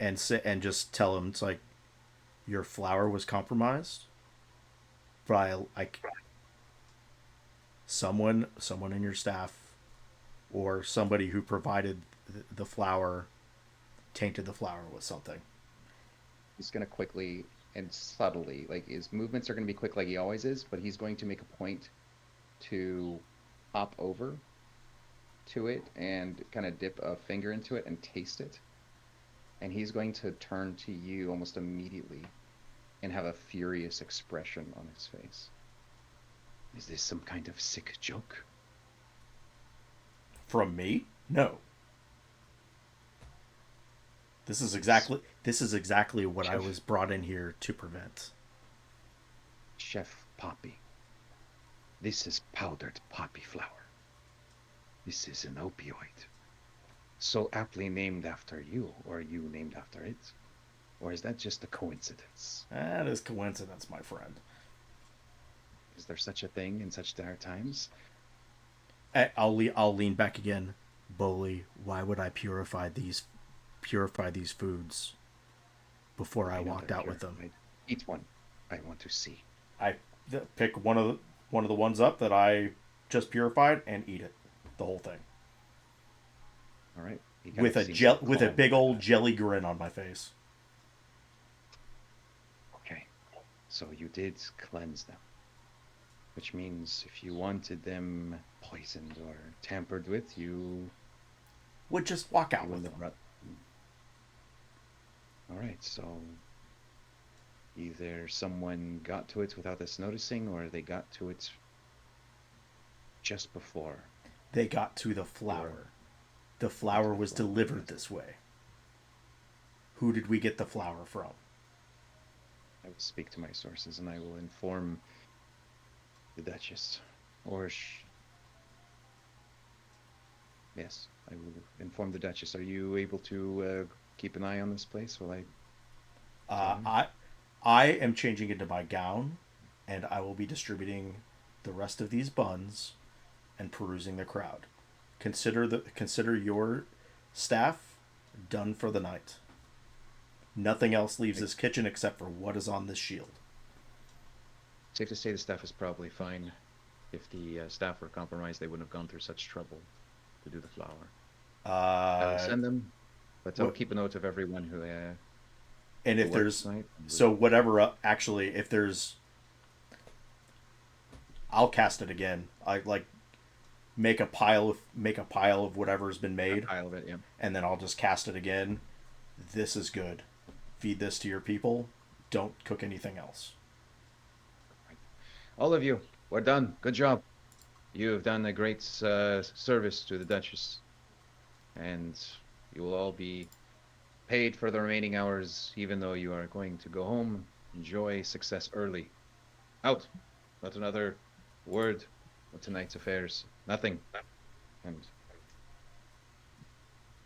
and sit and just tell him it's like your flour was compromised by like someone in your staff or somebody who provided the flour tainted the flour with something. He's going to quickly and subtly, like his movements are going to be quick like he always is, but he's going to make a point to hop over to it and kind of dip a finger into it and taste it. And he's going to turn to you almost immediately and have a furious expression on his face. Is this some kind of sick joke? From me? No. This is exactly what I Chef was brought in here to prevent. Chef Poppy, This is powdered poppy flower. This is an opioid. So aptly named after you, or you named after it? Or is that just a coincidence? That is coincidence, my friend. Is there such a thing in such dire times? I'll lean back again. Bowley, why would I purify these foods before I walked out with them? Eat one. I want to see. I pick one of the ones up that I just purified and eat it, the whole thing, All right. with a big old jelly grin on my face. Okay. So you did cleanse them. Which means if you wanted them poisoned or tampered with, you Would just walk out you with wouldn't them. All right, so either someone got to it without us noticing, or they got to it just before. They got to the flower. The flower was delivered this way. Who did we get the flower from? I will speak to my sources and I will inform the Duchess. Yes, I will inform the Duchess. Are you able to keep an eye on this place while I am changing into my gown, and I will be distributing the rest of these buns and perusing the crowd. Consider your staff done for the night. Nothing else leaves this kitchen except for what is on this shield. Safe to say the staff is probably fine. If the staff were compromised, they wouldn't have gone through such trouble to do the flower. I will send them, but I'll keep a note of everyone who. And if there's whatever, actually, if there's, I'll cast it again. I like make a pile of whatever's been made. A pile of it, yeah. And then I'll just cast it again. This is good. Feed this to your people. Don't cook anything else. All of you, we're done. Good job. You have done a great service to the Duchess, and you will all be paid for the remaining hours, even though you are going to go home. Enjoy success early. Out. Not another word of tonight's affairs. Nothing. And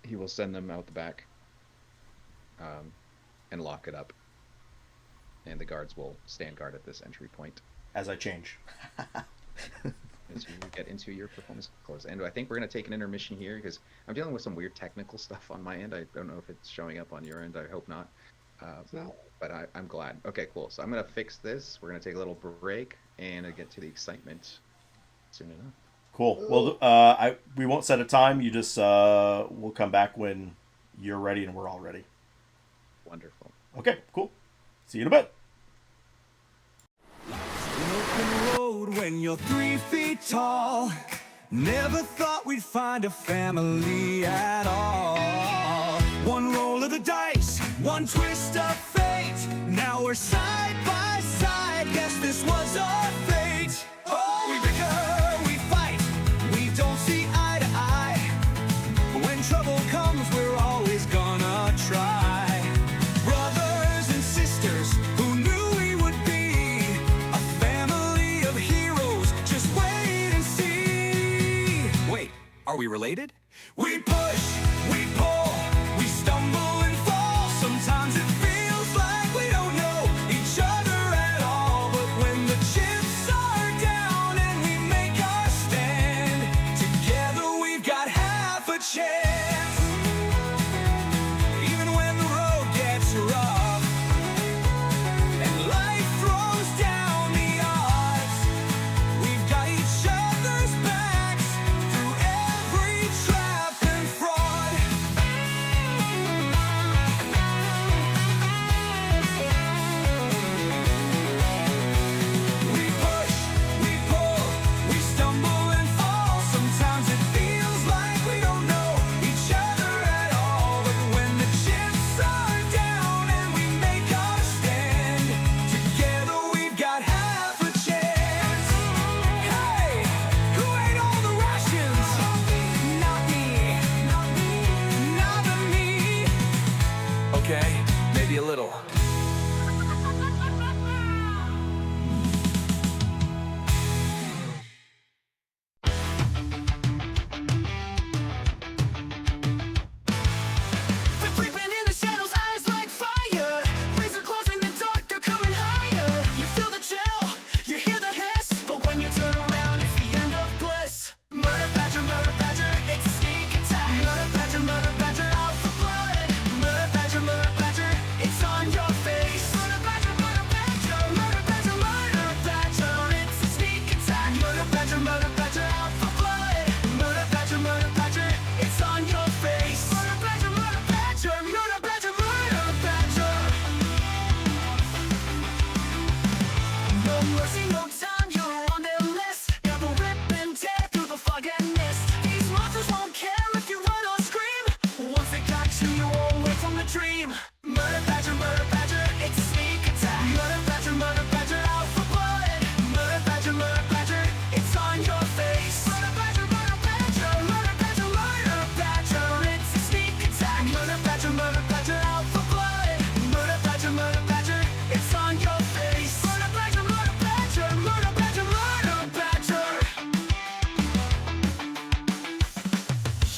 he will send them out the back and lock it up. And the guards will stand guard at this entry point. As I change. As you get into your performance clothes. And I think we're going to take an intermission here because I'm dealing with some weird technical stuff on my end. I don't know if it's showing up on your end. I hope not. But I'm glad. Okay, cool. So I'm going to fix this. We're going to take a little break and get to the excitement soon enough. Cool. Well, we won't set a time. You just we'll come back when you're ready and we're all ready. Wonderful. Okay, cool. See you in a bit. An open road when you're 3 feet tall. Never thought we'd find a family at all. One roll of the dice, one twist of fate. Now we're side by side. Guess this was our fate. Oh, we bicker, we fight. We don't see eye to eye. But when trouble comes, we're always gonna try. Brothers and sisters, who knew we would be a family of heroes? Just wait and see. Wait, are we related? We push, we pull, we stumble and fall. Sometimes it feels like we don't know each other at all. But when the chips are down and we make our stand, together we've got half a chance. Even when the road gets rough and life throws down the odds, we've got each other's backs through every trap and fraud. We push, we pull, we stumble and fall. Sometimes it feels like we don't know each other at all. But when the chips are down and we make our stand, together we've got half a chance. Hey, who ate all the rations? Not me. Not me. Okay, maybe a little. murder badger out for blood. Murder badger, it's on your face. Murder badger, murder badger, murder badger, murder badger.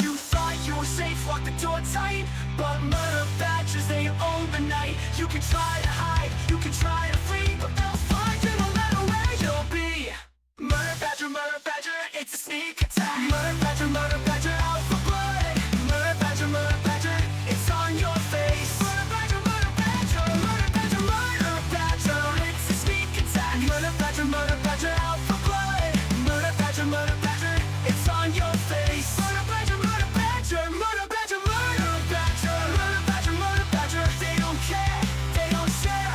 You thought you were safe, locked the door tight, but murder badgers, they own the night. You can try to hide, you can try to flee, but they'll find you no matter where you'll be. Murder badger, it's a sneak attack. Murder badger, out for blood. Murder badger, it's on your face. Murder badger, murder badger, it's a sneak attack. Murder badger, out for blood. Murder badger, it's on your face. Murder badger, they don't care, they don't share.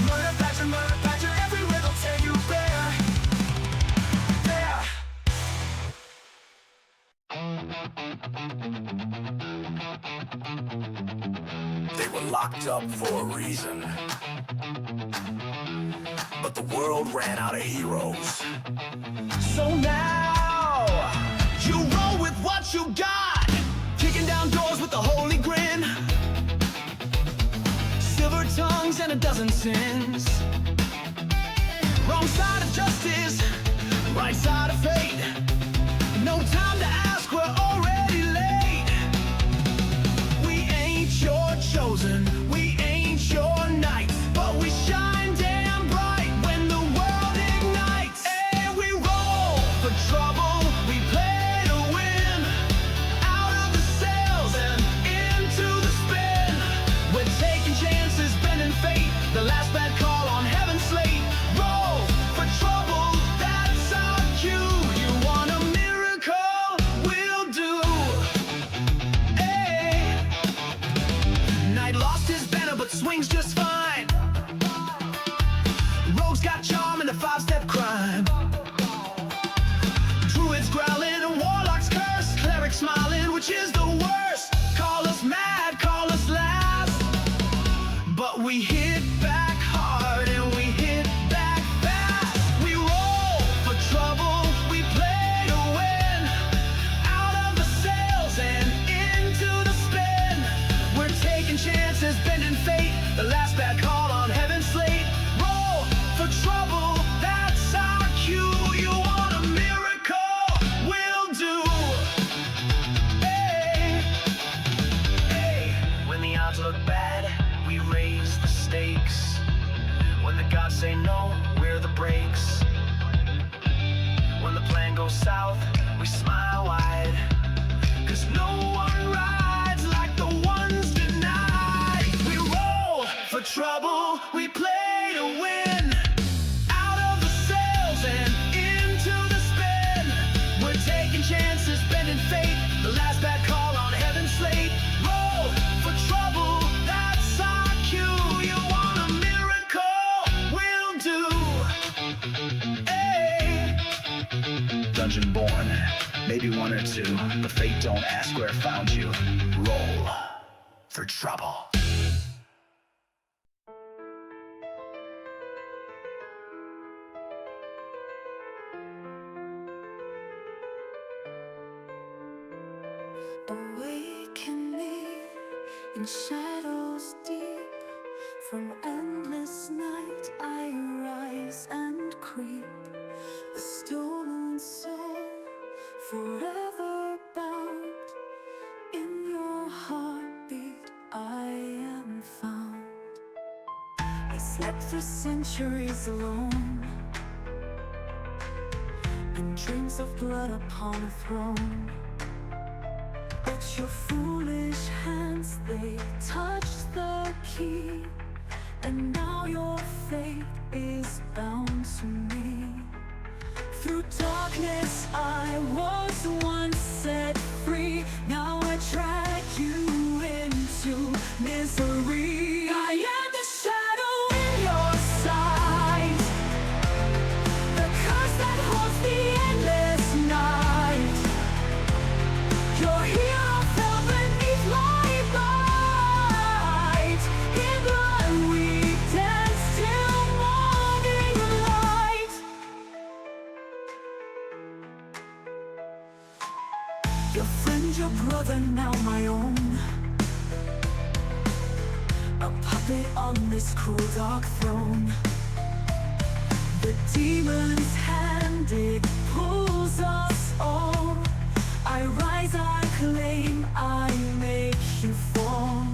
Murder badger, everywhere they'll tear you bare. There. They were locked up for a reason, but the world ran out of heroes. So now you roll with what you got, kicking down doors with a holy grin, silver tongues and a dozen sins. Wrong side of justice, right side of fate. No time to ask, we're already late. We ain't your chosen, we ain't your knight, but we shine damn bright when the world ignites. And we roll for trouble, we play to win. Out of the sails and into the spin. We're taking chances, bending fate. The last bad call on heaven's slate. Roll for trouble, that's our cue. You want a miracle? We'll do. Hey. Knight lost his banner but swings just fine. Rogue's got charm and a five-step crime. Druids growling and warlocks curse. Clerics smiling, which is the worst. Call us mad, call us last, but we hit back hard and we hit back fast. We roll for trouble, we play to win. Out of the sails and into the spin. We're taking chances, bending fate. The last bad call on heaven's slate. Roll for trouble, that's our cue. You want a miracle? We'll do. Hey, hey. When the odds look bad, we raise the stakes. When the gods say no, we're the brakes. When the plan goes south, we smile wide, 'cause no one rides like the ones denied. We roll for trouble, we play to win. Out of the sails and into the spin. We're taking chances, bending fate. The last bad call on heaven's slate. Roll for trouble, that's our cue. You want a miracle? We'll do. Hey. Dungeon born, maybe one or two, but fate don't ask where it found you. Roll for trouble. Awakening in shadows deep, from endless night I rise and creep. The stolen soul, forever bound. In your heartbeat I am found. I slept for centuries alone, and dreams of blood upon a throne. But your foolish hands, they touched the key, and now your fate is bound to me. Through darkness I was once set free. Now I drag you into misery. I am the shadow in your sight, the curse that holds the endless night. Your hero fell beneath my bite. In blood we dance till morning light. Your friend, your brother, now my own. quietly on this cruel dark throne. The demon's hand, it pulls us all. I rise, I claim, I make you fall.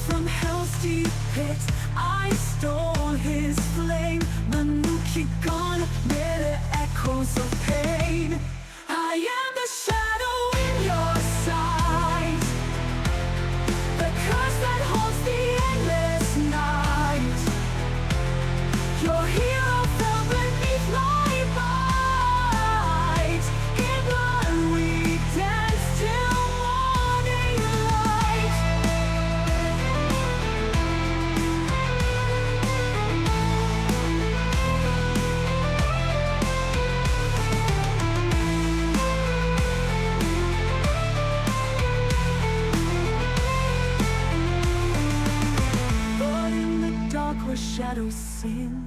From hell's deep pit, I stole his flame. Manuki gone, mere echoes of pain. I am the shadow in your sight, the curse that haunts the endless night. Your hero fell beneath my bite. In blood we dance till morning light. But in the dark where shadows sin,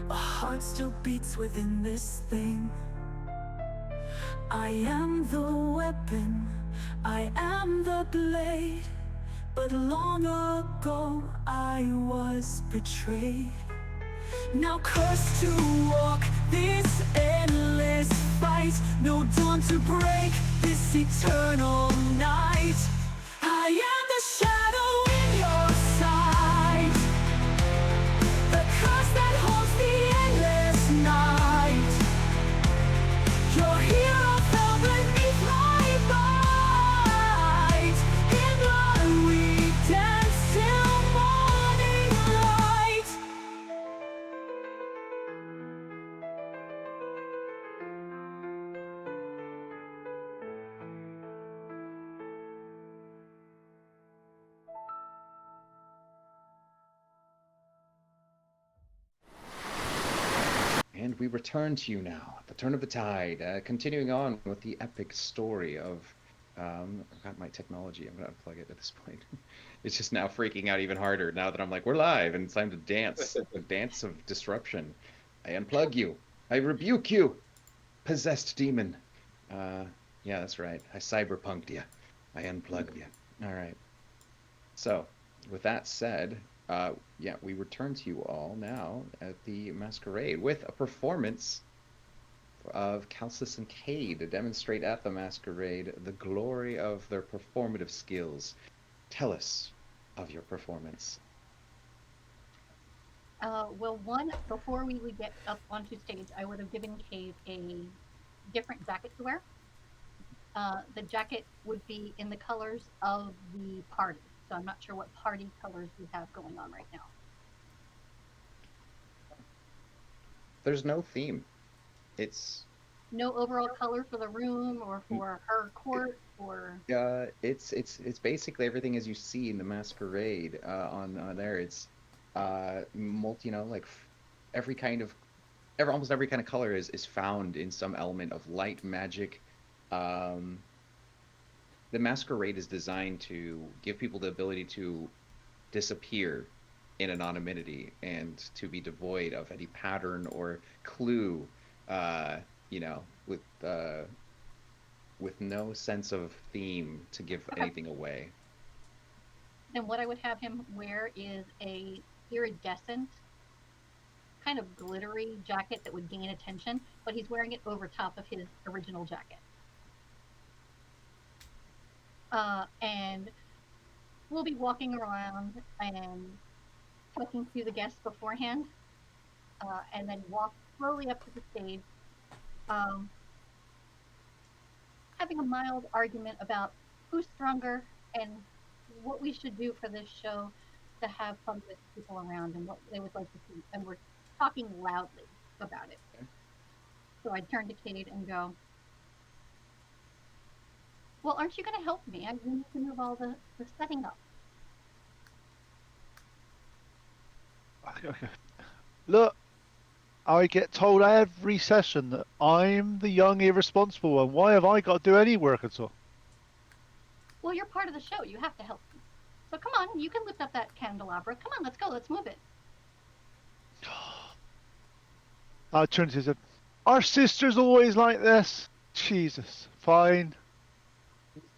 a heart still beats within this thing. I am the weapon, I am the blade, but long ago I was betrayed. Now cursed to walk this endless fight, no dawn to break this eternal night. I am the shadow in your sight, the curse that haunts the endless night. Your hero fell beneath my bite. In blood we dance till morning light. And we return to you now at the turn of the tide, continuing on with the epic story of. I've got my technology. I'm gonna unplug it at this point. It's just now freaking out even harder now that I'm like, we're live and it's time to dance. The dance of disruption. I unplug you. I rebuke you, possessed demon. Uh, yeah, that's right. I cyberpunked you. I unplugged you. All right. So, with that said, yeah, we return to you all now at the Masquerade with a performance of Calcis and Cade to demonstrate at the Masquerade the glory of their performative skills. Tell us of your performance. Well, one, before we would get up onto stage, I would have given Cade a different jacket to wear. The jacket would be in the colors of the party. So I'm not sure what party colors we have going on right now. There's no theme. It's No overall color for the room or for her court or. it's basically everything as you see in the Masquerade on there. It's multi, like every kind of almost every kind of color is found in some element of light magic. Um, the Masquerade is designed to give people the ability to disappear in anonymity and to be devoid of any pattern or clue, uh, you know, with no sense of theme to give Okay. anything away. Then what I would have him wear is a iridescent, kind of glittery jacket that would gain attention, but he's wearing it over top of his original jacket. And we'll be walking around and talking to the guests beforehand, and then walk slowly up to the stage, um, having a mild argument about who's stronger and what we should do for this show to have fun with people around and what they would like to see. And we're talking loudly about it. Okay. So I turn to Cade and go, well, aren't you going to help me? I need to move all the setting up. Okay. Look, I get told every session that I'm the young, irresponsible one. Why have I got to do any work at all? Well, you're part of the show. You have to help me. So come on, you can lift up that candelabra. Come on, let's go. Let's move it. Trinity said, our sister's always like this. Jesus, fine.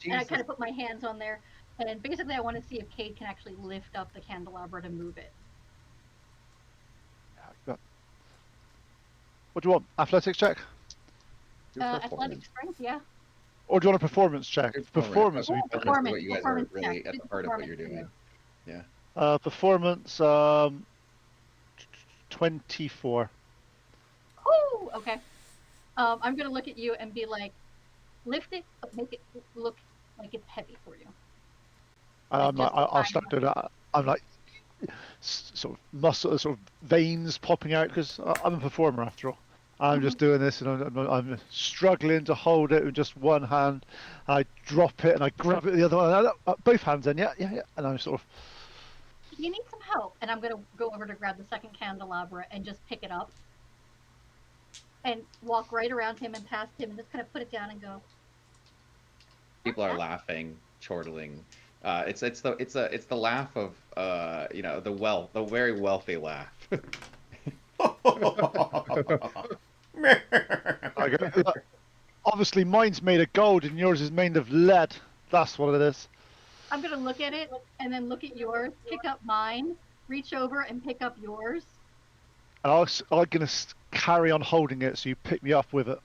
And I kind of put my hands on there. And basically, I want to see if Cade can actually lift up the candelabra to move it. What do you want? Athletics check? Your Athletic performance. strength, yeah. Or do you want a performance check? Your performance. Performance Oh, would be Oh, better. performance is performance, what you guys are performance check. really at Do the the heart of what performance you're too. doing. Yeah. Performance 24. Oh, okay. I'm gonna look at you and be like, lift it, but make it look like it's heavy for you. Like just I'll kind start of. doing that. I'm like sort of muscle, sort of veins popping out because I'm a performer after all. I'm Mhm. just doing this and I'm struggling to hold it with just one hand. I drop it and I grab it with the other one. Both hands in, yeah, yeah, yeah. And I'm sort of, Do you need some help? And I'm gonna go over to grab the second candelabra and just pick it up and walk right around him and past him and just kind of put it down and go, not People are bad. laughing, chortling. It's the laugh of the very wealthy laugh. I go, "Yeah, obviously mine's made of gold and yours is made of lead. That's what it is." I'm gonna look at it and then look at yours, pick up mine, reach over and pick up yours. And I'm going to carry on holding it so you pick me up with it.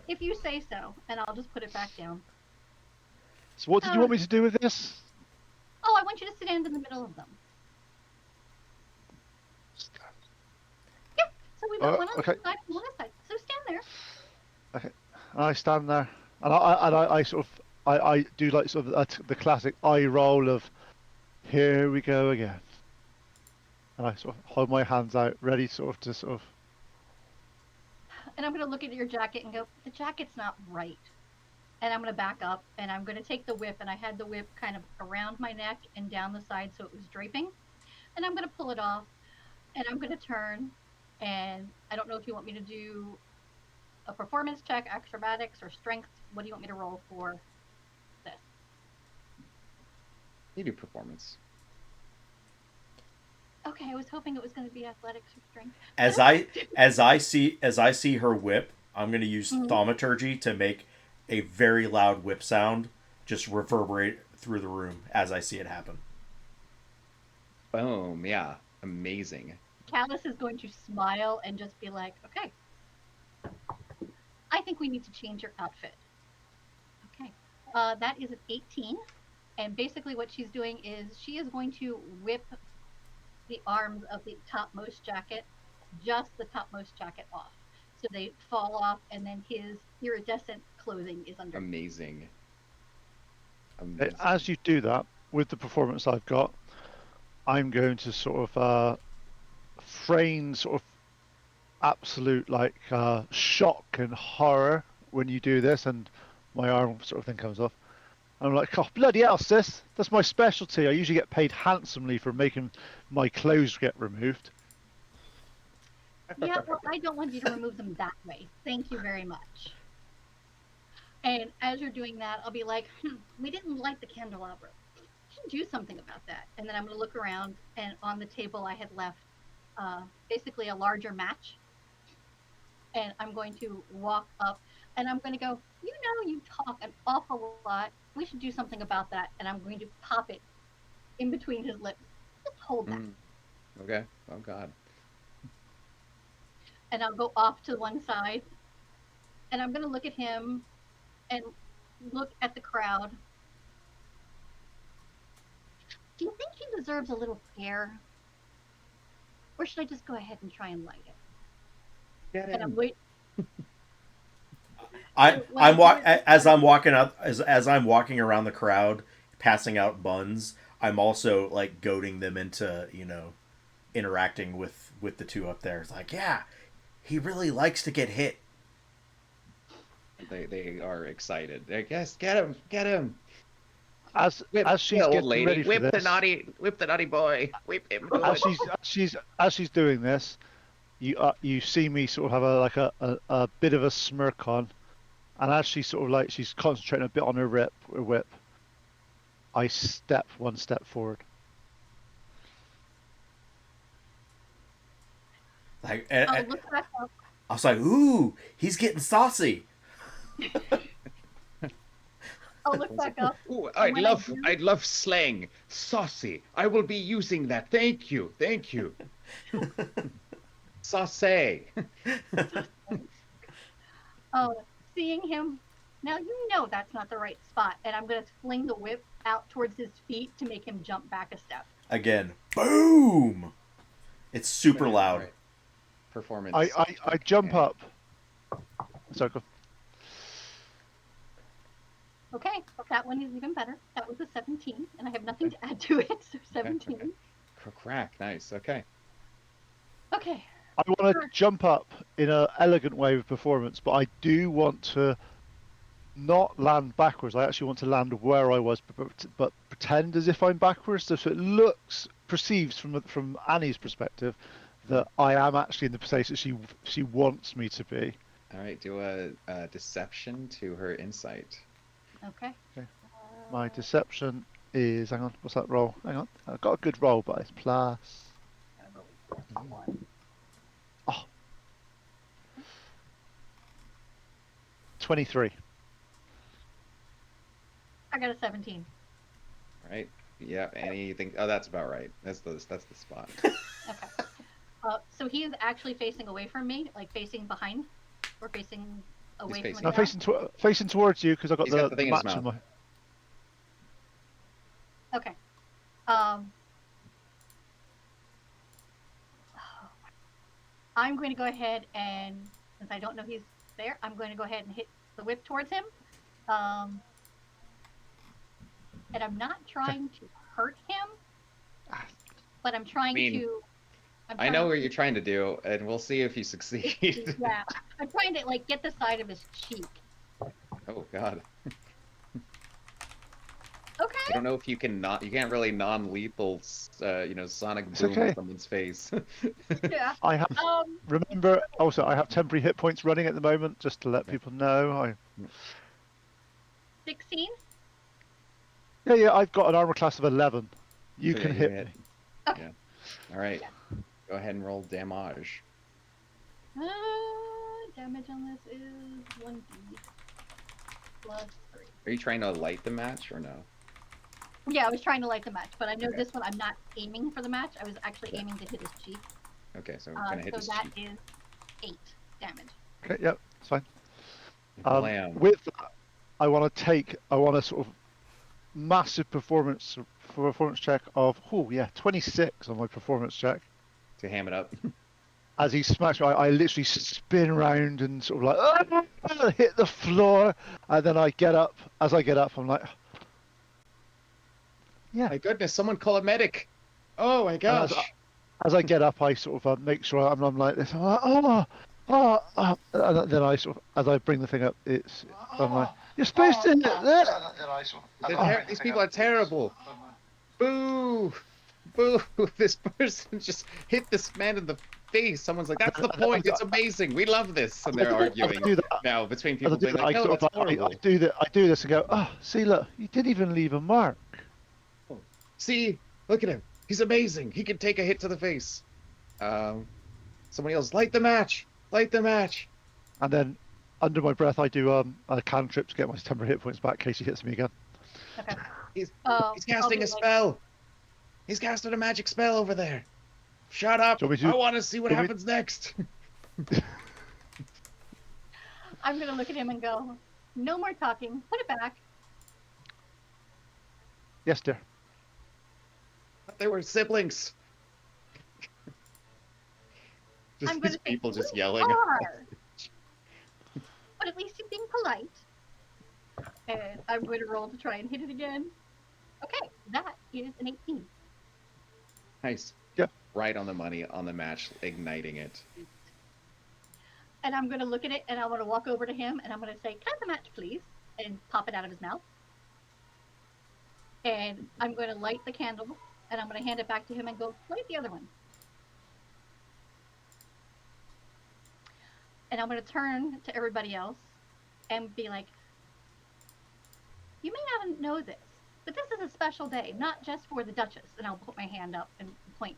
If you say so, and I'll just put it back down. So what did you Uh, want me to do with this? oh, I want you to stand in the middle of them. Yeah, so we've got one on Okay, this side and one on this side. So stand there. okay. I stand there, and I sort of I do like sort of the classic eye roll of here we go again, and I sort of hold my hands out, ready sort of to sort of. And I'm gonna look at your jacket and go, the jacket's not right. And I'm gonna back up and I'm gonna take the whip and I had the whip kind of around my neck and down the side so it was draping. And I'm gonna pull it off and I'm gonna turn and I don't know if you want me to do a performance check, acrobatics, or strength. What do you want me to roll for this? You do performance. Okay, I was hoping it was going to be athletics or strength, but as I okay. as I see her whip, I'm going to use Mhm. thaumaturgy to make a very loud whip sound just reverberate through the room as I see it happen. Boom. Yeah. Amazing. Callus is going to smile and just be like, okay, I think we need to change your outfit. Okay. That is an 18. And basically, what she's doing is she is going to whip the arms of the topmost jacket, just the topmost jacket off. So they fall off, and then his iridescent clothing is underneath. Amazing. Amazing. As you do that with the performance I've got, I'm going to sort of feign sort of absolute like shock and horror when you do this, and my arm sort of thing comes off. I'm like, oh bloody hell, sis! That's my specialty. I usually get paid handsomely for making my clothes get removed. Yeah, well, I don't want you to remove them that way. Thank you very much. And as you're doing that, I'll be like, we didn't light the candelabra. We should do something about that. And then I'm going to look around, and on the table I had left basically a larger match. And I'm going to walk up, and I'm going to go, you know, you talk an awful lot. We should do something about that. And I'm going to pop it in between his lips. Just hold that. Mm. Okay. Oh God. And I'll go off to one side, and I'm going to look at him and look at the crowd. Do you think he deserves a little scare? Or should I just go ahead and try and light it? Get And I'm him. wait. I So when I I'm do it, as I'm walking out as I'm walking around the crowd passing out buns. I'm also like goading them into interacting with the two up there. It's like, yeah, he really likes to get hit. They are excited. They're, yes, get him, get him. As Yeah, she's old getting lady, ready for this, whip the naughty boy, whip him as good. she's doing this, you see me sort of have a bit of a smirk on, and as she sort of like she's concentrating a bit on her whip, I step one step forward. Like, I'll look back up. I was like, ooh, he's getting saucy. I'll look back up. Ooh, And when I do, I'd love slang. Saucy. I will be using that. Thank you. Thank you. Saucy. oh, seeing him, now you know that's not the right spot, and I'm gonna fling the whip out towards his feet to make him jump back a step. Again, boom! It's super All loud. right. Performance. I jump Okay. up. So go. Okay, that one is even better. That was a 17, and I have nothing to add to it, so Okay. 17. Okay. Crack. Nice. Okay. Okay. I want to Sure. jump up in an elegant way with performance, but I do want to not land backwards. I actually want to land where I was, but pretend as if I'm backwards, so it looks perceives from Annie's perspective that I am actually in the place that she wants me to be. All right. Do a deception to her insight. Okay. My deception is, hang on, what's that roll? Hang on, I've got a good roll, but it's plus. Oh, 23. I got a 17. All right. Yeah. Anything? Oh, that's about right. That's the spot. Okay. So he is actually facing away from me, like facing behind, or facing away facing. from No, the ground. facing towards you because I've got He's got the the thing in his match in mouth. my. Okay. I'm going to go ahead and, since I don't know he's there, I'm going to go ahead and hit the whip towards him. And I'm not trying to hurt him, but I'm trying to. I know what you're trying to do, and we'll see if you succeed. Yeah, I'm trying to like get the side of his cheek. Oh God. Okay. I don't know if you can't really non-lethal, sonic It's boom okay. someone's face. Yeah. I have. Remember, also I have temporary hit points running at the moment, just to let people know. 16. Yeah, I've got an armor class of 11. You So, can yeah, hit hit. me. Okay. Yeah. All right. Go ahead and roll damage. Damage on this is 1d plus 3. Are you trying to light the match or no? Yeah, I was trying to light the match, but I know Okay. this one I'm not aiming for the match. I was actually aiming to hit his cheek. Okay, so we're gonna hit his so that cheek. is 8 damage. Okay, yeah, it's fine. Blam. With that, I want to sort of massive performance check of 26 on my performance check. To ham it up. As he smacks me, I literally spin around and sort of like hit the floor, and then I get up. As I get up, I'm like, yeah. My goodness, someone call a medic. Oh my gosh. As I get up, I sort of make sure I'm like this. I'm like, and then I sort of, as I bring the thing up, I'm like, you're supposed to hit this. These people are terrible. Boo! Boo! This person just hit this man in the face. Someone's like, that's the point. It's amazing. We love this. And they're arguing now between people being like, no, that's horrible. I do this and go, see, look, you didn't even leave a mark. See, look at him. He's amazing. He can take a hit to the face. Somebody else, light the match. Light the match. And then, under my breath, I do a cantrip to get my temporary hit points back in case he hits me again. Okay. He's casting a spell. He's casting a magic spell over there. Shut up. I want to see what happens next. I'm going to look at him and go, no more talking. Put it back. Yes, dear. They were siblings. Just these people just yelling. But at least you're being polite. And I'm going to roll to try and hit it again. Okay, that is an 18. Nice. Yeah. Right on the money on the match, igniting it. And I'm going to look at it and I'm going to walk over to him and I'm going to say, "Can I have the match, please?" And pop it out of his mouth. And I'm going to light the candle and I'm going to hand it back to him and go, light the other one. And I'm going to turn to everybody else and be like, you may not know this, but this is a special day, not just for the Duchess. And I'll put my hand up and point.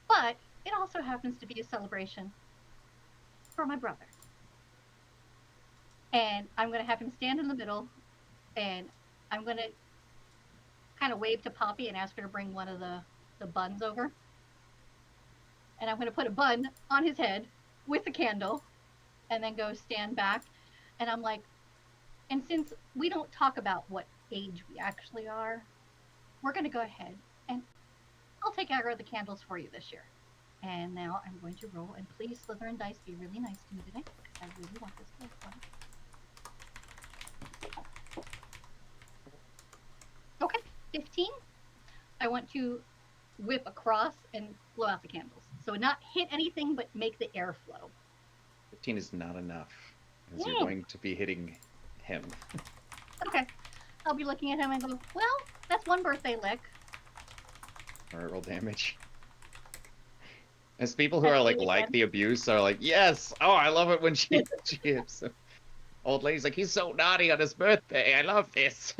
But it also happens to be a celebration for my brother. And I'm going to have him stand in the middle and I'm gonna kind of wave to Poppy and ask her to bring one of the buns over, and I'm gonna put a bun on his head with the candle, and then go stand back, and I'm like, and since we don't talk about what age we actually are, we're gonna go ahead and I'll take out the candles for you this year. And now I'm going to roll, and please, Slytherin dice, be really nice to me today, because I really want this to work. Okay, 15. I want to whip across and blow out the candles. So not hit anything, but make the air flow. 15 is not enough, as you're going to be hitting him. Okay. I'll be looking at him and go, well, that's one birthday lick. All right, roll damage. As people who That's are 8 like again. the abuse are like, yes, oh, I love it when she hits him. Old lady's like, he's so naughty on his birthday. I love this.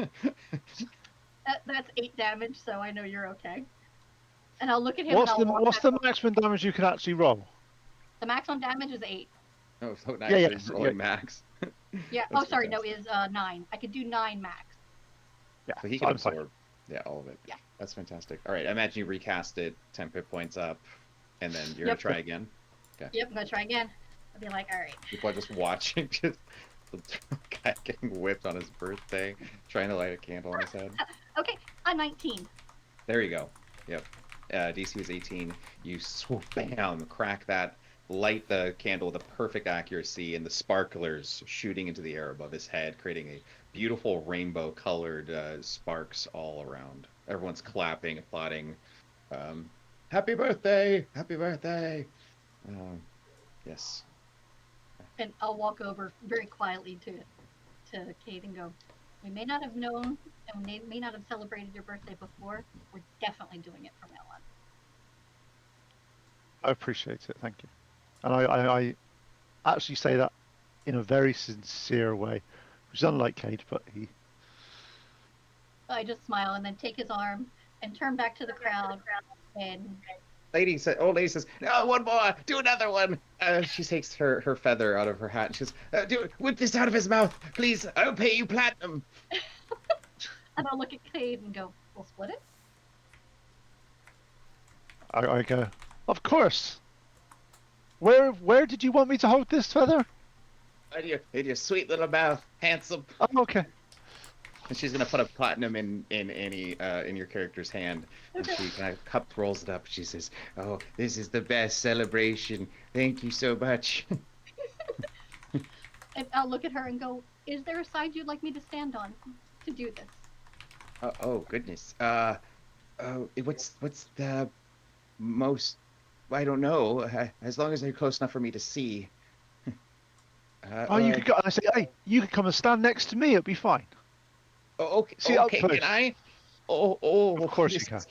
That's 8 damage, so I know you're okay. And I'll look at him and What's I'll the walk what's back the over. maximum damage you can actually roll? The maximum damage is 8. Oh, so Yeah, nice. So yes, you're yeah, rolling max. Yeah. Oh, That's sorry. No, fantastic. is 9. I could do 9 max. yeah. So he So can I'm fine. absorb, yeah, all of it. Yeah. That's fantastic. All right, I imagine you recast it, 10 hit points up, and then you're Yep. gonna try again. Okay. Yep. I'm gonna try again. I'll be like, all right. People are just watching, just the guy getting whipped on his birthday, trying to light a candle on his head. Okay. I'm 19. There you go. Yep. DC was 18. You swoop down, crack that, light the candle with a perfect accuracy, and the sparklers shooting into the air above his head, creating a beautiful rainbow-colored sparks all around. Everyone's clapping, applauding. Happy birthday! Happy birthday! Yes. And I'll walk over very quietly to Kate and go, we may not have known and we may not have celebrated your birthday before. We're definitely doing it from now on. I appreciate it. Thank you. And I actually say that in a very sincere way, which is unlike Cade, but he. I just smile and then take his arm and turn back to the crowd and Old lady says, "No, one more. Do another one." She takes her feather out of her hat and she says, "Whip this out of his mouth, please. I'll pay you platinum." I'll look at Cade and go, we'll split it. I go, of course. Where did you want me to hold this feather? In your sweet little mouth, handsome. Oh, okay. And she's gonna put a platinum in your character's hand, and Okay. she kind of cup rolls it up. She says, "Oh, this is the best celebration. Thank you so much." And I'll look at her and go, is there a side you'd like me to stand on to do this? Oh goodness. Oh, what's the most? I don't know. As long as they're close enough for me to see. Oh, you could go. I say, hey, you could come and stand next to me. It'd be fine. Oh, okay, See up okay. Can close. I? Oh, Of oh, course you this can. is.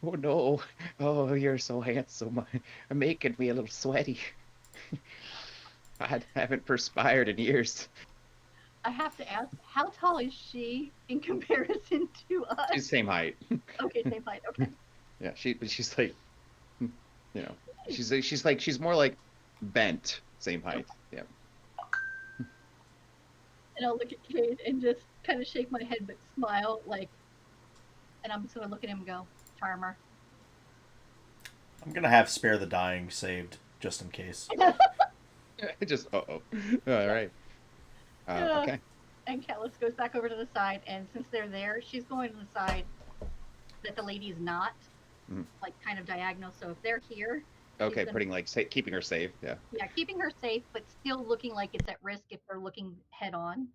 Oh no. Oh, you're so handsome. I'm making me a little sweaty. I haven't perspired in years. I have to ask, how tall is she in comparison to us? She's the same height. Okay, same height. Okay. Yeah, she's like, she's more like bent, same height. Yeah. And I'll look at Cade and just kind of shake my head but smile, like, and I'm just gonna look at him and go, Charmer. I'm gonna have spare the dying saved just in case. Just oh. All right. Okay. And Callus goes back over to the side, and since they're there, she's going to the side that the lady's not, Mhm. like kind of diagonal. So if they're here, Okay, gonna, putting like keeping her safe. Yeah. yeah, keeping her safe, but still looking like it's at risk if they're looking head on.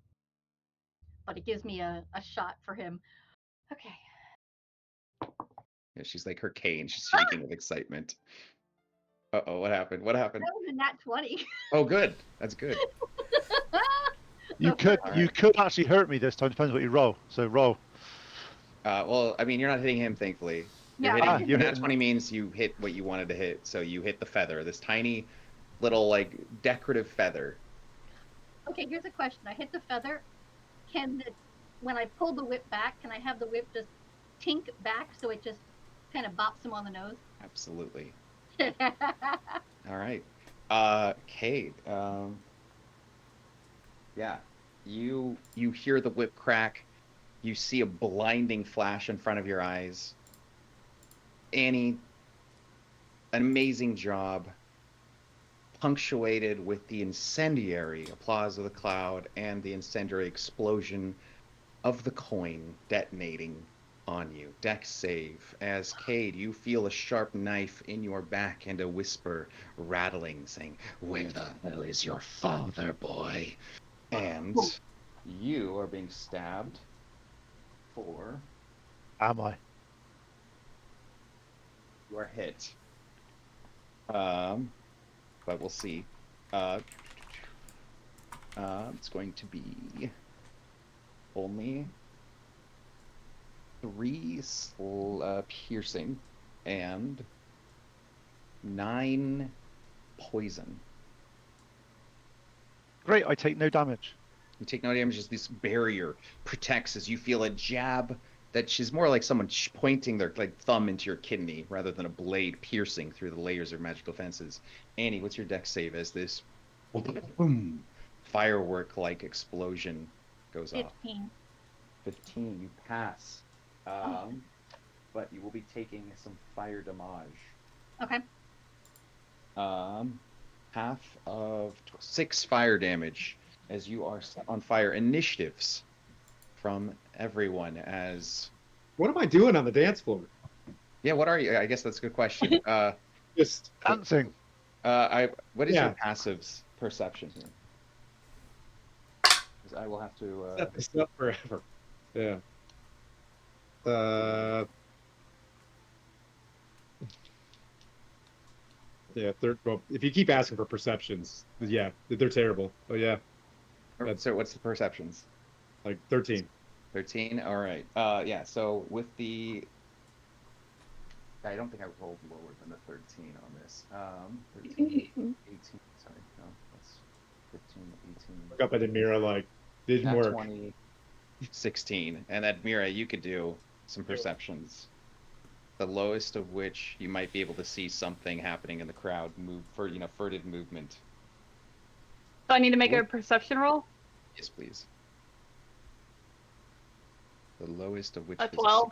But it gives me a shot for him. Okay. Yeah, she's like her cane. She's shaking with excitement. Uh-oh, what happened? What happened? That was a nat 20. Oh, good. That's good. You So could All you right. could actually hurt me this time. Depends what you roll. So roll. Well, I mean, you're not hitting him, thankfully. You're yeah, Ah, hitting you're nat hitting. 20 means you hit what you wanted to hit. So you hit the feather, this tiny little like decorative feather. okay. Here's a question. I hit the feather. Can the when I pull the whip back, can I have the whip just tink back so it just kind of bops him on the nose? Absolutely. All right. Cade, yeah. You hear the whip crack. You see a blinding flash in front of your eyes. Annie, an amazing job, punctuated with the incendiary applause of the cloud and the incendiary explosion of the coin detonating on you. Dex save. As Cade, you feel a sharp knife in your back and a whisper rattling, saying, "Where the hell is your father, boy?" And you are being stabbed for. Am I? You are hit. But we'll see. Uh, it's going to be only 3 piercing and 9 poison. Great, I take no damage. You take no damage as this barrier protects as you feel a jab that she's more like someone pointing their like thumb into your kidney rather than a blade piercing through the layers of magical defenses. Annie, what's your dex save as this boom, firework-like explosion goes off? 15. 15, you pass. But you will be taking some fire damage. Okay. Half of 6 fire damage as you are set on fire. Initiatives from everyone as What am I doing on the dance floor? yeah, what are you? I guess that's a good question. Just Dancing. What is Yeah. your passive's perception here? Because I will have to set this up forever. Yeah. Yeah, well, if you keep asking for perceptions, yeah, they're terrible. Oh yeah, so what's the perceptions? like 13. 13. All right. Yeah, so with the I don't think I rolled lower than the 13 on this. 13, 18. Sorry, no, that's 15, 18. Look up at the mirror, like, didn't Not work. 20, 16. And then Mira, you could do some perceptions. The lowest of which you might be able to see something happening in the crowd, furtive movement. So I need to make a perception roll? Yes, please. The lowest of which A is 12.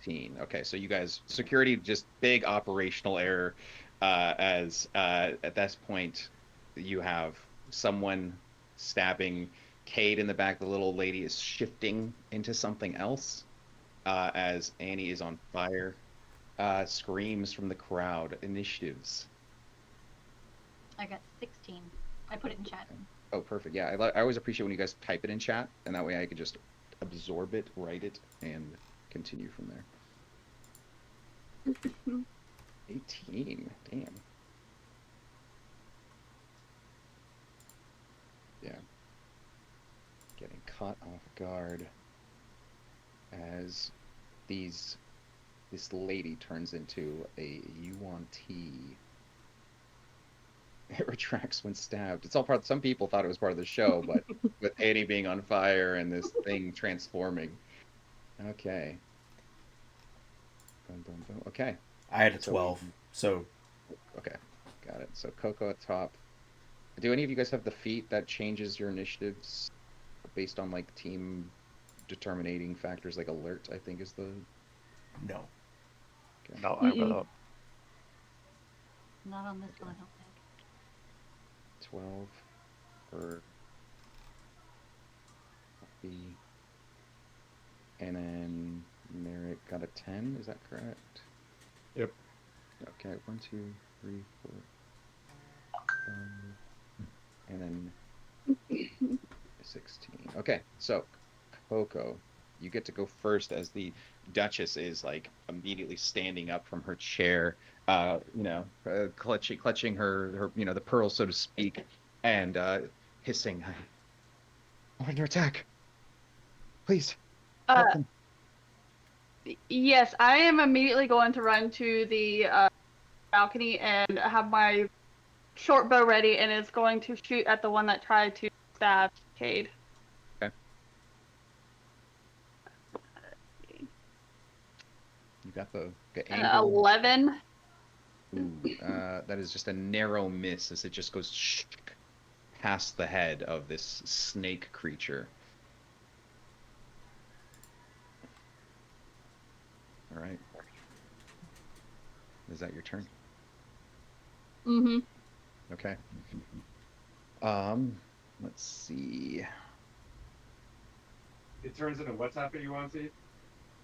16. Okay, so you guys, security, just big operational error. As at this point, you have someone stabbing Cade in the back. The little lady is shifting into something else. As Annie is on fire. Screams from the crowd. Initiatives. I got 16. I put it in chat. Oh, perfect. Yeah, I always appreciate when you guys type it in chat, and that way I can just absorb it, write it, and continue from there. 18. Damn. Yeah. Getting caught off guard as this lady turns into a yuan-ti. It retracts when stabbed. It's all part. Some people thought it was part of the show, but with Annie being on fire and this thing transforming. Okay. Boom, boom, boom. Okay. I had a So 12, so okay, got it. So Coco at top. Do any of you guys have the feat that changes your initiatives based on like team determining factors like alert? I think is the. no. Okay. No, I got up. Not on this one, I don't think. 12 for Puppy. And then Merrick got a 10, is that correct? Yep. Okay, 1, 2, 3, 4, 5, and then 16. Okay, so Coco, you get to go first as the Duchess is like immediately standing up from her chair, clutching her, the pearls, so to speak, and hissing, "I'm under attack! Please, help them!" Yes, I am immediately going to run to the balcony and have my short bow ready, and it's going to shoot at the one that tried to stab Cade. Okay. You got the angle. 11. Ooh, that is just a narrow miss as it just goes past the head of this snake creature. Is that your turn? Mm-hmm. Okay. Let's see. It turns into what type you want to see?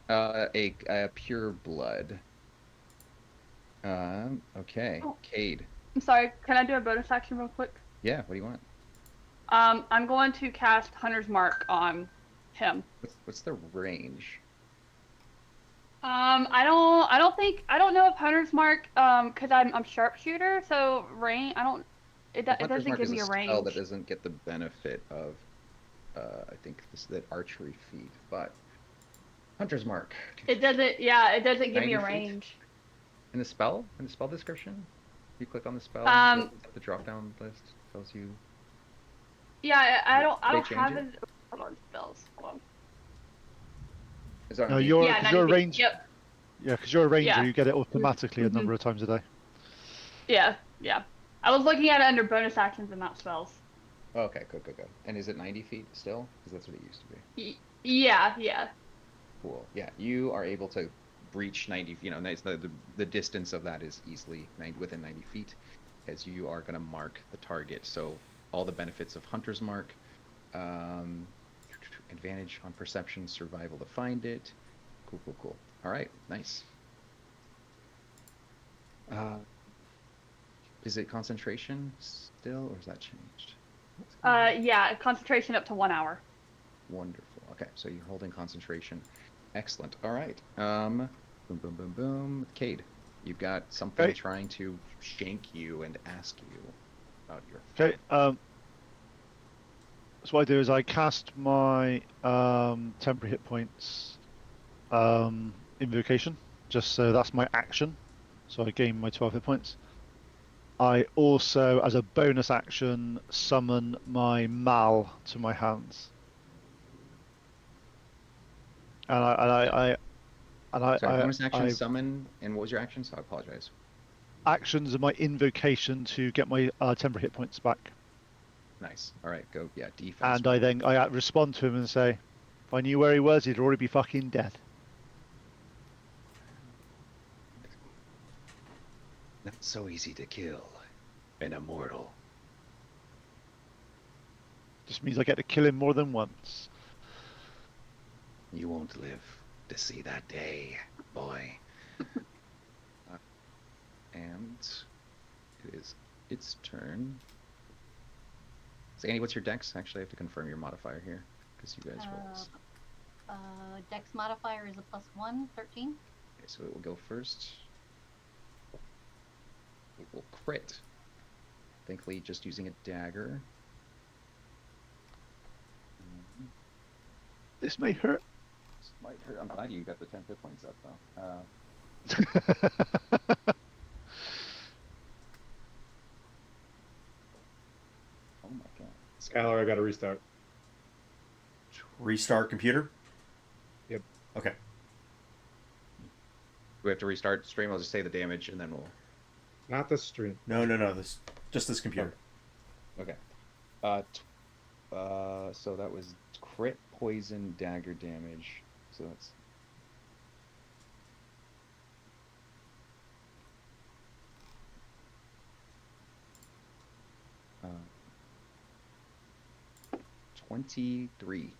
A pure blood. Okay. Oh, Cade. I'm sorry. Can I do a bonus action real quick? Yeah, what do you want? I'm going to cast Hunter's Mark on him. What's the range? I don't know if Hunter's Mark, because I'm sharpshooter, so Well, it Hunter's doesn't Mark give is a me a spell that range. doesn't get the benefit of I think this that archery feat, but Hunter's Mark. Yeah, it doesn't give me 90 a feet? range. In the spell description, you click on the spell, it Um, opens up the drop down list, tells you. yeah, I They don't change have it? it. Hold on, spells. Hold on. Is it on No, D&D? you're Yeah, because you're 90 a feet. range. Yep. Yeah, because you're a ranger, Yeah. you get it automatically a Mm-hmm. number of times a day. Yeah, yeah. I was looking at it under bonus actions and not spells. Oh, okay, good. And is it 90 feet still? Because that's what it used to be. Yeah, yeah. Cool. Yeah, you are able to breach 90, nice. The distance of that is easily within 90 feet, as you are going to mark the target. So all the benefits of Hunter's Mark, um, advantage on perception, survival to find it. Cool. All right, nice. Uh, is it concentration still, or has that changed? Yeah, concentration up to 1 hour. Wonderful. Okay, so you're holding concentration. Excellent. All right. Boom. Cade, you've got something Okay. trying to shank you and ask you about your Okay. fate. So what I do is I cast my temporary hit points invocation, just so that's my action. So I gain my 12 hit points. I also, as a bonus action, summon my Mal to my hands, and Sorry, bonus action I summon, and what was your action? So I apologize. actions are my invocation to get my temporary hit points back, Nice. All right, go. Yeah, defense. and I respond to him and say, if I knew where he was, he'd already be fucking dead. Not so easy to kill an immortal. Just means I get to kill him more than once. You won't live to see that day, boy. Uh, and it is its turn. So Annie, what's your dex? Actually, I have to confirm your modifier here because you guys rolled. Dex modifier is a +1, 13. Okay, so it will go first. It will crit. Thankfully, just using a dagger. This may hurt. This might hurt. I'm glad you got the 10 hit points up, though. Oh my god. Skylar, I got to restart. Restart computer. Yep. Okay. We have to restart stream. I'll just say the damage and then we'll. Not the stream. No. This computer. Okay. So that was crit, poison, dagger damage. So that's. Uh, 23.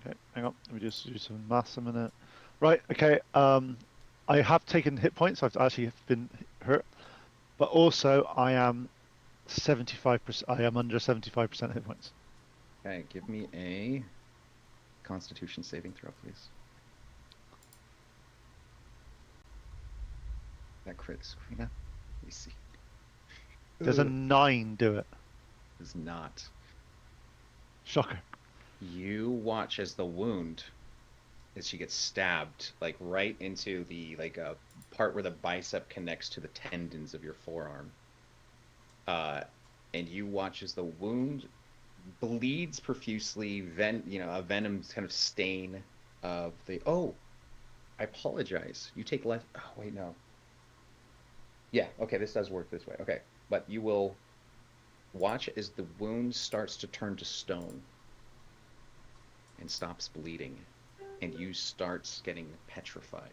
Okay, hang on. Let me just do some maths a minute. Right. Okay. I have taken hit points. I've actually been hurt, but also I am 75%. I am under 75% hit points. Okay, give me a Constitution saving throw, please. That crit screen up. Let me see. Does a 9 do it? Does not. Shocker. You watch as the wound, as she gets stabbed, like right into the part where the bicep connects to the tendons of your forearm. And you watch as the wound bleeds profusely. A venom kind of stain of the. Oh, I apologize. You take less. Oh wait, no. Yeah, okay, this does work this way. Okay, but you will watch as the wound starts to turn to stone and stops bleeding, and you starts getting petrified.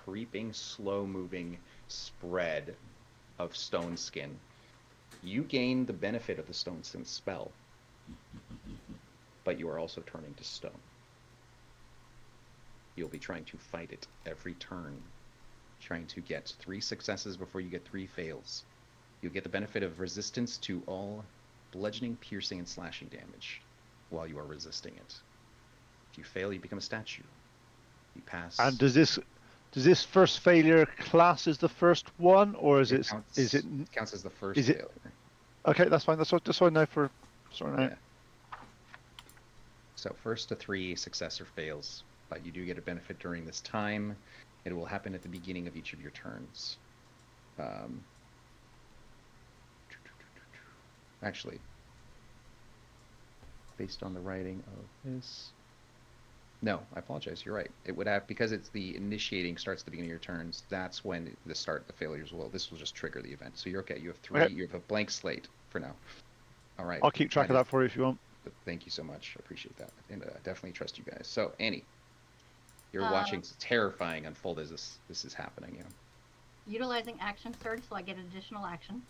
creeping, slow-moving spread of stone skin. You gain the benefit of the stone skin spell, but you are also turning to stone. You'll be trying to fight it every turn, trying to get 3 successes before you get 3 fails. You'll get the benefit of resistance to all bludgeoning, piercing, and slashing damage while you are resisting it. If you fail, you become a statue. You pass. And does this first failure class as the first one, or is it counts as the first is it failure? okay? That's fine. That's just so I know for sorting out. Yeah. So first to 3 success or fails, but you do get a benefit during this time. It will happen at the beginning of each of your turns. Actually, based on the writing of this. No, I apologize. You're right. It would have, because it's the initiating starts at the beginning of your turns. That's when the start the failures will. This will just trigger the event. So you're okay. You have 3. Okay. You have a blank slate for now. All right. I'll keep track of that for you if you want. Thank you so much. I appreciate that, and I definitely trust you guys. So Annie, you're watching terrifying unfold as this is happening. Yeah. Utilizing action surge, so I get an additional action.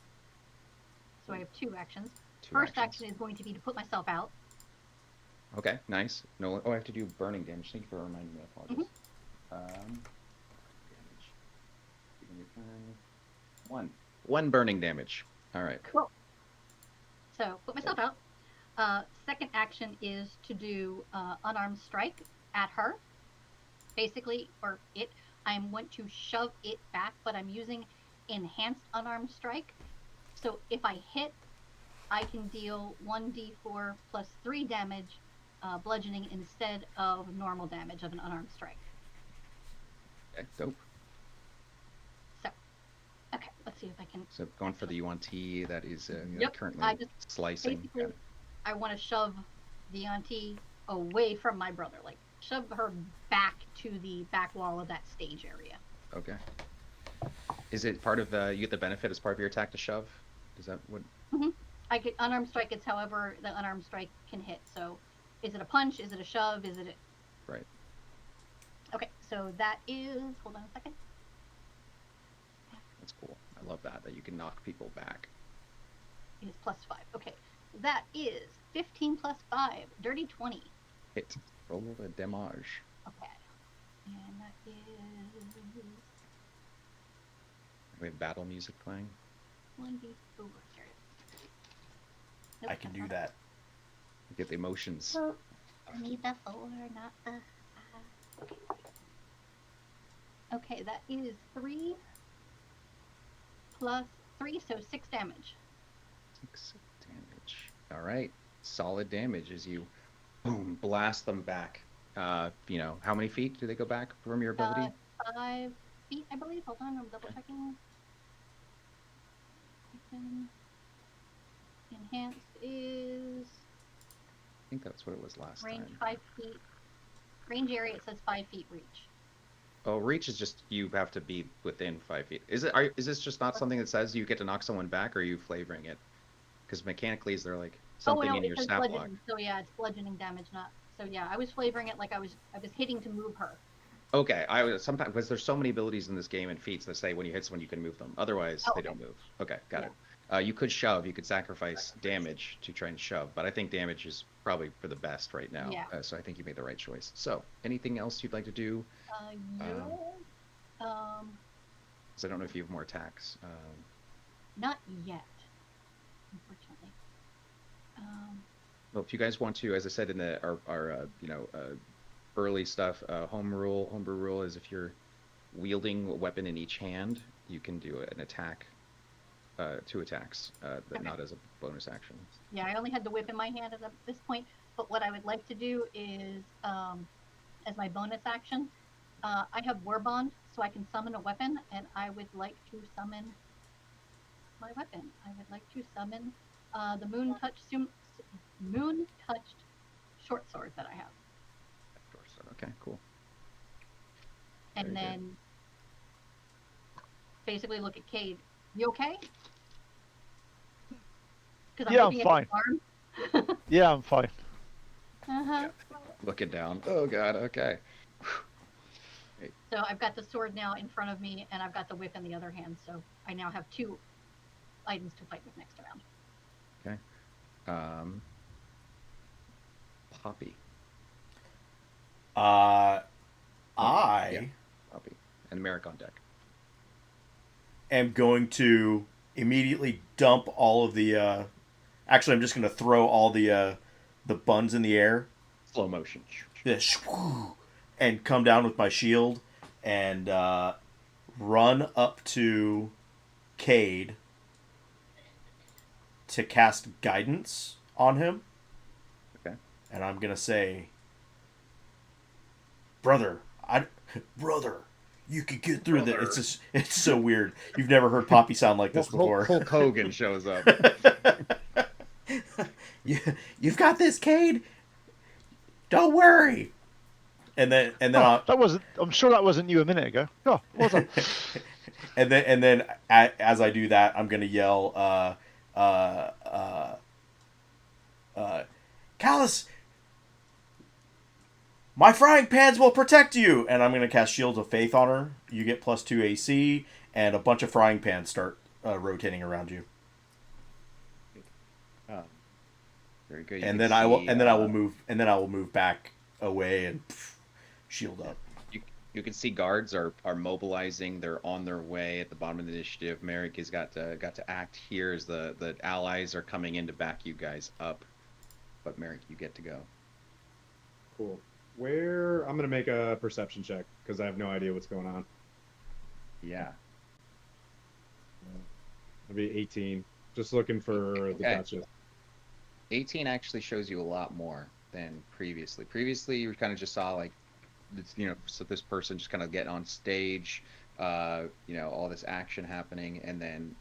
So I have 2 actions. First action is going to be to put myself out. Okay, nice. No, I have to do burning damage. Thank you for reminding me. I apologize. Damage. Begin your turn. 1 burning damage. All right. Cool. So put myself out. Second action is to do unarmed strike at her. Basically, or it. I want to shove it back, but I'm using enhanced unarmed strike. So if I hit, I can deal 1d4 plus 3 damage bludgeoning instead of normal damage of an unarmed strike. Okay, dope. So, okay, let's see if I can. So going for the yuan-ti, that is currently I just slicing. Basically, I want to shove the yuan-ti away from my brother, like shove her back to the back wall of that stage area. Okay. Is it part of you get the benefit as part of your attack to shove? Is that what? Mm-hmm. I get unarmed strike. It's however the unarmed strike can hit. So, is it a punch? Is it a shove? Is it a... Right. Okay, so that is. Hold on a second. That's cool. I love that you can knock people back. It is plus 5. Okay, that is 15 plus 5, dirty 20. Hit. Roll a damage. Okay, and that is. We have battle music playing. 1d4. I can do that. You get the emotions. I need the 4, not the 5. Okay, that is 3 plus 3, so 6 damage. 6 damage. All right. Solid damage as you boom blast them back. How many feet do they go back from your ability? 5 feet, I believe. Hold on, I'm double checking. Enhanced is. I think that's what it was last range time. 5 feet. Range area, it says 5 feet reach. Oh, reach is just you have to be within 5 feet. Is this just not something that says you get to knock someone back, or are you flavoring it? Because mechanically, is there like something in your stat block? So yeah, it's bludgeoning damage, not. So yeah, I was flavoring it like I was hitting to move her. Okay, I was sometimes because there's so many abilities in this game and feats that say when you hit someone you can move them. Otherwise, they don't move. Okay, got it. You could shove. You could sacrifice damage to try and shove, but I think damage is probably for the best right now. Yeah. So I think you made the right choice. So, anything else you'd like to do? Because I don't know if you have more attacks. Not yet, unfortunately. Well, if you guys want to, as I said in our early stuff, homebrew rule is if you're wielding a weapon in each hand, you can do an attack, 2 attacks, but not as a bonus action. Yeah, I only had the whip in my hand at this point, but what I would like to do is, as my bonus action, I have War Bond, so I can summon a weapon, and I would like to summon my weapon. I would like to summon the moon-touched short sword that I have. Short sword. Okay, cool. And Very then basically look at Cade. You okay? Yeah, I'm fine. Yeah, I'm fine. Uh-huh. Looking down. Oh god. Okay. Right. So I've got the sword now in front of me, and I've got the whip in the other hand. So I now have two items to fight with next round. Okay. Um, Poppy. Uh, Oh, yeah, I Poppy. And Merrick on deck. am going to immediately dump all of the. Actually, I'm just going to throw all the buns in the air. Slow motion. This and come down with my shield and run up to Cade to cast guidance on him. Okay. And I'm gonna say, brother, brother, you could get through Brother. it's so weird. You've never heard Poppy sound like this before. Hulk Hogan shows up. You've got this, Cade. Don't worry. And then Oh, that wasn't. I'm sure that wasn't you a minute ago. Oh, was it? and then as I do that, I'm gonna yell, Callus, my frying pans will protect you, and I'm gonna cast Shields of Faith on her. You get +2 AC, and a bunch of frying pans start rotating around you. Um, very good. And then I will move back away and shield up. You can see guards are mobilizing. They're on their way at the bottom of the initiative. Merrick has got to act here as the allies are coming in to back you guys up. But Merrick, you get to go. Cool. Where I'm gonna make a perception check because I have no idea what's going on. Yeah. It'll be 18. Just looking for the Okay. Duchess. 18 actually shows you a lot more than previously. Previously, you kind of just saw like, so this person just kind of get on stage, all this action happening, and then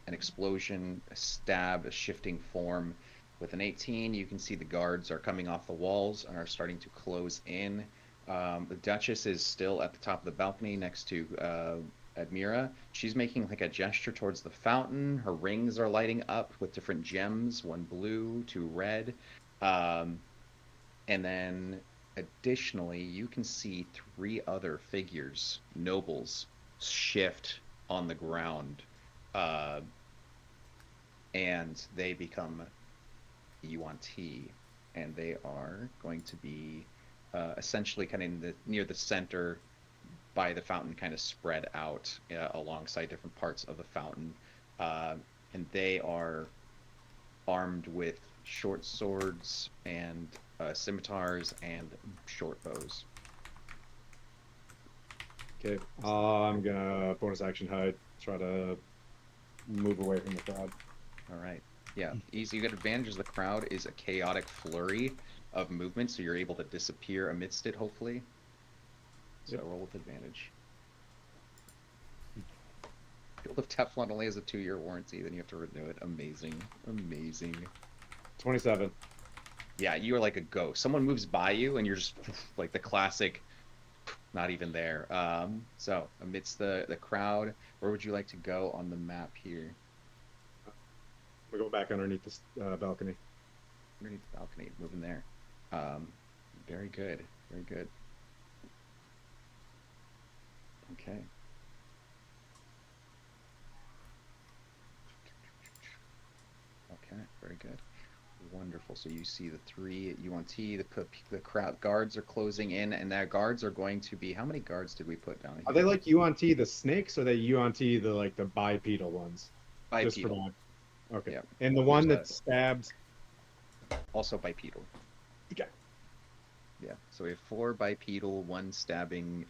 an explosion, a stab, a shifting form. With an 18, you can see the guards are coming off the walls and are starting to close in. The Duchess is still at the top of the balcony next to Admira. She's making like a gesture towards the fountain. Her rings are lighting up with different gems, one blue, two red. Um, and then additionally, you can see three other figures, nobles, shift on the ground. Uh, and they become Yuan-Ti, and they are going to be essentially kind of near the center by the fountain, kind of spread out alongside different parts of the fountain. And they are armed with short swords and scimitars and short bows. Okay. I'm gonna bonus action hide. Try to move away from the crowd. All right. Yeah, easy. You get advantage. The crowd is a chaotic flurry of movement, so you're able to disappear amidst it, hopefully. So Yep. roll with advantage. Field of Teflon only has a 2-year warranty, then you have to renew it. Amazing. Amazing. 27. Yeah, you are like a ghost. Someone moves by you, and you're just like the classic, not even there. So amidst the crowd, where would you like to go on the map here? We go back underneath this balcony. Underneath the balcony, moving there. Very good. Very good. Okay. Okay, very good. Wonderful. So you see the three Yuan-Ti, the crowd guards are closing in, and their guards are going to be, how many guards did we put down here? Are they like Yuan-Ti the snakes, or are they Yuan-Ti the bipedal ones? Just for Bipedal. that. Okay. Yeah. And the one There's that stabs. Also bipedal. Okay. Yeah. So we have 4 bipedal, 1 stabbing,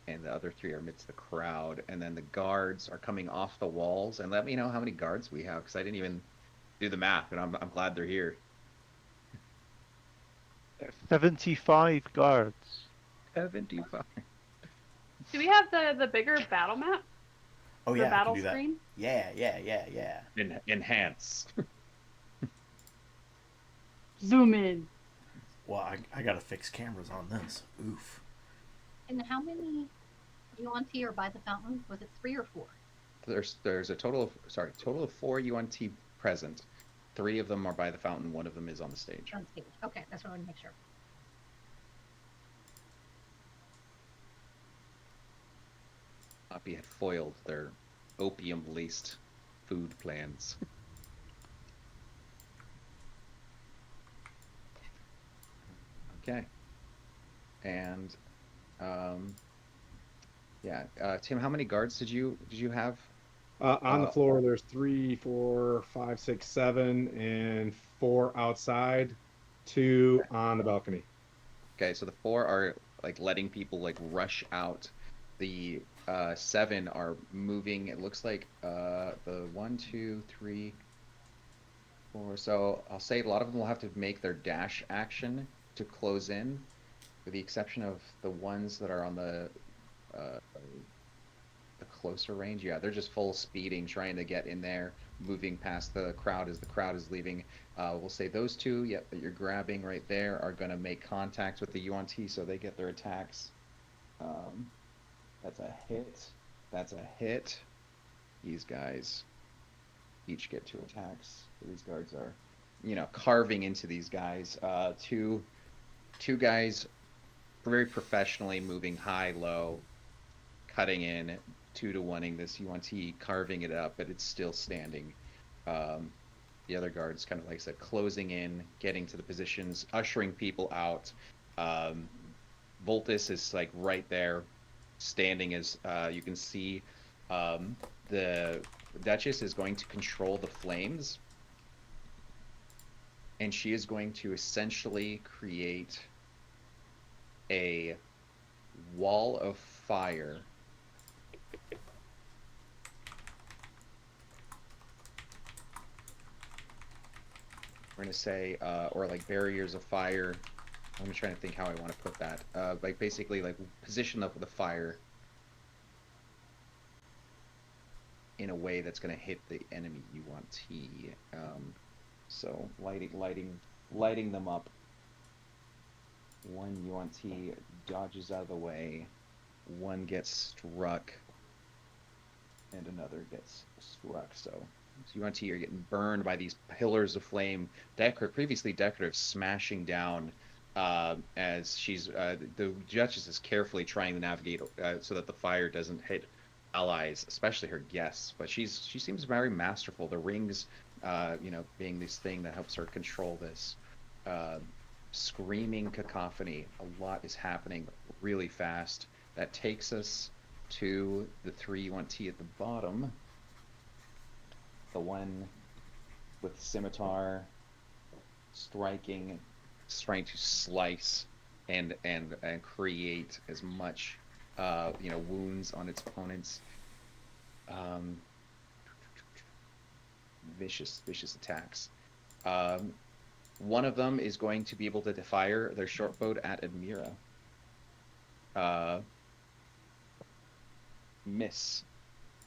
and the other 3 are amidst the crowd. And then the guards are coming off the walls. And let me know how many guards we have, because I didn't even do the math, and I'm glad they're here. 75 guards. 75. Do we have the bigger battle map? Oh The yeah, I battle can do that. screen? Yeah. Enhance. Zoom in. Well, I gotta fix cameras on this. Oof. And how many Yuan-Ti are by the fountain? Was it 3 or 4? There's a total of 4 Yuan-Ti present. 3 of them are by the fountain. 1 of them is on the stage. On stage. Okay, that's what I wanted to make sure. Poppy had foiled their opium-laced food plans. Okay. And um, yeah, Tim, how many guards did you have? On the floor, there's three, four, five, six, seven, and four outside, two on the balcony. Okay, so the four are like letting people like rush out. The seven are moving. It looks like the one, two, three, four. So I'll say a lot of them will have to make their dash action to close in, with the exception of the ones that are on uh, the closer range. Yeah, they're just full speeding, trying to get in there, moving past the crowd as the crowd is leaving. We'll say those two, yep, that you're grabbing right there are going to make contact with the UNT, so they get their attacks. Um, that's a hit. That's a hit. These guys each get two attacks. So these guards are, carving into these guys. Two guys very professionally moving high, low, cutting in, 2 to 1ing this UNT, carving it up, but it's still standing. Um, the other guards kind of like I said, closing in, getting to the positions, ushering people out. Um, Voltus is like right there, standing as you can see. The Duchess is going to control the flames, and she is going to essentially create a wall of fire. We're going to say, or like barriers of fire. I'm trying to think how I want to put that. Like basically like position the fire in a way that's going to hit the enemy UNT. So lighting them up. One UNT dodges out of the way. One gets struck, and another gets struck. So UNT are getting burned by these pillars of flame. Previously decorative, smashing down as the Duchess is carefully trying to navigate so that the fire doesn't hit allies, especially her guests. But she seems very masterful. The rings, being this thing that helps her control this. Uh, Screaming cacophony. A lot is happening really fast. That takes us to the three UNT at the bottom. The one with scimitar striking, trying to slice and create as much wounds on its opponents. Um, vicious attacks. Um, One of them is going to be able to fire their shortbow at Admira. Uh, Miss,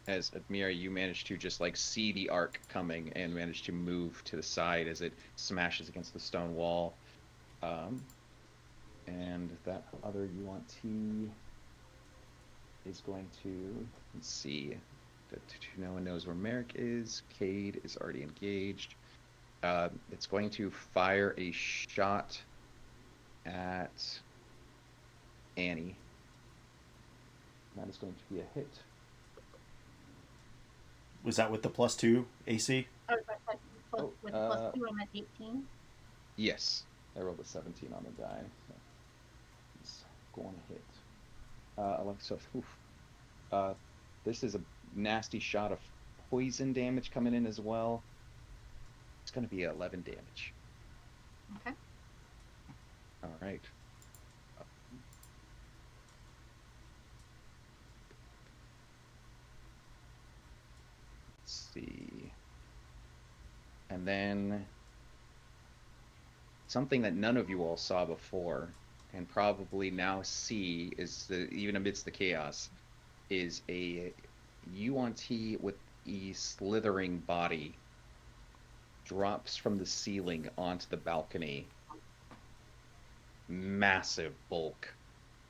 as Admira, you manage to just like see the arc coming and manage to move to the side as it smashes against the stone wall. Um, and that other UNT is going to, let's see, no one knows where Merrick is. Cade is already engaged. It's going to fire a shot at Annie. That is going to be a hit. Was that with the +2 AC? Oh, with +2, I'm at 18. Yes, I rolled a 17 on the die. So it's going to hit. Alexa, oof. Uh, this is a nasty shot of poison damage coming in as well. It's going to be 11 damage. Okay. All right. Let's see. And then something that none of you all saw before and probably now see is even amidst the chaos is a UNT with a slithering body drops from the ceiling onto the balcony. Massive bulk.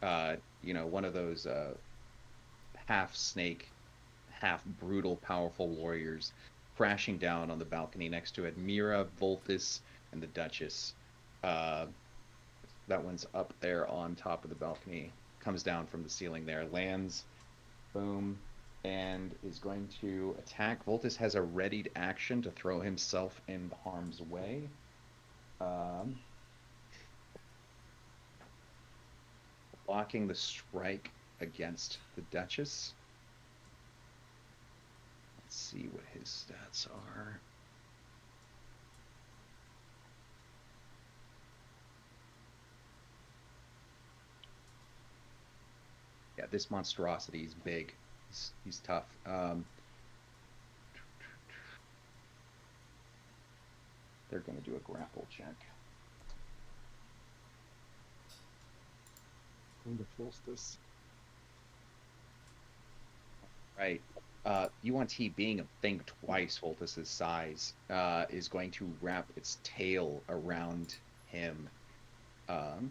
One of those half snake, half brutal, powerful warriors crashing down on the balcony next to Admira, Volthis, and the Duchess. Uh, that one's up there on top of the balcony, comes down from the ceiling there, lands Boom. And is going to attack. Voltus has a readied action to throw himself in harm's way. Um, Blocking the strike against the Duchess. Let's see what his stats are. Yeah, this monstrosity is big. He's tough. They're going to do a grapple check. Solstice. Right. UNT being a thing twice Voltus's size, is going to wrap its tail around him. Um,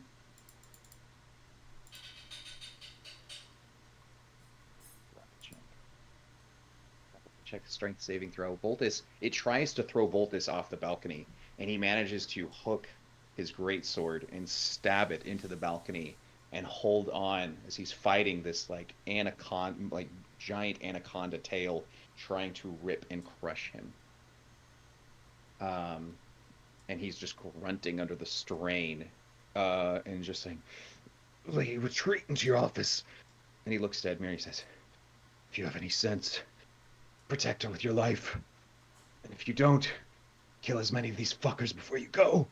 check. Check strength saving throw. Voltus, it tries to throw Voltus off the balcony, and he manages to hook his greatsword and stab it into the balcony and hold on as he's fighting this like anaconda, like giant anaconda tail, trying to rip and crush him. Um, and he's just grunting under the strain, and just saying, "Lady, retreat into your office." And he looks at Edmure and he says, "If you have any sense, protect her with your life. And if you don't, kill as many of these fuckers before you go."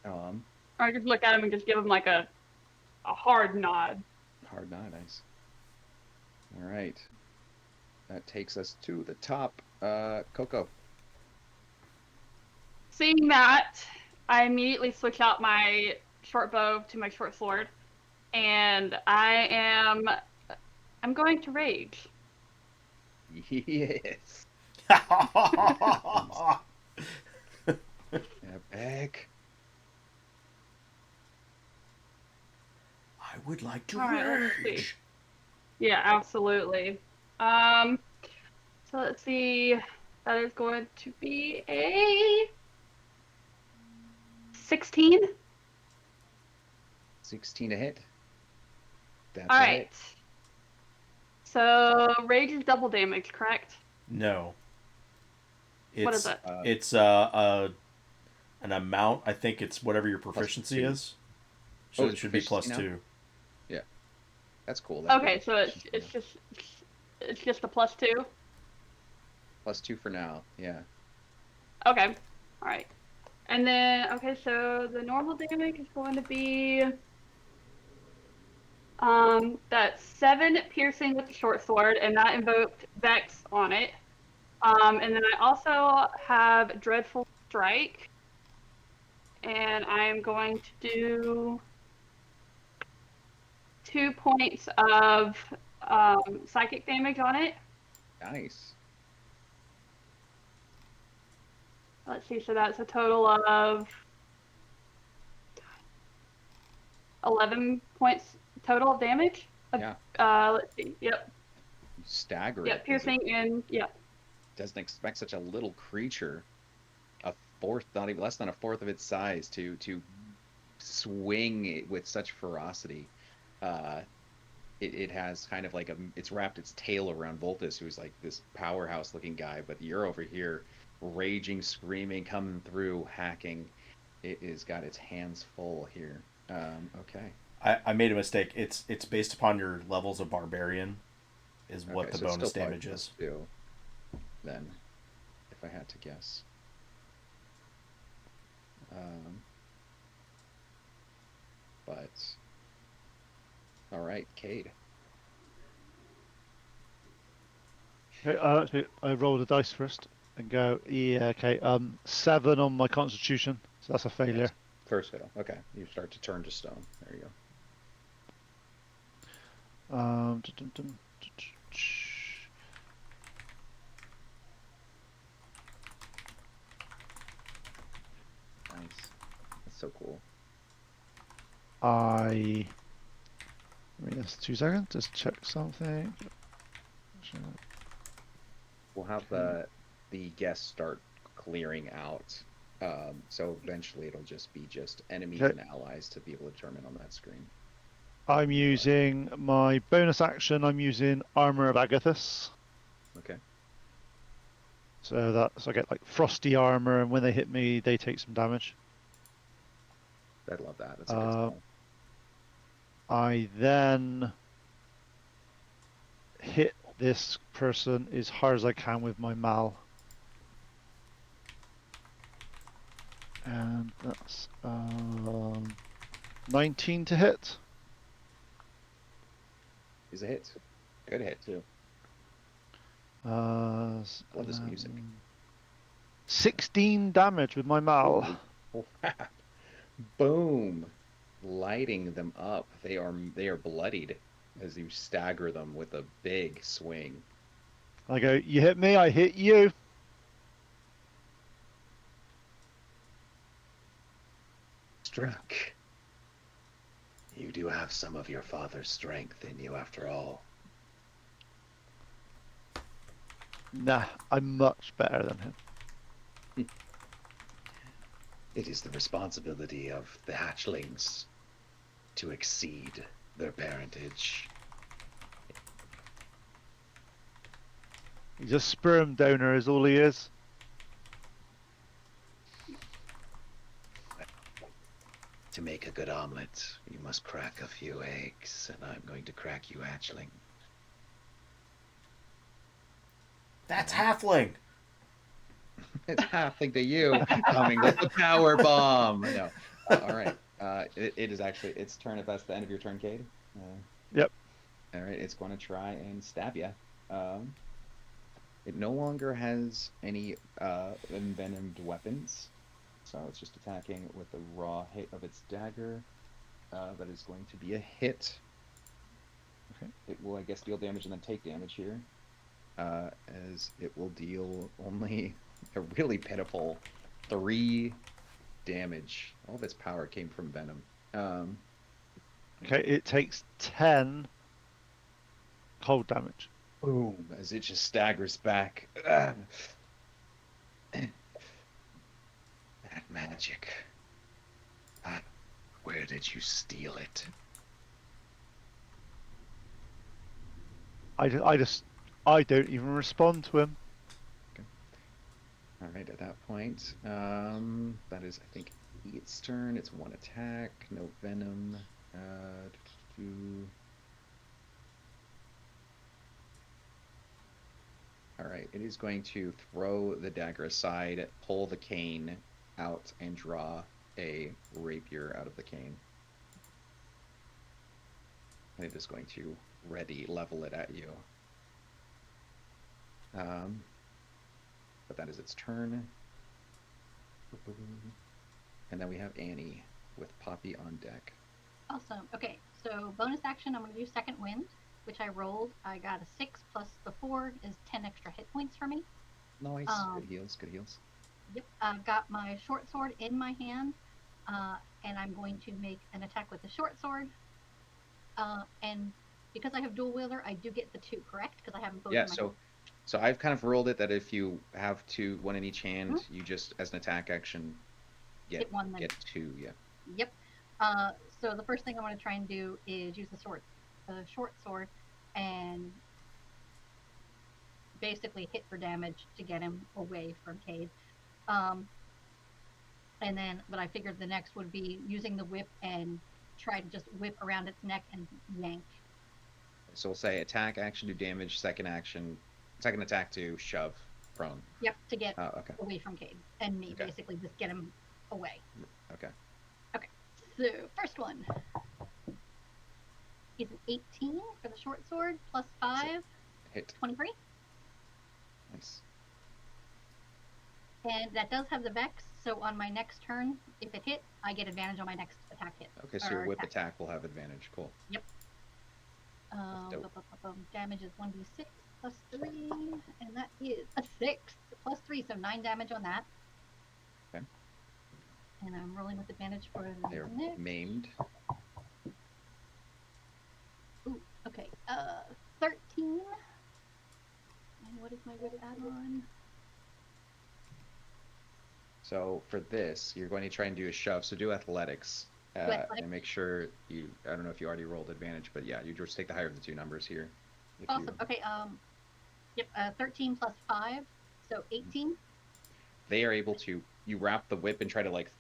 Um, I just look at him and just give him like a hard nod. Hard nod, nice. All right. That takes us to the top. Coco. Seeing that, I immediately switch out my short bow to my short sword, and I'm going to rage. Yes. Epic. I would like to All right, let's see. rage. Yeah, absolutely. So let's see. That is going to be a 16. 16 to hit. That's All a right. hit. So rage is double damage, correct? No. It's, What is it? It's an amount. I think it's whatever your proficiency +2. is. So it should be proficiency now? +2. Yeah. That's cool. That'll Okay, be so it's just a +2. +2 for now. Yeah. Okay. All right. And then okay, so the normal damage is going to be that's 7 piercing with the short sword, and that invoked Vex on it. And then I also have Dreadful Strike, and I am going to do 2 points of psychic damage on it. Nice. Let's see, so that's a total of 11 points total of damage. Yeah. Let's see. Yep. You stagger Yep. it. Piercing and yep. Doesn't expect such a little creature, a fourth, not even less than a fourth of its size, to swing it with such ferocity. Uh, it has kind of like it's wrapped its tail around Voltus, who's like this powerhouse looking guy, but you're over here raging, screaming, coming through, hacking. It has got its hands full here. Okay. I made a mistake. It's based upon your levels of barbarian, is what Okay, the so it's bonus still probably damage is. +2, then, if I had to guess. But all right, Cade. Okay, actually, I roll the dice first and go, yeah, okay, 7 on my constitution, so that's a failure. First fail. Okay, you start to turn to stone. There you go. Dun, dun, dun, Nice. That's so cool. I mean, that's 2 seconds. Just check something. We'll have the guests start clearing out. So eventually it'll just be enemies Okay. and allies to be able to determine on that screen. I'm using my bonus action. I'm using Armor of Agathis. Okay. So I get like frosty armor, and when they hit me, they take some damage. I love that. That's a good spell. I then hit this person as hard as I can with my mal. And that's 19 to hit. Is a hit. Good hit too. Uh, Love this music. 16 damage with my mal. Holy crap. Boom. Lighting them up. They are bloodied as you stagger them with a big swing. I go, you hit me, I hit you. Struck. You do have some of your father's strength in you after all. Nah, I'm much better than him. It is the responsibility of the hatchlings to exceed their parentage. He's a sperm donor, is all he is. To make a good omelet, you must crack a few eggs, and I'm going to crack you hatchling. That's halfling. It's halfling to you, coming with the power bomb. No, all right. It is actually its turn. If that's the end of your turn, Cade. Yep. All right, it's going to try and stab you. It no longer has any envenomed weapons, so it's just attacking with the raw hit of its dagger. That is going to be a hit. Okay. It will, I guess, deal damage and then take damage here, as it will deal only a really pitiful 3 damage. All of its power came from venom. Okay, it takes 10 cold damage. Boom, as it just staggers back. That magic. Where did you steal it? I don't even respond to him. Okay. All right, at that point, that is, I think, its turn. It's 1 attack, no venom. All right, it is going to throw the dagger aside, pull the cane out, and draw a rapier out of the cane. And it is going to ready level it at you. But that is its turn. And then we have Annie with Poppy on deck. Awesome. Okay, so bonus action, I'm going to do second wind, which I rolled. I got a 6 plus the 4 is 10 extra hit points for me. Nice. Good heals, good heals. Yep, I've got my short sword in my hand, and I'm going to make an attack with the short sword. And because I have dual wielder, I do get the 2, correct? Because I have them both in my hand. So I've kind of ruled it that if you have 1 in each hand, you just, as an attack action, get 2, yeah. Yep. So the first thing I want to try and do is use the short sword, and basically hit for damage to get him away from Cade. And then, but I figured the next would be using the whip and try to just whip around its neck and yank. So we'll say attack action to damage, second attack to shove prone. Yep, to get away from Cade and me, basically just get him away. Okay. Okay, so first one is an 18 for the short sword, plus 5, hit. 23. Nice. And that does have the vex, so on my next turn, if it hit, I get advantage on my next attack hit. Okay, so your whip attack will have advantage. Cool. Yep. Damage is 1d6 plus 3, and that is a 6 plus 3, so 9 damage on that. Okay. And I'm rolling with advantage for the They're next. maimed. Ooh, okay. 13. And what is my whip add-on? So for this, you're going to try and do a shove. So do athletics. Athletics. And make sure you. I don't know if you already rolled advantage, but yeah, you just take the higher of the two numbers here. If you. Awesome. Okay. Yep. 13 plus 5, so 18. They are able to. You wrap the whip and try to like,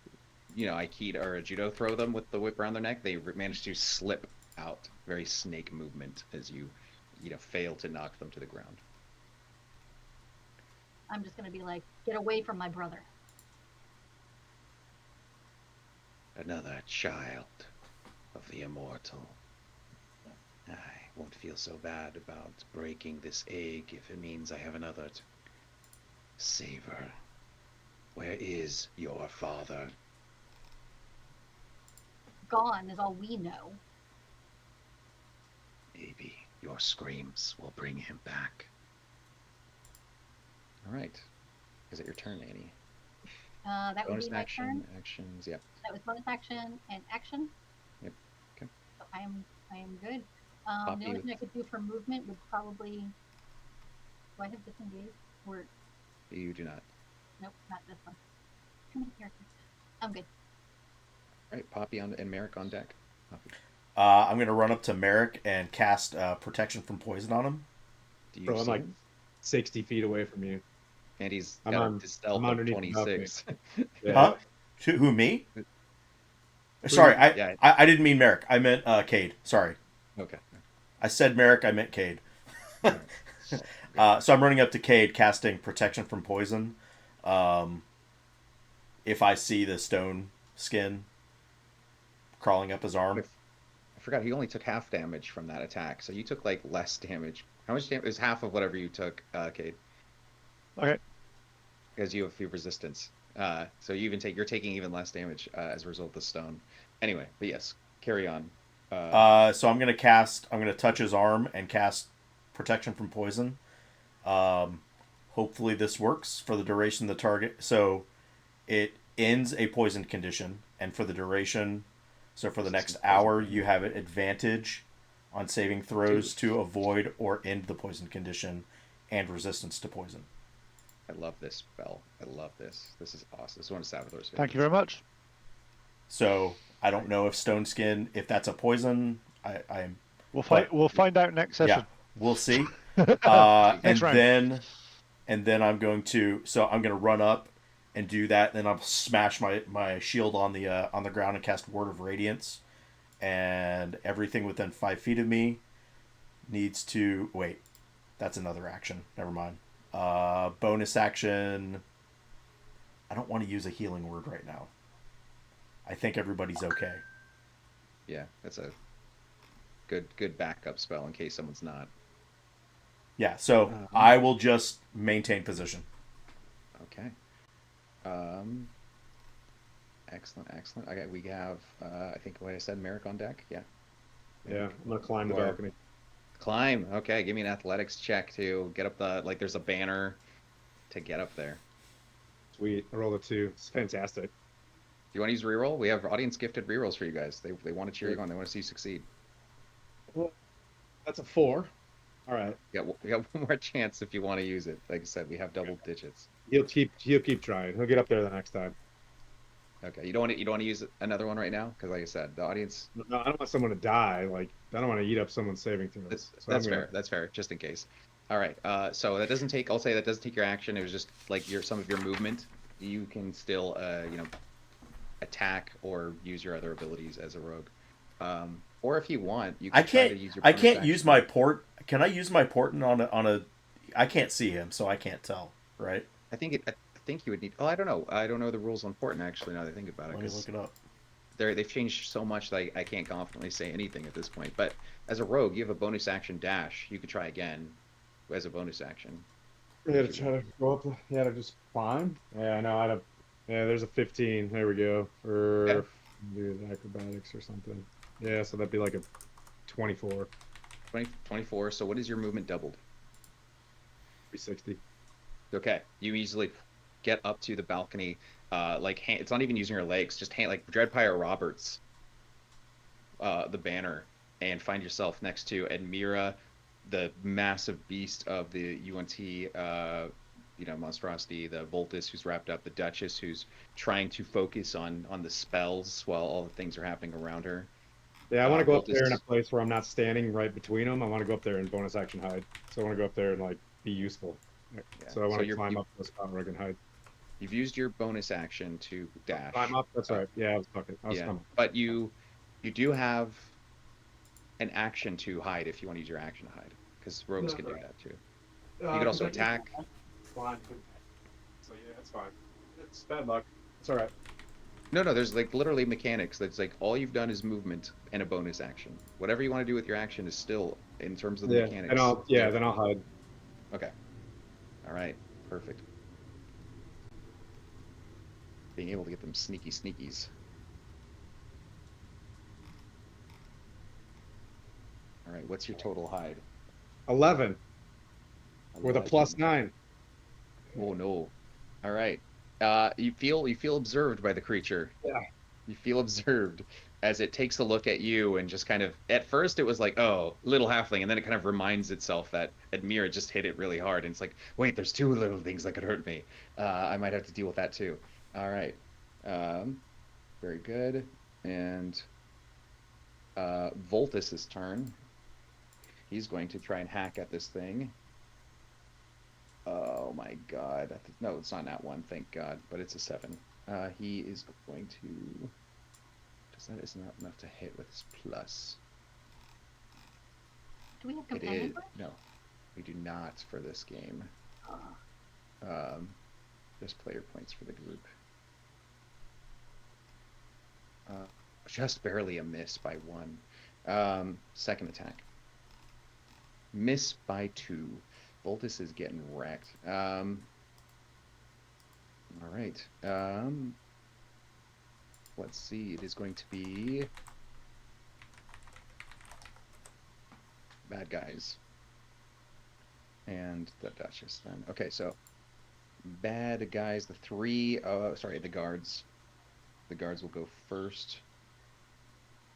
aikido or a judo throw them with the whip around their neck. They manage to slip out. Very snake movement as you fail to knock them to the ground. I'm just gonna be like, get away from my brother. Another child of the immortal. I won't feel so bad about breaking this egg if it means I have another to savor. Where is your father? Gone is all we know. Maybe your screams will bring him back. All right. Is it your turn, Annie? That would Bonus be my action, turn. actions, yep. That was bonus action and action. Yep. Okay. So I am good. Poppy The only with- thing I could do for movement would probably. Do I have disengage? Or You do not. nope, not this one. Too many characters. I'm good. All right, Poppy and Merrick on deck. Poppy, I'm going to run up to Merrick and cast protection from poison on him. do you Bro, I'm see like him? 60 feet away from you. And he's I'm got on- a stealth I'm of underneath the balcony. 26. Yeah. Huh? Who, me? Sorry, Yeah. I didn't mean Merrick. I meant Cade. Sorry. Okay. I said Merrick, I meant Cade. So I'm running up to Cade, casting protection from poison. If I see the stone skin crawling up his arm. I forgot he only took half damage from that attack, so you took like less damage. How much damage? It was half of whatever you took, Cade, Okay. because you have resistance. So you're taking even less damage as a result of the stone. Anyway, but yes, carry on. So I'm gonna touch his arm and cast protection from poison. Hopefully this works for the duration of the target. So it ends a poison condition, and for the duration, so for the next hour, you have an advantage on saving throws to avoid or end the poison condition, and resistance to poison. I love this spell. I love this. This is awesome. This is one of Salvador's favorites. Thank you very much. So I don't know if stone skin, if that's a poison. I'm We'll find out next yeah, session. we'll see. Next And round. then I'm going to run up and do that. Then I'll smash my shield on the ground and cast Word of Radiance, and everything within 5 feet of me needs to wait. That's another action. Never mind. Bonus action. I don't want to use a healing word right now. I think everybody's okay. Yeah, that's a good backup spell in case someone's not. Yeah, so I will just maintain position. Okay. Excellent. Okay, we have I think what I said, Merrick on deck. Yeah. Yeah, I'm gonna climb the Or- balcony. Climb. Okay, give me an athletics check to get up there's a banner to get up there. Sweet. I rolled a 2. It's fantastic. Do you want to use reroll? We have audience gifted rerolls for you guys. They want to cheer you on. They want to see you succeed. Well, that's a 4. All right. We got one more chance if you want to use it. Like I said, we have double digits. He'll keep trying. He'll get up there the next time. Okay, you don't want to use another one right now because, like I said, the audience. No, I don't want someone to die. Like I don't want to eat up someone's saving throws. That's fair. That's fair. Just in case. All right. So that doesn't take. I'll say that doesn't take your action. It was just like some of your movement. You can still attack or use your other abilities as a rogue. Or if you want, you can try to use your. I can't use my port. Can I use my portent on a? I can't see him, so I can't tell. Right. I think you would need. Oh, I don't know. I don't know the rules on Portent actually. Now that I think about it, Let me look it up. they've changed so much that I can't confidently say anything at this point. But as a rogue, you have a bonus action dash. You could try again as a bonus action. Yeah, to try to go up. Yeah, to just climb. Yeah, no, I'd have. Yeah, there's a 15. There we go. For do acrobatics or something. Yeah, so that'd be like a 24. 24. So what is your movement doubled? 360. Okay, you easily get up to the balcony. It's not even using your legs. Just like Dreadpire Roberts, the banner, and find yourself next to Admira, the massive beast of the UNT monstrosity, the Voltus who's wrapped up, the Duchess who's trying to focus on the spells while all the things are happening around her. Yeah, I want to go up there in a Voltus, place where I'm not standing right between them. I want to go up there and bonus action hide. So I want to go up there and like be useful. yeah. So I So want to climb up to a spot where I can hide. you've used your bonus action to Oh, climb dash up. That's up. right. Yeah, I was talking. I was Yeah, coming. but you do have an action to hide if you want to use your action to hide, because rogues No, can do right. that too. You could Because also I can't attack. climb. So yeah, it's fine. It's bad luck. It's all right. No, no, there's like literally mechanics. That's like all you've done is movement and a bonus action. Whatever you want to do with your action is still, in terms of the Yeah, and mechanics, I'll there then for I'll you. hide. Okay. All right. Perfect. Being able to get them sneaky sneakies. All right. What's your total hide? 11 with a 11. +9. Oh no. All right. You feel observed by the creature. Yeah. You feel observed as it takes a look at you and just kind of, at first it was like, oh, little halfling, and then it kind of reminds itself that Admira just hit it really hard, and it's like, wait, there's two little things that could hurt me. I might have to deal with that too. All right. Um, very good. And Voltus's turn. He's going to try and hack at this thing. Oh my God. No, it's not that one, thank God, but it's a 7. He is going to. Because that is not enough to hit with his plus. Do we have It is. companionship? No, we do not for this game. Oh, Just player points for the group. Uh, just barely a miss by 1. Second attack. Miss by 2. Voltus is getting wrecked. All right. Let's see. It is going to be bad guys. And the Duchess then. Okay, so bad guys, the 3, sorry, the guards. The guards will go first.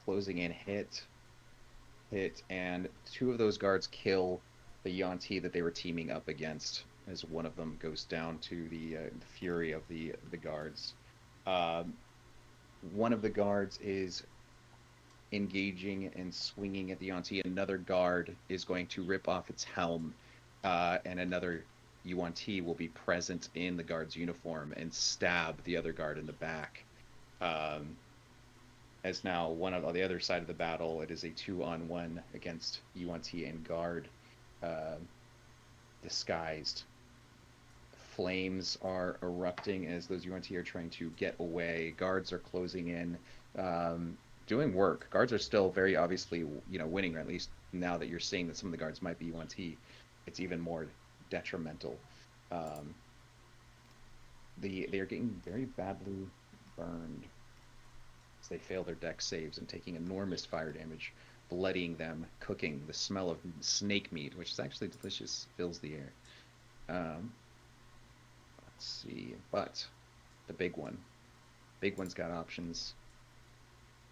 Closing in, hit, and 2 of those guards kill the Yuan-Ti that they were teaming up against, as one of them goes down to the fury of the guards. Um, one of the guards is engaging and swinging at the Yuan-Ti. Another guard is going to rip off its helm, and another Yuan-Ti will be present in the guard's uniform and stab the other guard in the back. Um, as now one on the other side of the battle, it is a 2-on-1 against Yuan-Ti and guard, uh, disguised. Flames are erupting as those Yuan-Ti are trying to get away. Guards are closing in, doing work. Guards are still very obviously, winning, or at least now that you're seeing that some of the guards might be Yuan-Ti, it's even more detrimental. Um, they are getting very badly burned as they fail their dex saves and taking enormous fire damage, bloodying them, cooking. The smell of snake meat, which is actually delicious, fills the air. Um, let's see, but the big one's got options.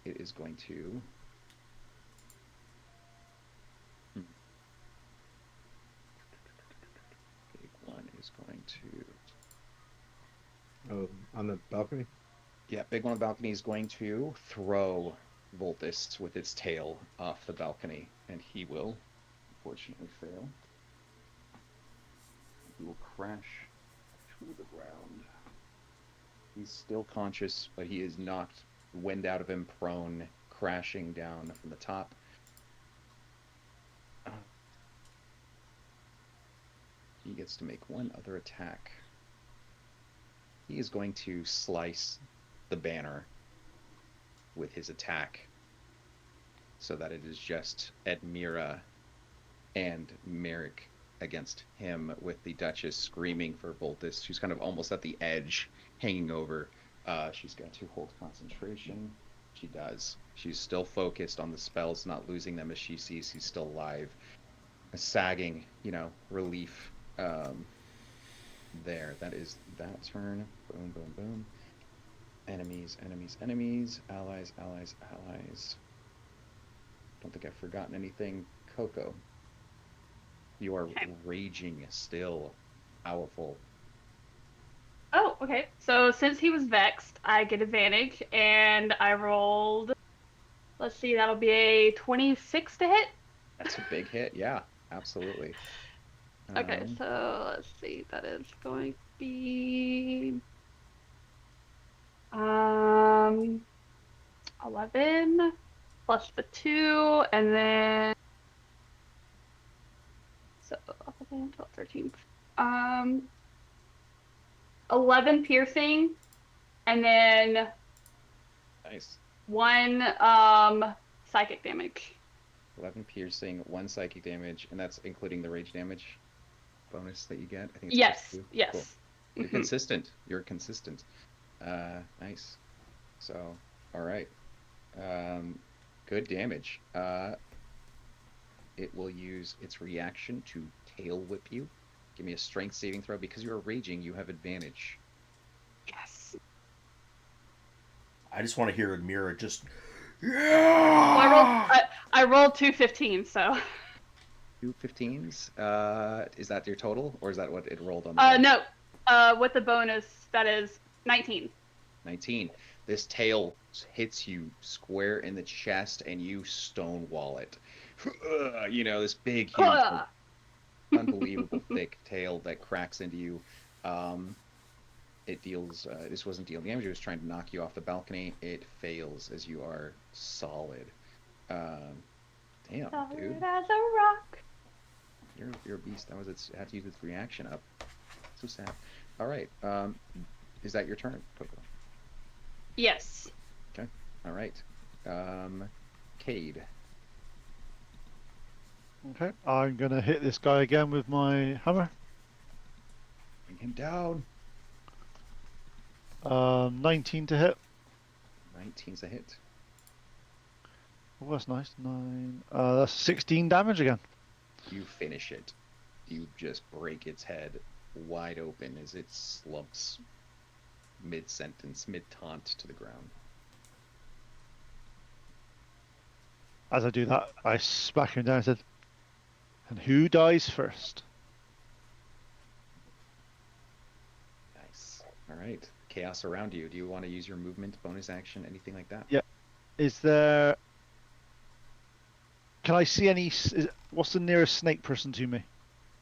It is going to. Hmm, Big one is going to. Oh, on the balcony. Yeah, big one on the balcony is going to throw Voltus with its tail off the balcony, and he will unfortunately fail. He will crash to the ground. He's still conscious, but he is knocked wind out of him, prone, crashing down from the top. He gets to make one other attack. He is going to slice the banner with his attack so that it is just Admira and Merrick against him, with the Duchess screaming for Voltus. She's kind of almost at the edge, hanging over. She's got to hold concentration. She does. She's still focused on the spells, not losing them as she sees he's still alive. A sagging, relief, there. That is that turn. Boom, boom, boom. Enemies, enemies, enemies. Allies, allies, allies. Don't think I've forgotten anything. Coco, you are Okay. raging still. Powerful. Oh, okay. So since he was vexed, I get advantage, and I rolled. Let's see, that'll be a 26 to hit. That's a big hit. Yeah, absolutely. Okay, Um, so let's see. That is going to be um 11 plus the 2, and then so 11, 12, 13. Um, 11 piercing, and then nice. 1 psychic damage. 11 piercing, 1 psychic damage, and that's including the rage damage bonus that you get. I think it's plus Yes, 2. Cool. yes. You're Hmm. consistent. You're consistent. Nice. So, all right. Um, good damage. It will use its reaction to tail whip you. Give me a strength saving throw. Because you are raging, you have advantage. Yes. I just want to hear Admira just. Well, I rolled Yeah! I rolled 2 15, so 2 15s. Is that your total, or is that what it rolled on the dice? no. With the bonus, that is 19. 19. This tail hits you square in the chest, and you stonewall it. This big, huge, like, Ugh. unbelievable thick tail that cracks into you. Um, it deals. This wasn't dealing damage. It was trying to knock you off the balcony. It fails as you are solid. Um, damn, Solid dude, as a rock. you're a beast. That was its. It had to use its reaction up. So sad. All right. Is that your turn, Coco? Yes. Okay. All right. Cade. Okay, I'm gonna hit this guy again with my hammer. Bring him down. 19 to hit. 19's a hit. Oh, that's nice. 9. That's 16 damage again. You finish it. You just break its head wide open as it slumps mid-sentence, mid-taunt to the ground. As I do that, I smack him down and said, "And who dies first?" Nice. All right. Chaos around you. Do you want to use your movement, bonus action, anything like that? Yeah. Is there? Can I see any? What's the nearest snake person to me?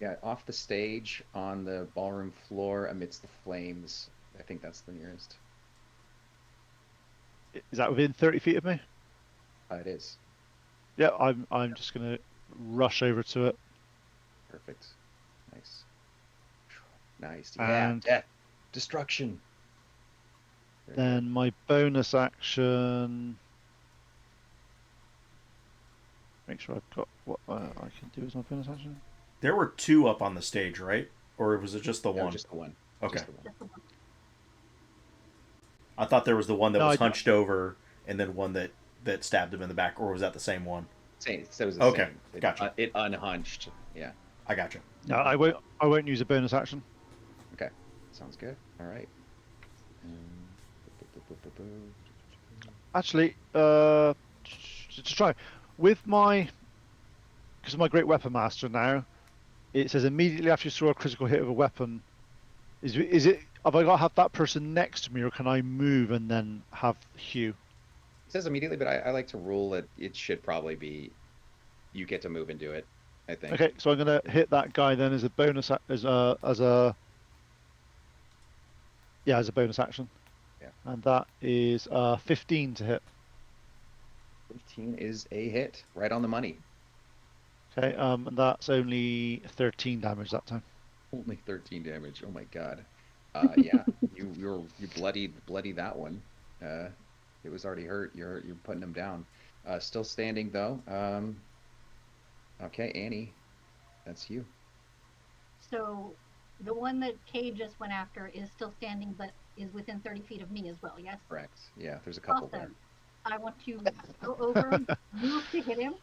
Yeah, off the stage on the ballroom floor amidst the flames. I think that's the nearest. Is that within 30 feet of me? It is. Yeah, I'm just gonna rush over to it Perfect. Nice. Nice. Yeah. and Death. Destruction. Very good. then my bonus action. Make sure I've got what I can do as my bonus action. There were two up on the stage, right? Or was it just the No, one? just the one. Okay. Just the one. I thought there was the one that No, was hunched over and then one that stabbed him in the back, or was that the same one? Same. So it was the Okay, same. gotcha. It unhunched. Yeah. I gotcha. No, I won't. I won't use a bonus action. Okay. Sounds good. All right. Actually, to try with my because of my great weapon master now, it says immediately after you throw a critical hit of a weapon, is it? Have I got to have that person next to me, or can I move and then have Hugh? It says immediately, but I like to rule that it should probably be you get to move and do it, I think. Okay, so I'm gonna hit that guy then as a bonus as a bonus action, Yeah. and that is 15 to hit. 15 is a hit, right on the money. Okay, and that's only 13 damage that time. Only 13 damage. Oh my God. Yeah, you bloody that one. Uh, it was already hurt. You're putting him down. Still standing though. Okay, Annie, that's you. So the one that Kay just went after is still standing, but is within 30 feet of me as well. Yes. Correct. Yeah, there's a couple there. Awesome. I want to go over, move to hit him,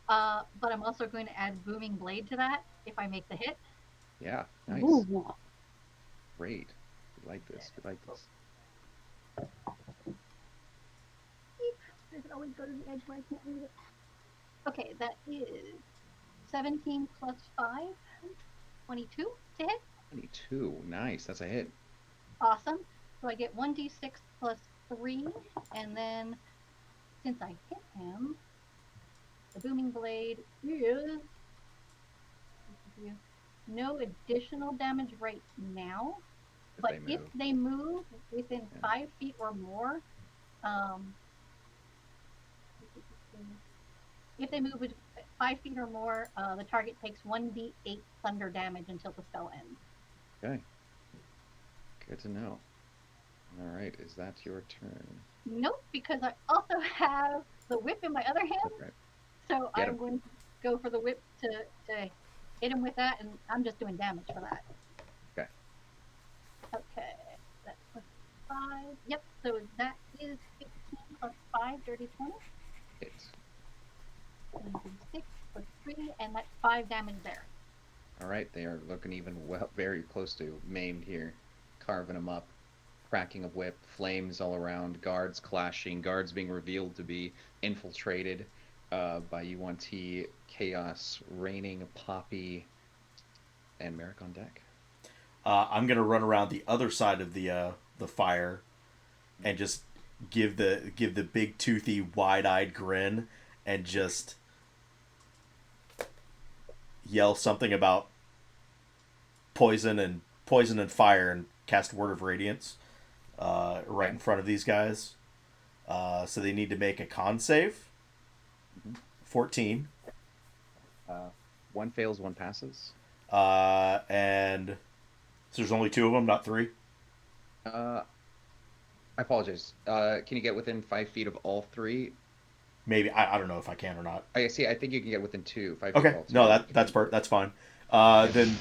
but I'm also going to add booming blade to that if I make the hit. Yeah, nice. Ooh. Great. We like this. We like this. Does it always go to the edge where I can't read it? Okay, that is 17 plus 5, 22 to hit. 22. Nice. That's a hit. Awesome. So I get 1d6 plus 3, and then since I hit him, the booming blade is no additional damage right now. If But they if move. they move within Yeah. 5 feet or more, um, if they move 5 feet or more, the target takes 1d8 thunder damage until the spell ends. Okay. Good to know. All right. Is that your turn? Nope, because I also have the whip in my other hand, That's right. so Get I'm him. going to go for the whip to hit him with that, and I'm just doing damage for that. Okay. Okay, that's plus 5. Yep, so that is 15 plus 5, dirty 20. Hit. 6 plus 3, and that's 5 damage there. All right. They are looking even well, very close to maimed here, carving them up. Cracking of whip, flames all around, guards clashing, guards being revealed to be infiltrated by UNT, Chaos, Raining, Poppy, and Merrick on deck. I'm gonna run around the other side of the fire and just give the big toothy wide eyed grin and just yell something about poison and fire and cast word of radiance right Okay. in front of these guys. So they need to make a con save. Mhm. 14. Uh, one fails, one passes. And so there's only two of them, not three. Uh, I apologize. Can you get within 5 feet of all three? Maybe I don't know if I can or not. I see. I think you can get within 5 feet of Okay, all no, two. You can do it. that's fine. Yep. Then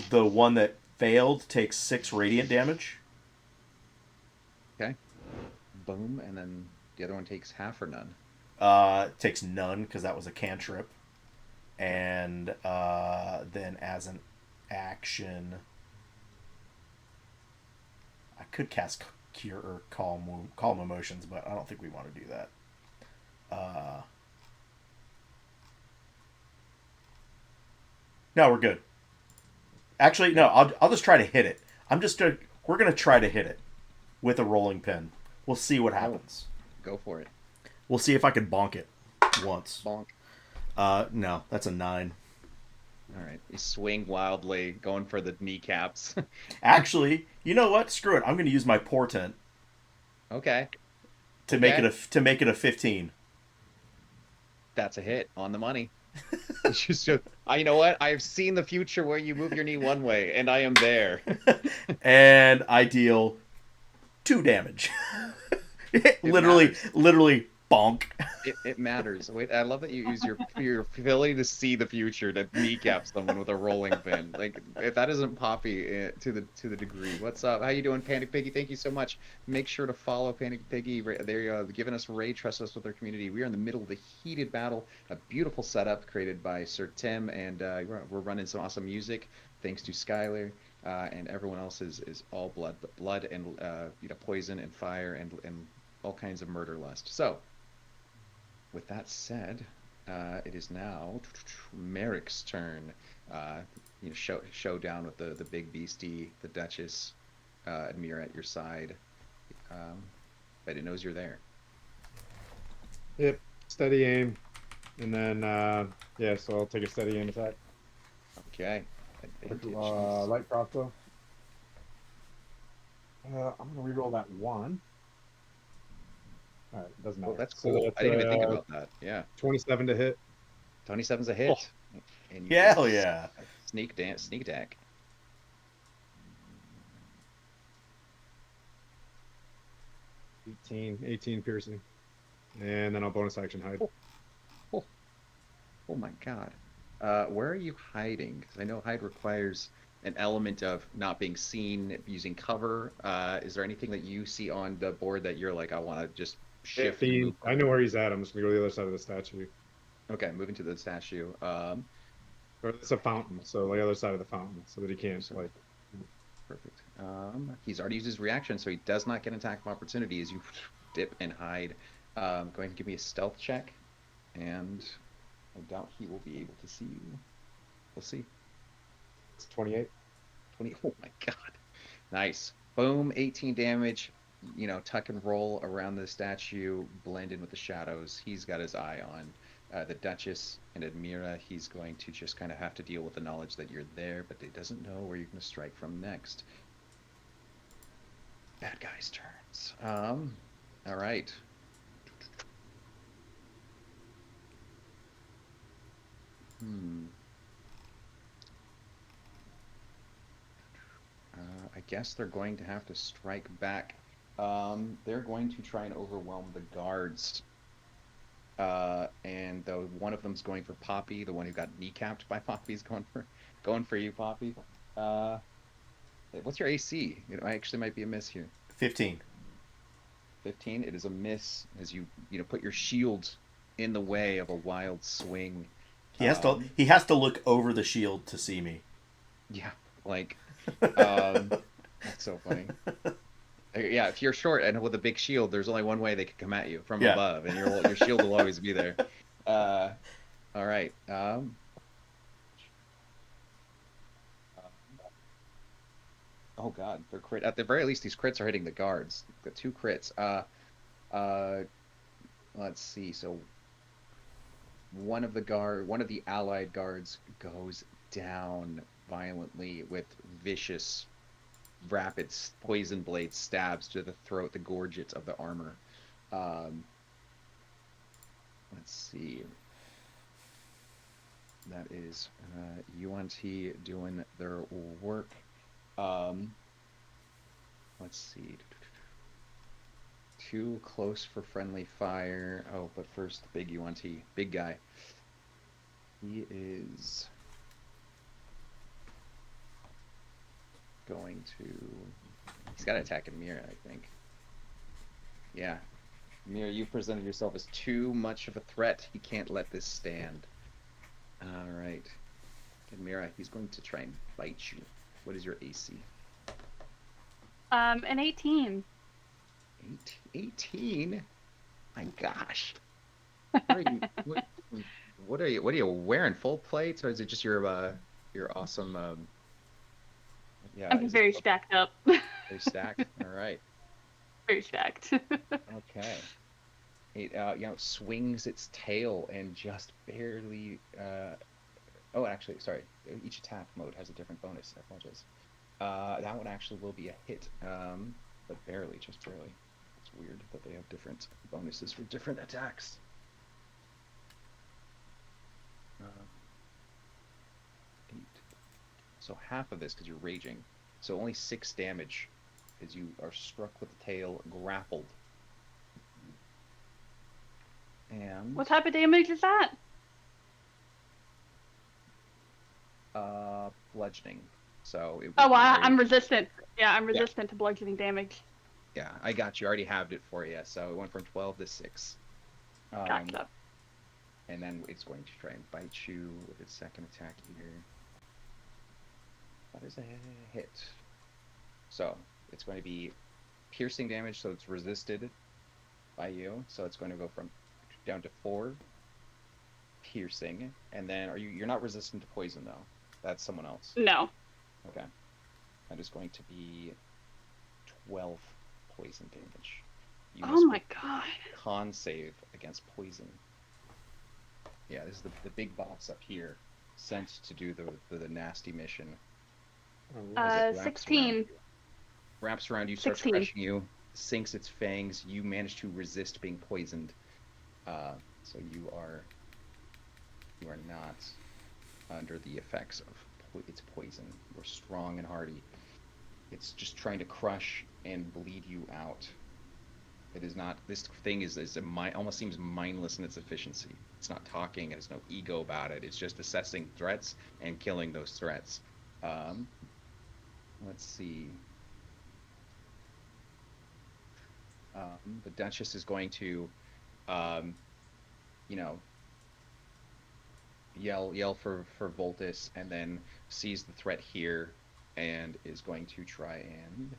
the one that failed takes 6 radiant damage. Okay. Boom, and then the other one takes half or none. Takes none because that was a cantrip. Okay. And then as an action, I could cast cure or calm emotions, but I don't think we want to do that. No, we're good. Actually, no. Okay. I'll just try to hit it. We're gonna try to hit it with a rolling pin. We'll see what Oh, happens. go for it. We'll see if I can bonk it once. Bonk. No, that's a 9. All right. You swing wildly, going for the kneecaps. Actually, you know what? Screw it. I'm going to use my portent Okay. to make it Okay. a 15. That's a hit on the money. It's just, you know what? I've seen the future where you move your knee one way, and I am there. And I deal 2 damage. It literally, matters. literally bonk. It matters. Wait, I love that you use your ability to see the future to kneecap someone with a rolling pin. Like if that isn't Poppy to the degree. What's up? How you doing, Panic Piggy? Thank you so much. Make sure to follow Panic Piggy. They're giving us raid, trust us with their community. We are in the middle of a heated battle. A beautiful setup created by Sir Tim, and we're running some awesome music thanks to Skylar. And everyone else is all blood and poison and fire and all kinds of murder lust. So with that said, it is now Merrick's turn. Uh, showdown with the big beastie, the Duchess, Admira at your side. Um, but it knows you're there. Yep. Steady aim. And then, yeah, so I'll take a steady aim attack. Okay. Advantage. Light crossbow. I'm gonna reroll that one. All right, doesn't Well, matter. that's So cool. I that's didn't even think about that. Yeah. 27 to hit. 27's a Oh, hit. And you Hell just yeah. sneak attack. 18 piercing. And then I'll bonus action hide. Oh, oh, oh my God. Where are you hiding? Because I know hide requires an element of not being seen, using cover. Is there anything that you see on the board that you're like, I want to just shift and 15. move I know quickly? where he's at. I'm just gonna go to the other side of the statue. Okay, moving to the statue. Or it's a fountain, so the other side of the fountain, so that he can't So like. perfect. He's already used his reaction, so he does not get an attack of opportunity as you dip and hide. Go ahead and give me a stealth check, and I doubt he will be able to see you. We'll see. It's 28. 20. Oh my God. Nice. Boom, 18 damage. Tuck and roll around the statue, blend in with the shadows. He's got his eye on the Duchess and Admira. He's going to just kind of have to deal with the knowledge that you're there, but he doesn't know where you're going to strike from next. Bad guy's turns. All right. Hmm. I guess they're going to have to strike back. They're going to try and overwhelm the guards. And one of them's going for Poppy. The one who got kneecapped by Poppy's going for you, Poppy. Uh, what's your AC? It actually might be a miss here. 15. 15. It is a miss as you put your shield in the way of a wild swing. He has to look over the shield to see me. Yeah, like, um, that's so funny. Yeah, if you're short and with a big shield, there's only one way they can come at you from Yeah. above, and your shield will always be there. Uh, all right. Oh God, they're crit. At the very least, these crits are hitting the guards. The two crits. Uh, let's see. So one of the allied guards goes down violently with vicious, rapid poison blade stabs to the throat, the gorget of the armor. Um, let's see. That is UNT doing their work. Um, let's see. Too close for friendly fire. Oh, but first, the big UNT, big guy. He is going to. He's got to attack Amir, I think. Yeah, Amir, you presented yourself as too much of a threat. He can't let this stand. All right, Amira, he's going to try and bite you. What is your AC? An 18. 18? My gosh. What are you what are you wearing? Full plates or is it just your awesome yeah, I'm is it very stacked up. very stacked? All right. Very stacked. Okay. It swings its tail and just barely oh actually sorry. Each attack mode has a different bonus. I apologize. That one actually will be a hit. But barely, just barely. It's weird that they have different bonuses for different attacks. Uh, 8. So half of this because you're raging. So only 6 damage as you are struck with the tail, grappled. And What type of damage is that? bludgeoning. So it Oh, would be I'm very resistant. Yeah, I'm yeah, resistant to bludgeoning damage. yeah, I got you. I already halved it for you. So it went from 12 to 6. Um, Gotcha. and then it's going to try and bite you with its second attack here. That is a hit. So it's going to be piercing damage, so it's resisted by you. So it's going to go from down to 4 piercing, and then you're not resistant to poison though. That's someone else. No. Okay. That is going to be 12 poison damage. You Oh must my make god. a con save against poison. Yeah, this is the big boss up here, sent to do the nasty mission. As it wraps around 16. you. Wraps around you, starts 16. crushing you, sinks its fangs. You manage to resist being poisoned. So you are not under the effects of its poison. You're strong and hardy. It's just trying to crush and bleed you out. It is not. This thing almost seems mindless in its efficiency. It's not talking. It has no ego about it. It's just assessing threats and killing those threats. Um, let's see. The Duchess is going to, um, you know, yell for Voltus, and then sees the threat here, and is going to try and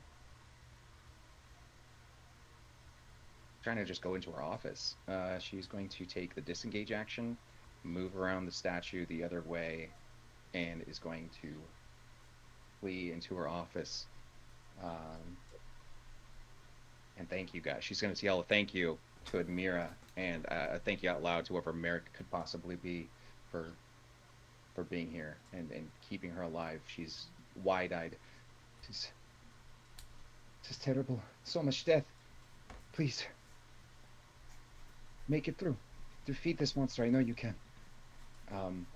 trying to just go into her office. She's going to take the disengage action, move around the statue the other way, and is going to flee into her office. Um, and thank you guys. She's going to yell a thank you to Admira and a thank you out loud to whoever Merrick could possibly be for being here and keeping her alive. She's wide-eyed. This is terrible. So much death. Please make it through. Defeat this monster. I know you can. Um,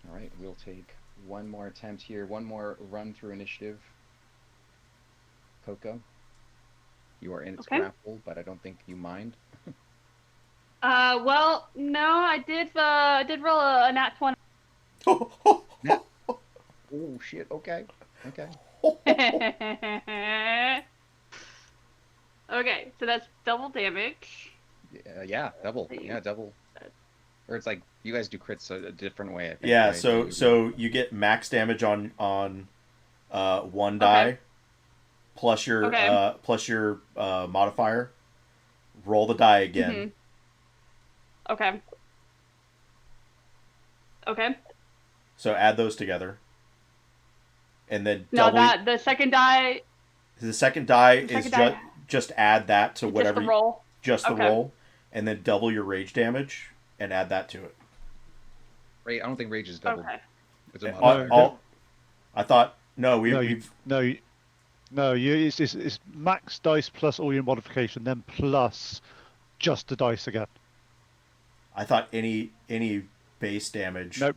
all right, we'll take one more attempt here. One more run through initiative. Coco, you are in its Okay. grapple, but I don't think you mind. Well, no, I did roll a nat 20. Nat. Oh shit. Okay. Okay. Okay, so that's double damage. Yeah. Double. See. Yeah. Double. Or it's like you guys do crits a different way, I think, Yeah, right? so you get max damage on one Okay. die plus Okay. your modifier. Roll the die again. Mhm. Okay. Okay. So add those together, and then No, double. that the second die. The second die The is second die just add that to is just whatever the roll. just the Okay. roll, and then double your rage damage and add that to it. Right. I don't think rage is doubled. Okay. It's a No, modifier. I thought no, no, we've no. It's max dice plus all your modification, then plus just the dice again. I thought any base damage. Nope.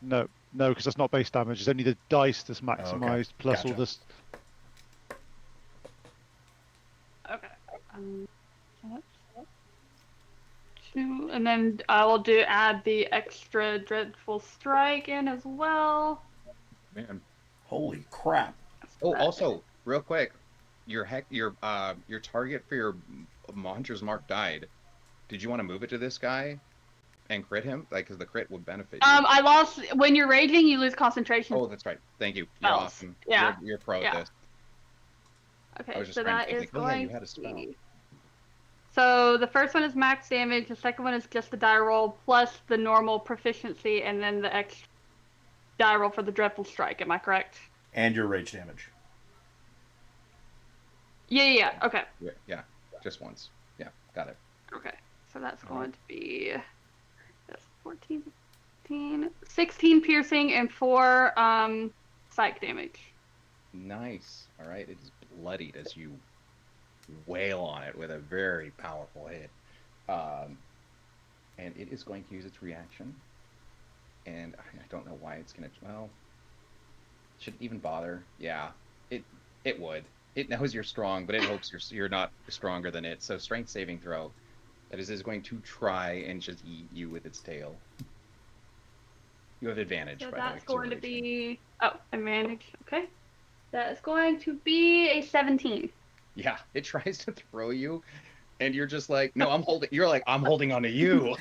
No, because that's not base damage. It's only the dice that's Oh, okay, maximized plus all gotcha. this. Okay. So that's two, and then I will add the extra dreadful strike in as well. Man. Holy crap! Oh, also, real quick, your target for your Hunter's Mark died. Did you want to move it to this guy and crit him? Like, because the crit would benefit you. I lost when you're raging, you lose concentration Oh, that's right. Thank you. You're spells. awesome. Yeah. You're pro at Yeah. this. I Okay, was just so trying to that think is like, oh yeah, you going had a to spell. be. So the first one is max damage, the second one is just the die roll plus the normal proficiency, and then the extra die roll for the dreadful strike. Am I correct? And your rage damage. Yeah. Okay. Yeah, just once. Yeah, got it. Okay. So that's All going right. to be 14, 15, 16 piercing and 4 psych damage. Nice. All right, it is bloodied as you wail on it with a very powerful hit. Um, and it is going to use its reaction. And I don't know why it's gonna. Well, shouldn't even bother. Yeah, it would. It knows you're strong, but it hopes you're not stronger than it. So strength saving throw. That is going to try and just eat you with its tail. You have advantage, So by the way, that's 'cause you're going to raging. be advantage. Okay. That is going to be a 17. Yeah, it tries to throw you, and you're just like, no, I'm holding. You're like, I'm holding on to you.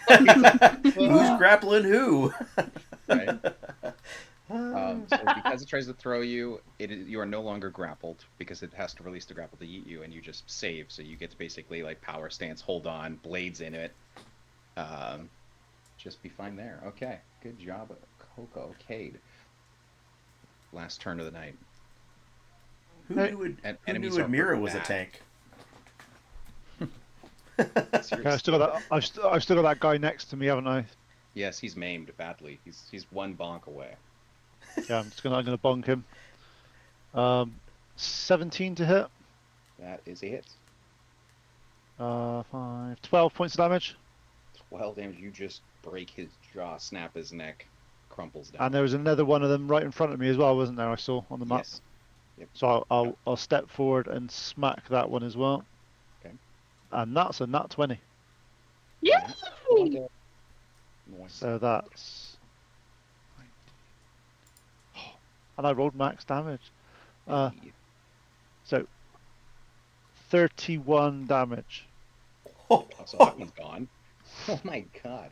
Who's grappling who? Right. So because it tries to throw you, you are no longer grappled because it has to release the grapple to eat you, and you just save. So you get to basically like power stance, hold on, blades in it. Just be fine there. Okay, good job, Coco Cade. Last turn of the night. Who knew Enemies are Admira was a bad. tank? Okay, I've still got that. I've still got that guy next to me, haven't I? Yes, he's maimed badly. He's one bonk away. Yeah, I'm gonna bonk him. 17 to hit. That is a hit. 12 points of damage. 12 damage. You just break his jaw, snap his neck, crumples down. And there was another one of them right in front of me as well, wasn't there? I saw on the map. Yes. Yep. So I'll step forward and smack that one as well. Okay. And that's a nat 20. Yay! Nice. So that's. And I rolled max damage. Hey. So 31 damage. Oh, so that one's gone. Oh my god.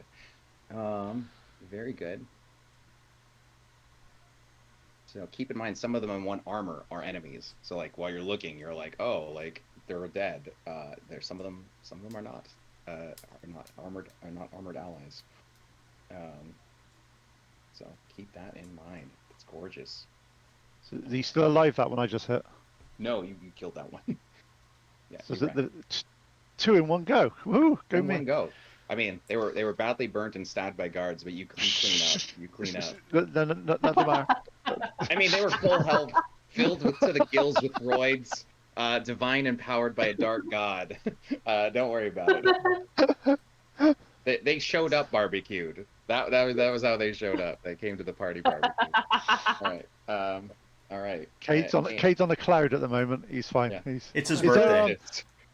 Very good. So keep in mind, some of them in one armor are enemies. So like while you're looking, you're like, oh, like they're dead. There's some of them are not armored allies. So keep that in mind. It's gorgeous. So he's still alive, that one I just hit. No, you killed that one. Yeah, So you is it ran. the two in one go? Woo, go In me. one go. I mean, they were badly burnt and stabbed by guards, but you clean up. You clean up. No, no, no, not the matter. I mean, they were full health, filled with to the gills with roids, divine empowered by a dark god. Don't worry about it. They showed up barbecued. That was how they showed up. They came to the party barbecued. All right. All right. Cade's on a cloud at the moment. He's fine. Yeah. He's. It's his Is there birthday.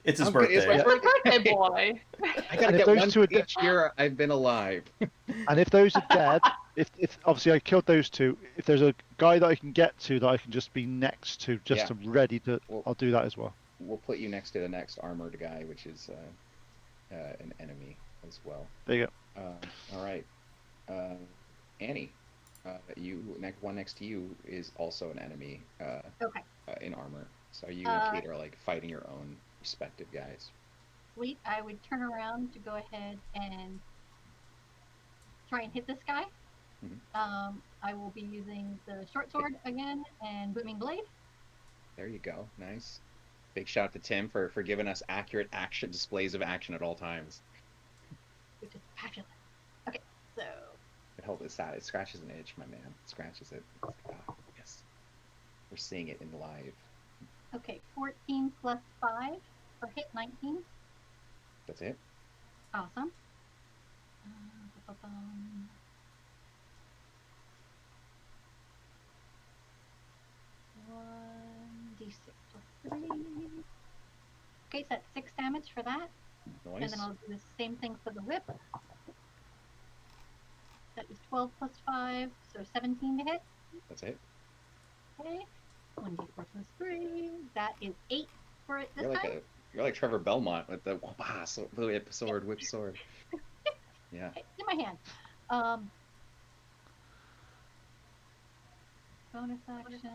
It's his I'm good. It's my birthday. birthday. Birthday boy. I gotta And if get those one two for are each year I've been alive. and if those are dead, if obviously I killed those two, if there's a guy that I can get to that I can just be next to, just Yeah. to ready to, Well, I'll do that as well. we'll put you next to the next armored guy, which is an enemy as well. There you go. All right. Uh, Annie, one next to you is also an enemy Okay. in armor. So you and Kate are like fighting your own respective guys. Sweet. I would turn around to go ahead and try and hit this guy. I will be using the short sword again and booming blade. There you go. Nice. Big shout out to Tim for giving us accurate action displays of action at all times. Which is fabulous. Okay, so It helps. It scratches an itch, my man. It scratches it. It's like, ah, yes. We're seeing it in live. okay, 14 plus 5 for hit 19. That's it. Awesome. Ba-ba-bum. One d6 plus 3. Okay, so that's 6 damage for that. And Nice. then I'll do the same thing for the whip. That is 12 plus 5, so 17 to hit. That's it. Okay. 1d4 plus 3. That is 8 for it this You're like time. you're like Trevor Belmont with the whip sword. Yeah. Okay, in my hand. Bonus action.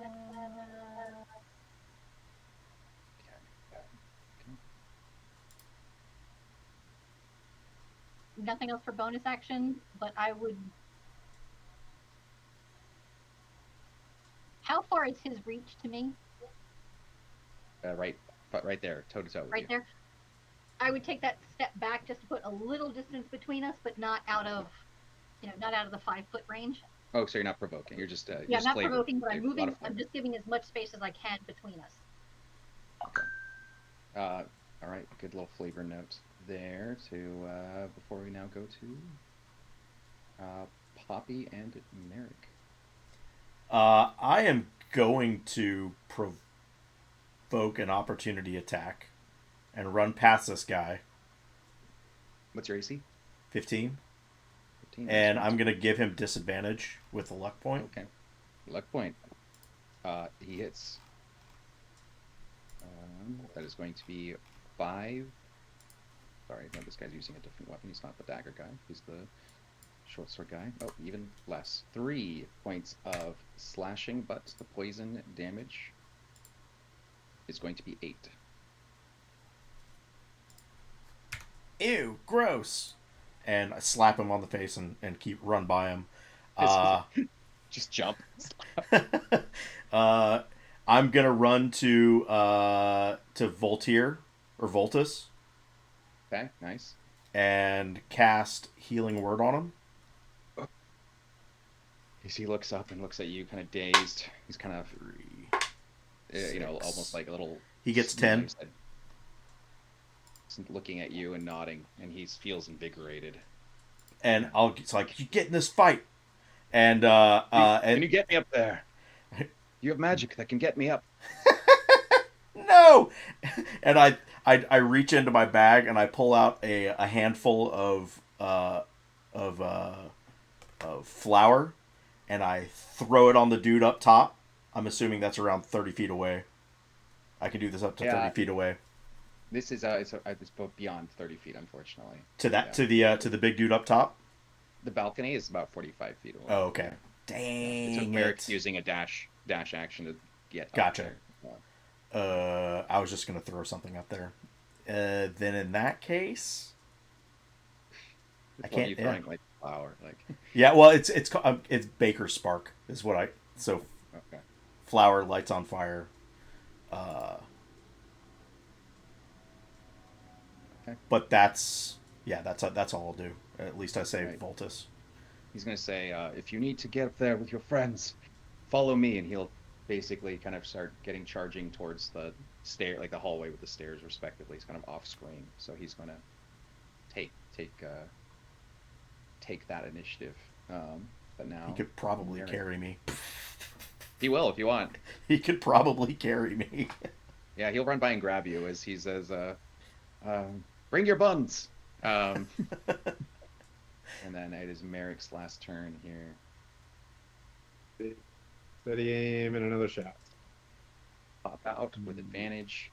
Nothing else for bonus action, but I would. How far is his reach to me? Right there, toe to toe. Right there. I would take that step back just to put a little distance between us, but not out of, not out of the 5-foot range. Oh, so you're not provoking. You're just Yeah, just not flavor. provoking, but I'm A lot moving. of I'm flavor. just giving as much space as I can between us. Okay. All right. Good little flavor note there to before we now go to Poppy and Merrick. I am going to provoke an opportunity attack and run past this guy. What's your AC? 15. 15. And I'm going to give him disadvantage with the luck point. Okay. Luck point. He hits. That is going to be 5. Sorry, no, this guy's using a different weapon. He's not the dagger guy. He's the short sword guy. Oh, even less. 3 points of slashing, but the poison damage is going to be 8. Ew, gross. And I slap him on the face and run by him. Just jump. I'm gonna run to Voltaire or Voltus Okay, nice. and cast Healing Word on him. As he looks up and looks at you, kind of dazed. He's kind of, almost like a little. He gets 10. He's looking at you and nodding, and he feels invigorated. And it's like, you get in this fight. And Can you get me up there? You have magic that can get me up. no. And I reach into my bag and I pull out a handful of flour, and I throw it on the dude up top. I'm assuming that's around 30 feet away. I can do this up to 30 feet away. This is it's beyond 30 feet, unfortunately. To the big dude up top. The balcony is about 45 feet away. Oh, okay. Dang So it. Merrick's using a dash action to get up Gotcha. there. I was just gonna throw something up there. Then in that case, I What are can't. you throwing like flour? Like Yeah, well, it's Baker Spark is what I. So okay. flower lights on fire. Uh, Okay. but that's all I'll do. At least I All say right. Voltus. He's gonna say, if you need to get up there with your friends, follow me, and he'll basically kind of start getting charging towards the stair, like the hallway with the stairs, respectively. He's kind of off screen, so he's gonna take take uh take that initiative. But He now, could probably Merrick, carry me. he will if you want. He could probably carry me. Yeah, he'll run by and grab you as he says, "Bring your buns." Um, and then it is Merrick's last turn here. Steady aim and another shot. Pop out with advantage.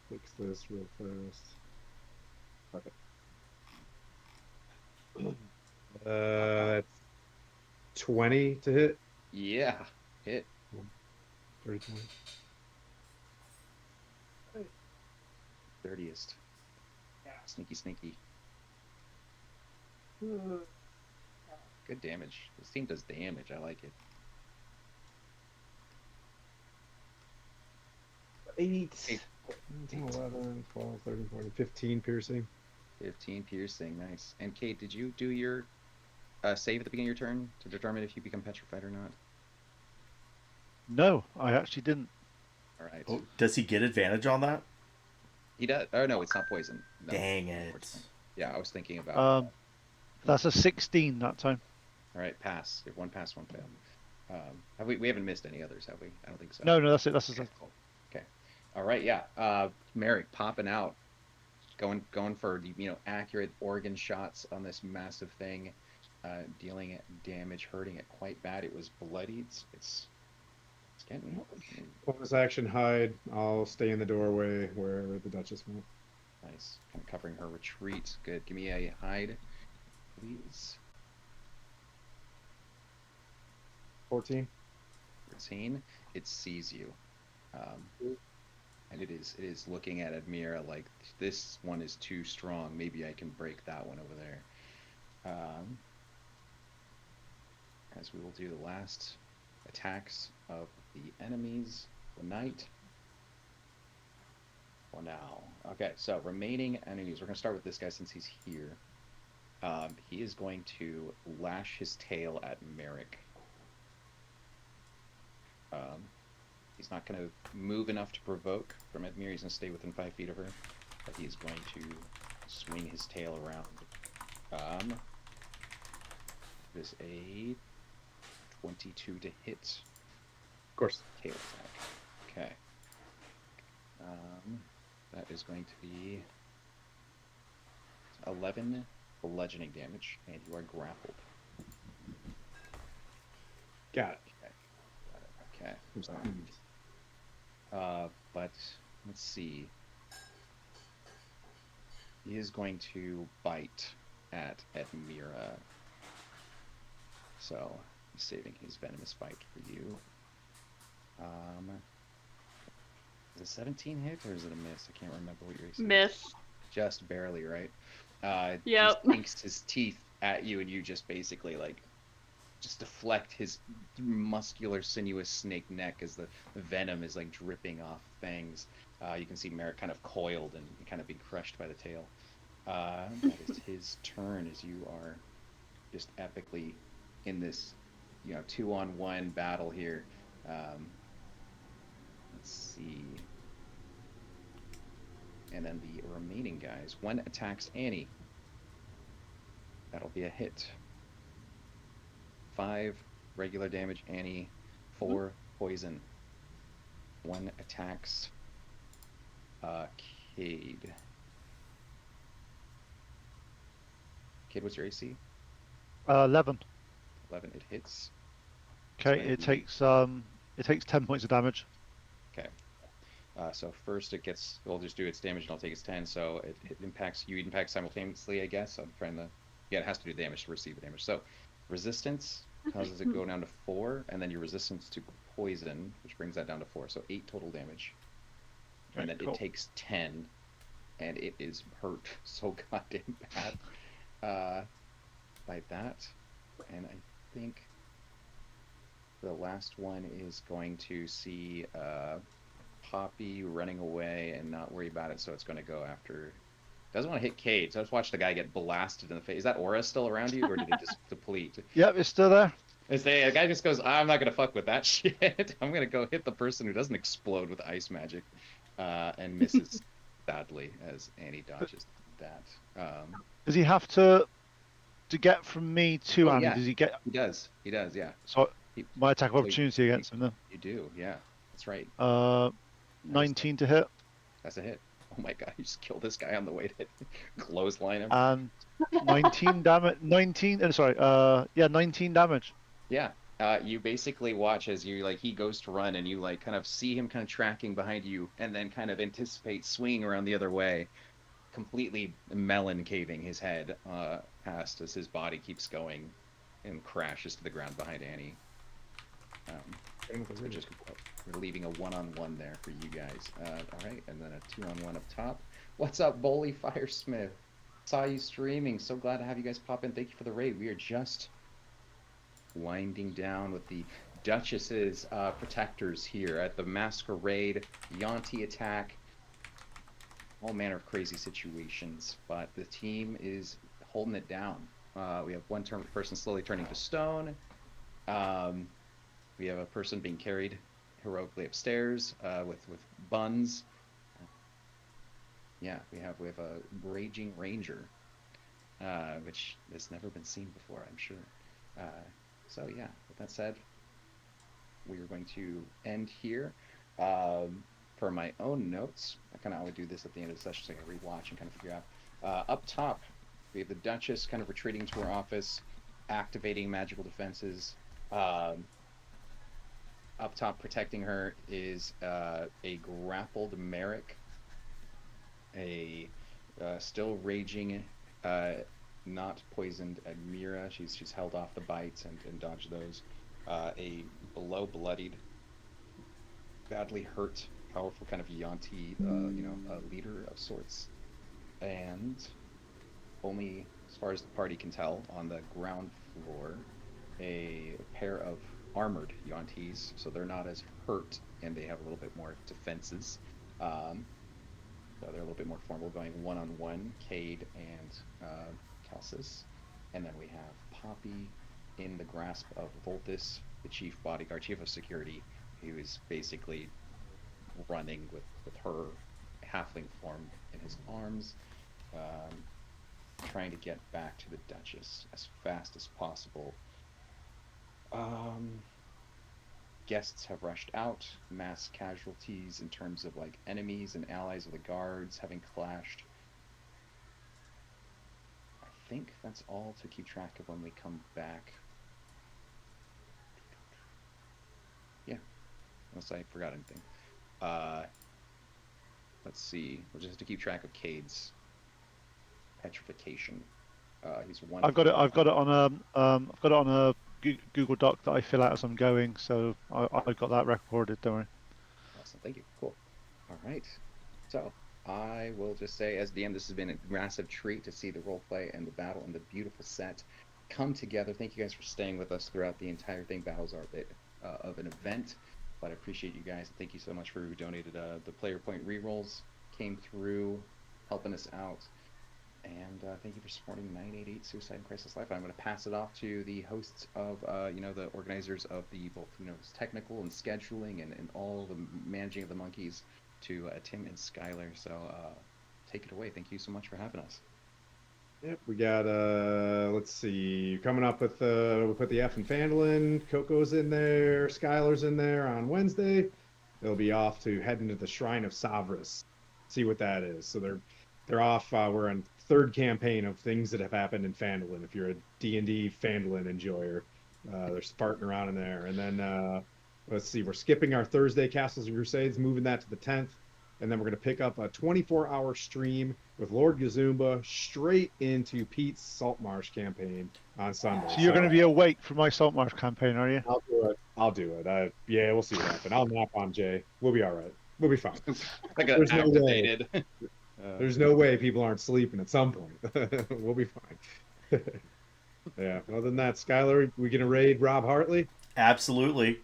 Fix this real fast. Okay. That's 20 to hit. Yeah, hit. 30, 20. Dirtiest. Sneaky, sneaky. Good damage. This team does damage. I like it. 8, Eight. 10, 11, 12, 13, 14, 15 piercing. 15 piercing. Nice. And Kate, did you do your save at the beginning of your turn to determine if you become petrified or not? No, I actually didn't. All right. Oh, does he get advantage on that? He does. Oh, no, it's not poison. No. Dang it. Unfortunately. Yeah, I was thinking about. That's a 16 that time. All right, pass. If one pass, one fail. Have we haven't missed any others, have we? I don't think so. No, that's it. That's Okay, it. cool. Okay. All right, yeah. Merrick popping out, going for the accurate organ shots on this massive thing, dealing damage, hurting it quite bad. It was bloodied. It's getting Bonus action hide. I'll stay in the doorway where the Duchess went. nice. Kind of covering her retreat. Good. Give me a hide, please. 14. 14. It sees you. And it is looking at Admira like this one is too strong. Maybe I can break that one over there. As we will do the last attacks of the enemies tonight. For now. Okay, so remaining enemies. We're going to start with this guy since he's here. He is going to lash his tail at Merrick. He's not going to move enough to provoke from Edmure. He's going to stay within 5 feet of her. But he's going to swing his tail around. There's a 22 to hit. Of course. Tail attack. Okay. That is going to be 11 bludgeoning damage, and you are grappled. Got it. Okay. I'm sorry. But let's see. He is going to bite at Admira. So he's saving his venomous bite for you. Is it 17 hit or is it a miss? I can't remember what your AC is. Miss. Just barely, right? Yep. He sinks his teeth at you, and you just basically just deflect his muscular, sinuous snake neck as the venom is dripping off fangs. You can see Merrick kind of coiled and kind of being crushed by the tail. That is his turn as you are just epically in this, 2-on-1 battle here. Let's see. And then the remaining guys. One attacks Annie. That'll be a hit. 5 regular damage, Annie. 4 poison. 1 attacks Cade. Cade, what's your AC? 11. 11. It hits. Okay, it takes 10 points of damage. Okay. So first we'll just do its damage and I'll take its 10. So it impacts simultaneously, I guess. I'm trying to, it has to do damage to receive the damage. So resistance causes it to go down to 4, and then your resistance to poison, which brings that down to 4. So 8 total damage. Okay, And then cool. it takes 10, and it is hurt so goddamn bad by that. And I think The last one is going to see Poppy running away and not worry about it, so it's going to go after. Doesn't want to hit Cade, so let's watch the guy get blasted in the face. Is that aura still around you, or did it just deplete? Yep, it's still there. As the guy just goes, I'm not gonna fuck with that shit. I'm gonna go hit the person who doesn't explode with ice magic, and misses sadly as Annie dodges that. Does he have to get from me to Oh Annie? yeah, Does he get? he does. He does. Yeah. So He, my attack of so opportunity against him then. you do. Yeah, that's right. Uh, I just 19 to hit that's a hit. Oh my god, you just killed this guy on the way to clothesline him. and 19 damage. 19. Sorry. Yeah, 19 damage. Yeah. You basically watch as you like he goes to run and you like kind of see him kind of tracking behind you and then kind of anticipate swinging around the other way, completely melon caving his head past as his body keeps going and crashes to the ground behind Annie. So just we're leaving a one-on-one there for you guys. All right, and then a two-on-one up top. What's up, Bully Firesmith? Saw you streaming. So glad to have you guys pop in. Thank you for the raid. We are just winding down with the Duchess's protectors here at the Masquerade Yonti attack. All manner of crazy situations, but the team is holding it down. We have one person slowly turning to stone. We have a person being carried heroically upstairs with buns. Yeah, we have a raging ranger, which has never been seen before, I'm sure. So yeah, with that said, we are going to end here. For my own notes, I kind of always do this at the end of the session so I can rewatch and kind of figure out. Up top, we have the Duchess kind of retreating to her office, activating magical defenses. Up top, protecting her is a grappled Merrick, a still raging, not poisoned Admira. She's held off the bites and dodged those. A below bloodied, badly hurt, powerful kind of Yanti, leader of sorts, and only as far as the party can tell, on the ground floor, a pair of armored Yantis, so they're not as hurt and they have a little bit more defenses. So they're a little bit more formal, going one-on-one, Cade and Kelsis. And then we have Poppy in the grasp of Voltus, the chief bodyguard, chief of security, who is basically running with her halfling form in his arms, trying to get back to the Duchess as fast as possible. Guests have rushed out, mass casualties in terms of like enemies and allies of the guards having clashed. I think that's all to keep track of when we come back. Yeah, unless I forgot anything. Let's see. We'll just have to keep track of Cade's petrification. He's one. I've got it. I've got it on a Google Doc that I fill out as I'm going, so I've got that recorded. Don't worry. Awesome. Thank you. Cool. All right. So I will just say, as DM, this has been a massive treat to see the roleplay and the battle and the beautiful set come together. Thank you guys for staying with us throughout the entire thing. Battles are a bit of an event, but I appreciate you guys. Thank you so much for who donated the player point rerolls, came through, helping us out. And thank you for supporting 988 Suicide and Crisis Life. I'm going to pass it off to the hosts of, the organizers of the both, technical and scheduling and all the managing of the monkeys to Tim and Skylar. So take it away. Thank you so much for having us. Yep, we got let's see, coming up with we'll put the F in Fandolin, Coco's in there, Skylar's in there on Wednesday. They'll be off to head into the Shrine of Savras, see what that is. So they're off. We're on third campaign of things that have happened in Fandolin. If you're a D&D Fandolin enjoyer, they're farting around in there. And then let's see, we're skipping our Thursday Castles and Crusades, moving that to the 10th. And then we're going to pick up a 24-hour stream with Lord Gazumba straight into Pete's Saltmarsh campaign on Sunday. So you're going to be awake for my Saltmarsh campaign, are you? I'll do it. Yeah, we'll see what happens. I'll nap on Jay. We'll be all right. We'll be fine. There's activated. No way. There's no way people aren't sleeping at some point. We'll be fine. Yeah. Other than that, Skylar, we gonna raid Rob Hartley? Absolutely.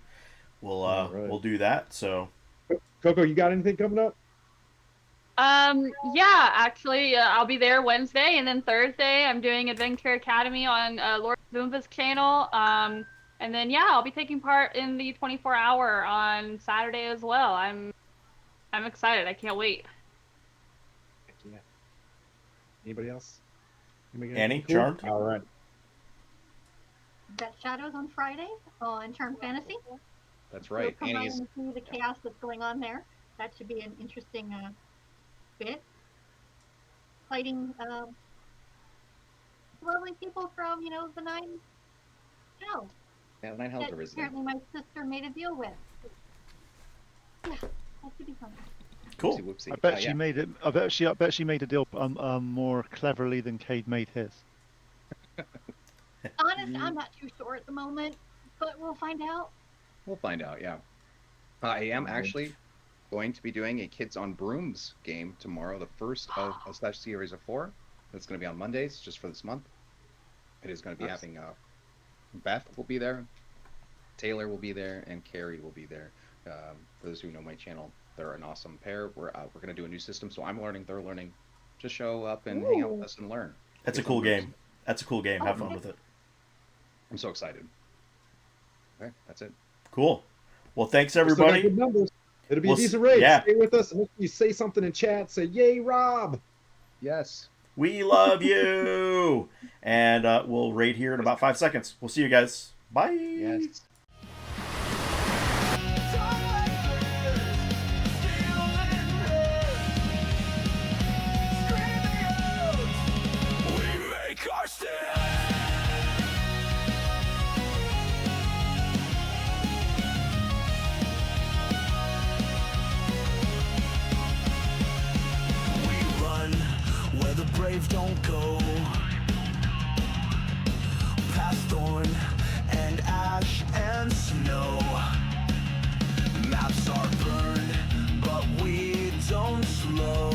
We'll All right. we'll do that. So Coco, you got anything coming up? Yeah, actually, I'll be there Wednesday, and then Thursday I'm doing Adventure Academy on Lord Zumba's channel. And then yeah, I'll be taking part in the 24-hour on Saturday as well. I'm excited. I can't wait. Heck yeah. Anybody else? Anybody got anything Annie, cool? Charmed. All right. Got Shadows on Friday on Charm Fantasy. That's So right. come by Annie's and see the chaos that's going on there. That should be an interesting bit. Fighting lovely people from, the nine hells yeah, Nine Hells that are visiting. apparently my sister made a deal with. Yeah, that should be fun. Cool. Whoopsie whoopsie. I bet she Yeah. made it. I bet she made a deal more cleverly than Cade made his. Honest, I'm not too sure at the moment, but we'll find out. We'll find out. Yeah. I am actually going to be doing a Kids on Brooms game tomorrow, the first of a such series of 4. That's going to be on Mondays, just for this month. It is going to be Nice. having Beth will be there, Taylor will be there, and Carrie will be there. For those who know my channel, they're an awesome pair. We're going to do a new system, so I'm learning, they're learning. Just show up and hang out with us and learn. That's a Kids on cool Brooms. game. That's a cool game. Have fun with it. I'm so excited. Okay, that's it. Cool. Well, thanks We still got everybody. good numbers. It'll be We'll a decent raid. yeah. Stay with us, and if you say something in chat, say "Yay, Rob!" Yes. We love you. And we'll raid here in about 5 seconds. We'll see you guys. Bye. Yes. We make our stand. We run where the brave don't go. Past thorn and ash and snow. Maps are burned, but we don't slow.